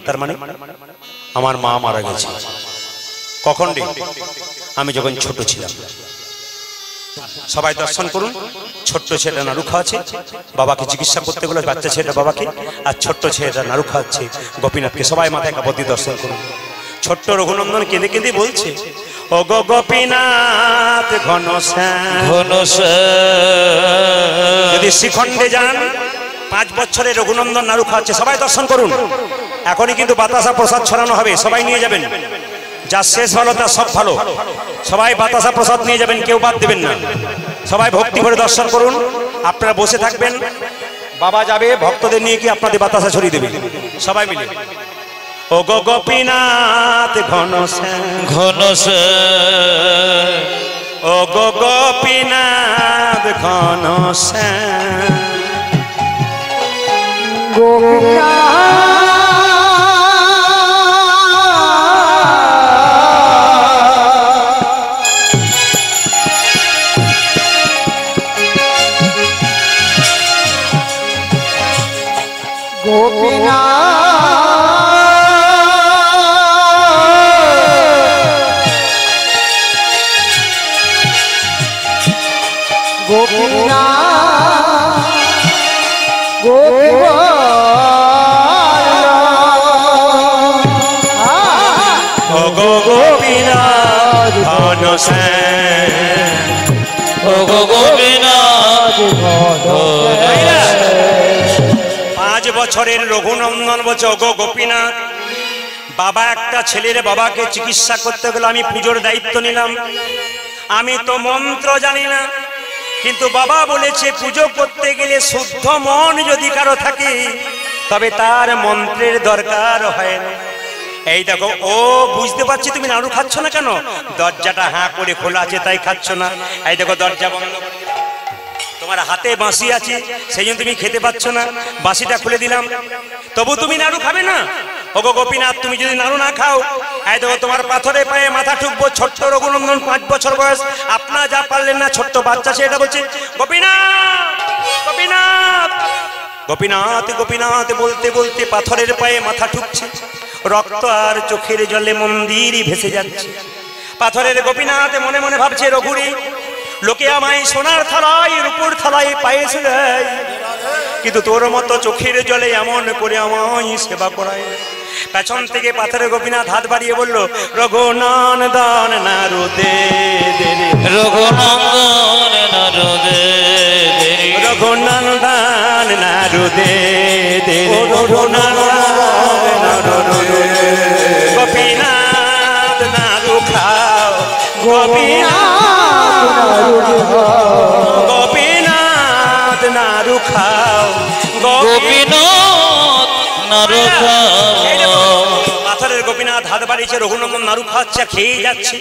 তার মানে আমার মা মারা গেছে। কখন রে? আমি যখন ছোট ছিলাম। সবাই দর্শন করুন। ছোট্ট ছেলেটা নাড়ু খাওয়াচ্ছে, বাবাকে চিকিৎসা করতে গেলে বাচ্চা ছেলেটা বাবাকে, আর ছোট্ট ছেলেটা নাড়ু খাওয়াচ্ছে গোপীনাথকে। সবাই মাথায় কাপড় দিয়ে দর্শন করুন। ছোট্ট রঘুনন্দন কেঁদে কেঁদে বলছে, ও গো গোপীনাথ ঘনশ্যাম। যদি শ্রীখণ্ডে যান 5 বছরের রঘুনন্দন নাড়ু খাওয়াচ্ছে, সবাই দর্শন করুন। এখনই কিন্তু বাতাসা প্রসাদ ছড়ানো হবে, সবাই নিয়ে যাবেন। যা শেষ ভালো তার সব ভালো, সবাই বাতাসা প্রসাদ নিয়ে যাবেন, কেউ বাদ দেবেন না। সবাই ভক্তি করে দর্শন করুন। আপনারা বসে থাকবেন, বাবা যাবে ভক্তদের নিয়ে কি আপনাদের বাতাসা ছড়িয়ে দেবে। সবাই মিলে ও গো গোপীনাথ ঘনশ্যাম, ও গো গোপীনাথ ঘনশ্যাম। বছরের রঘুনন্দন বলছে, ও গো গোপীনাথ, বাবা একটা ছেলের বাবাকে চিকিৎসা করতে গেলে আমি পুজোর দায়িত্ব নিলাম। আমি তো মন্ত্র জানি না, কিন্তু বাবা বলেছে পুজো করতে গেলে শুদ্ধ মন যদি কারো থাকে তবে তার মন্ত্রের দরকার হয় না। এই দেখো, ও বুঝতে পারছি তুমি নাড়ু খাচ্ছ না কেন, দরজাটা হাঁ করে খোলা আছে তাই খাচ্ছ না। এই দেখো দরজা বন্ধ, তোমার হাতে বাঁশি আছে সেই জন্য তুমি খেতে পাচ্ছ না, বাঁশিটা খুলে দিলাম, তবু তুমি নাড়ু খাবে না। ওগো গোপীনাথ, তুমি যদি নাড়ু না খাও, এই দেখো তোমার পাথরে পায়ে মাথা ঠুকবো। ছোট্ট রঘুনন্দন 5 বছর বয়স, আপনারা যা পারলেন না, ছোট্ট বাচ্চা সে এটা বলছে, গোপীনাথ গোপীনাথ গোপীনাথ গোপীনাথ বলতে বলতে পাথরের পায়ে মাথা ঠুকছে। রক্ত আর চোখের জলে মন্দিরই ভেসে যাচ্ছে। পাথরের গোপীনাথ মনে মনে ভাবছে, রঘুরে লোকে আমায় সোনার থালায় রূপোর থালায় পায়েস দেয়, কিন্তু তোর মতো চোখের জলে এমন করে আমায় সেবা করায়। পেছন থেকে পাথরের গোপীনাথ হাত বাড়িয়ে বলল, রঘুনন্দন নাড়ু দে দে, রঘুনন্দন নাড়ু দে দে, রঘুনন্দন নাড়ু দে দে, রঘুনন্দন নাড়ু দে। গোপীনাথ নাড়ু খাও, গোপীনাথ নাড়ু খাও, গোপীনাথ নাড়ু খাও। পাথরের গোপীনাথ হাত বাড়িয়েছে, রঘুনন্দন নাড়ু খাচ্ছে, খেয়ে যাচ্ছে।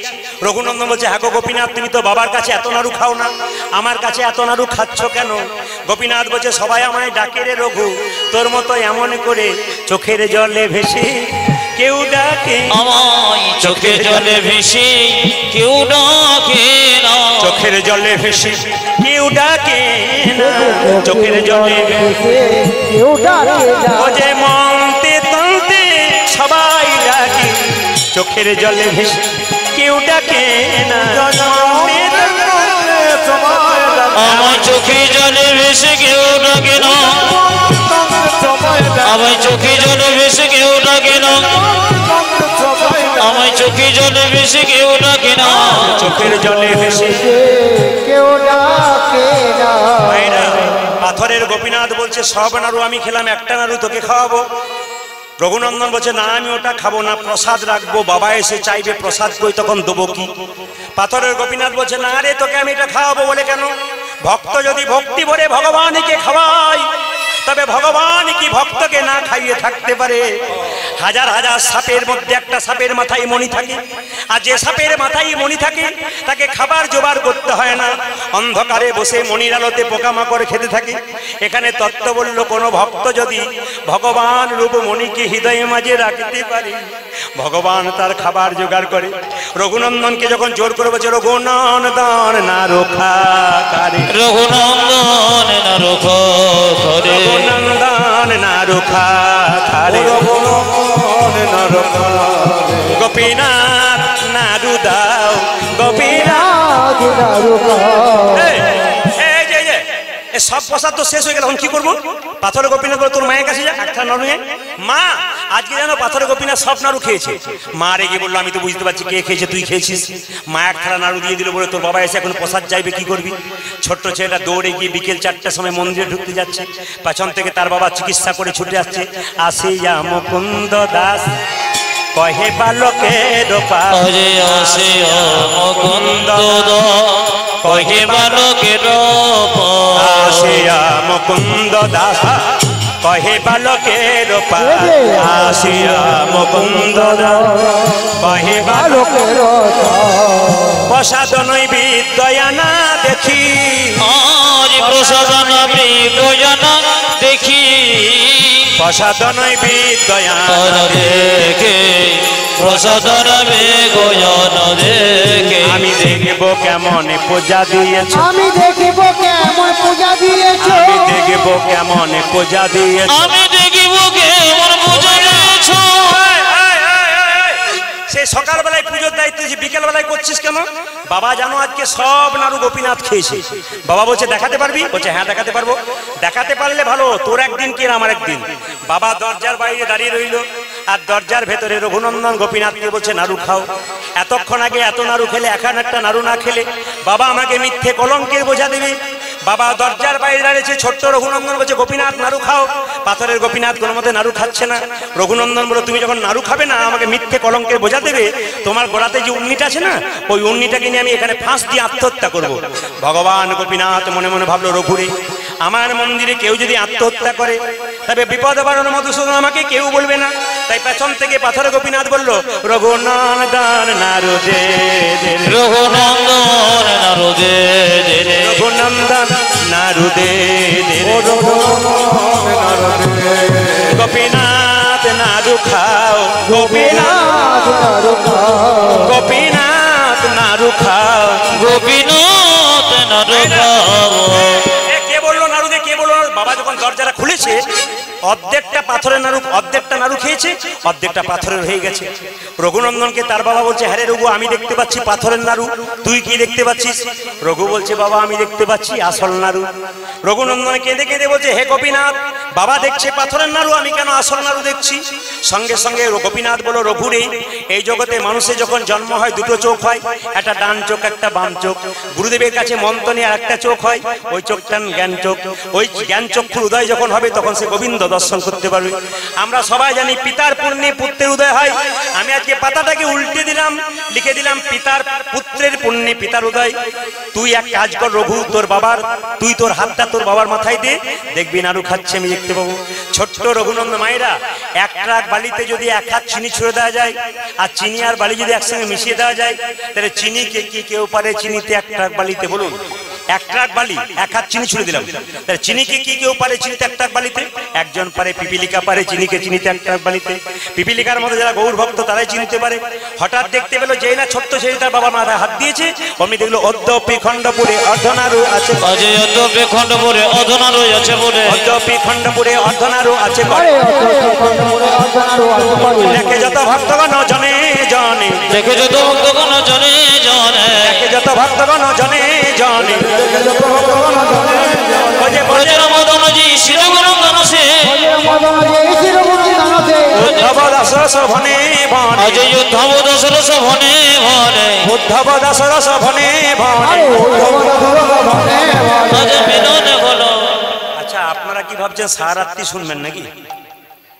রঘুনন্দন বলছে, হ্যাঁ গো গোপীনাথ, তুমি তো বাবার কাছে এত নাড়ু খাও না, আমার কাছে এত নাড়ু খাচ্ছ কেন? গোপীনাথ বলছে, সবাই আমায় ডাকে রে রঘু, তোর মতো এমন করে চোখের জলে ভেসে কেউ ডাকে আমায়, চোখের জলে ভেসে কেউ ডাকে না, চোখের জলে ভেসে কেউ ডাকে না, চোখের জলে ভেসে কেউ ডাকে না। ও যে মনতে তন্তে সবাই ডাকে, চোখের জলে ভেসে কেউ ডাকে না। আমায় চোখের জলে ভেসে কেউ ডাকে না, আমায় চোখে জলে ভেসে কেউ ডাকে না, আমায় চোখে জলে ভেসে কেউ ডাকে না, চোখের জলে ভেসে কেউ ডাকে না। পাথরের গোপীনাথ বলছে, সব নাড়ু আমি খেলাম, একটা নাড়ু তোকে খাওয়াবো। রঘুনন্দন বলছে, না আমি ওটা খাবো না, প্রসাদ রাখবো, বাবা এসে চাইবে প্রসাদ কই, তখন দেবো কি? পাথরের গোপীনাথ বলছে, না রে, তোকে আমি এটা খাওয়াবো। বলে কেন? ভক্ত যদি ভক্তি ভরে ভগবানকে খাওয়ায় তবে ভগবান কি ভক্তকে না খাইয়ে থাকতে পারে? হাজার হাজার সাপের মধ্যে একটা সাপের মাথায় মণি থাকে, আর যে সাপের মাথায় মণি থাকে তাকে খাবার জোগাড় করতে হয় না, অন্ধকারে বসে মণির আলোতে পোকামাকড় খেতে থাকে। এখানে তত্ত্ব বলল, কোনো ভক্ত যদি ভগবান রূপ মণিকে হৃদয়ে মাঝে রাখতে পারে, ভগবান তার খাবার জোগাড় করে। রঘুনন্দনকে যখন জোর করে বলছে, রঘুনন্দন না রোখা কারে, রঘুনন্দন না রোখা করে, রঘুনন্দন না রোখা কারে, গোপীনাথ নাড়ু দাও, গোপীনাথ নাড়ু খাও। সব প্রসাদ তো শেষ হয়ে গেল, এখন কি করবো? পাথরের গোপীনাথ বলে তোর মায়ের কাছে যা, একটা নাড়ু নিয়ে। মা আজকে জানো পাথরের গোপীনাথ সব নাড়ু খেয়েছে। মা রেগে বললো আমি তো বুঝতে পারছি কে খেয়েছে, তুই খেয়েছিস। মা এক থালা নাড়ু দিয়ে দিল, বলে তোর বাবা এসে এখন প্রসাদ চাইবে, কি করবি? ছোট্ট ছেলেটা দৌড়ে গিয়ে বিকেল 4টার সময় মন্দিরে ঢুকতে যাচ্ছে, পেছন থেকে তার বাবা চিকিৎসা করে ছুটে আসছে। আসিয়া মুকুন্দ দাস কহে বালকের পাশ, অজে আসিয়া মুকুন্দ দাস কহে বালকের পাশ, আসিয়া মুকুন্দ দাস কহে বালকের পাশ, আসিয়া মুকুন্দ দাস কহে বালকের প্রসাদ নৈবেদ্য না দেখি, আজ প্রসাদন বিদয়না দেখি, প্রসাদ নৈবেদ্য দেখে প্রসাদন বিদয়ন দেখে আমি দেখব কেমন পূজা দিয়েছ, আমি দেখিব কেমন পূজা দিয়েছ, আমি দেখব কেমন পূজা দিয়েছ। আমি দেখিব কেমন পূজা দিয়েছ। সেই সকালবেলায় পুজোর দায়িত্ব বিকেল বেলায় করছিস কেন? বাবা জানো আজকে সব নাড়ু গোপীনাথ খেয়েছে। বাবা বলছে দেখাতে পারবি? বলছে হ্যাঁ দেখাতে পারবো। দেখাতে পারলে ভালো, তোর একদিন কি আমার একদিন। বাবা দরজার বাইরে দাঁড়িয়ে রইল, আর দরজার ভেতরে রঘুনন্দন গোপীনাথকে বলছে নাড়ু খাও। এতক্ষণ আগে এত নাড়ু খেলে, এখন একটা নাড়ু না খেলে বাবা আমাকে মিথ্যে কলঙ্কের বোঝা দেবে। বাবা দরজার বাইরে দাঁড়িয়েছে, ছোট্ট রঘুনন্দন বলছে গোপীনাথ নাড়ু খাও। পাথরের গোপীনাথ কোনো মতে নাড়ু খাচ্ছে না। রঘুনন্দন বলে তুমি যখন নাড়ু খাবে না আমাকে মিথ্যে কলঙ্কের বোঝা দেবে, তোমার গোড়াতে যে উন্নিটা আছে না, ওই উন্নিটাকে নিয়ে আমি এখানে ফাঁস দিয়ে আত্মহত্যা করব। ভগবান গোপীনাথ মনে মনে ভাবলো রঘুরে আমার মন্দিরে কেউ যদি আত্মহত্যা করে তবে বিপদ বাড়ানোর মধুসূদন আমাকে কেউ বলবে না। তাই পেছন থেকে পাথরের গোপীনাথ বলল রঘুনন্দন নাড়ু দে দে, রঘুনন্দন নাড়ু দে দে, রঘুনন্দন নাড়ু দে দে, গোপীনাথ নাড়ু খাও, গোপীনাথ নাড়ু খাও, গোপীনাথ নাড়ু খাও, গোপীনাথ নাড়ু খাও। কে বললো নাড়ু দে, কে বললো? বাবা যখন দরজাটা খুলেছে অর্ধেকটা পাথরের নাড়ু, অর্ধেকটা নাড়ু খেয়েছে, অর্ধেকটা পাথরের হয়ে গেছে। রঘুনন্দনকে তার বাবা বলছে হ্যাঁ রে রঘু, আমি দেখতে পাচ্ছি পাথরের নাড়ু, তুই কি দেখতে পাচ্ছিস? রঘু বলছে বাবা আমি দেখতে পাচ্ছি আসল নাড়ু। রঘুনন্দন কেঁদে কেঁদে বলছে হে গোপীনাথ, বাবা দেখছে পাথরের নাড়ু, আমি কেন আসল নাড়ু দেখছি? সঙ্গে সঙ্গে গোপীনাথ বলল রঘুরে, এই জগতে মানুষের যখন জন্ম হয় দুটো চোখ হয়, একটা ডান চোখ একটা বাম চোখ। গুরুদেবের কাছে মন্ত্র নিয়ে একটা চোখ হয়, ওই চোখটা জ্ঞান চোখ। ওই জ্ঞান চক্ষুর উদয় যখন হবে তখন সে গোবিন্দ দর্শন করতে পারবে। আমরা সবাই জানি পিতার পুণ্যে পুত্রের উদয় হয়। আমি আজকে পাতাটাকে উল্টে দিলাম, লিখে দিলাম পিতার পুত্রের পুণ্যে পিতার উদয়। তুই এক কাজ কর রঘু, তোর বাবার, তুই তোর হাতটা তোর বাবার মাথায় দে, দেখবি নাড়ু খাচ্ছে আমি দেখতে পাবো। ছোট্ট রঘুনন্দন মায়েরা, এক ট্রাক বালিতে যদি এক হাত চিনি ছুঁড়ে দেওয়া যায় আর চিনি আর বালি যদি একসঙ্গে মিশিয়ে দেওয়া যায়, তাহলে চিনিকে কি কেউ পারে চিনিতে এক ট্রাক বালিতে? বলুন, এক ট্রাক বালি এক হাত চিনি ছুঁড়ে দিলাম, তাহলে চিনিকে কি কেউ পারে চিনিতে এক ট্রাক বালিতে? একজন পারে, পিপিলিকা পারে চিনিকে চিনিতে এক ট্রাক বালিতে। পিপিলিকার মধ্যে যারা গৌর ভক্ত তারাই চিনতে পারে। হঠাৎ দেখতে পেলো যেই না ছোট্ট ছেলে তার বাবার মাথায় হাত দিয়েছে, অমনি দেখলো অদ্যপি খণ্ডপুরে অর্ধনারু আছে, অদ্যপি খণ্ডপুরে অর্ধনারু আছে বলে, অদ্যপি খণ্ডপুরে অর্ধনারু আছে আরে খণ্ডপুরে অর্ধনারু আছে বলে। দেখে যত ভক্তগণ জনে জনে, দেখে যত ভক্তগণ জনে জনে, দেখে যত ভক্তগণ জনে জনে, ব্রজের মদন জি শিরগুরন্দন সে, মদন যে শিরগুরন্দন সে, উদ্ধব দাসরস ভনে ভনে, অজয় উদ্ধব দশরস ভনে ভনে, উদ্ধব দাসরস ভনে ভনে। আরে ভনে আজ মিলন হলো। আচ্ছা আপনারা কি ভাবছেন সারারাত্রি শুনবেন নাকি?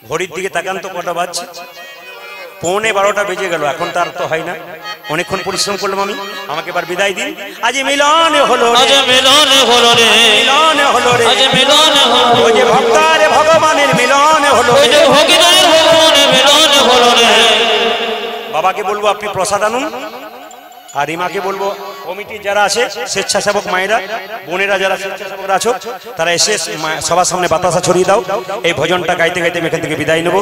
ঘড়ির দিকে তাকান তো কটা বাজছে? 11:15 বেজে গেল, এখন তার তো হয় না। অনেকক্ষণ পরিশ্রম করলাম আমি, আমাকে এবার বিদায় দিন। আজ মিলন হলো, আজ মিলন হলো রে, মিলন হলো রে, আজ মিলন হলো, ওই যে ভক্তার ভগবানের মিলন হলো, ওই যে ভগবানের ভগবানের মিলন হলো রে। বাবাকে বলবো আপনি প্রসাদ আনুন, আর ইমাকে বলবো কমিটি যারা আছে স্বেচ্ছাসেবক মায়েরা বোনেরা যারা স্বেচ্ছাসেবকরা আছো তারা এসে সবার সামনে বাতাসা ছড়িয়ে দাও। এই ভজনটা গাইতে গাইতে আমি এখান থেকে বিদায় নেবো।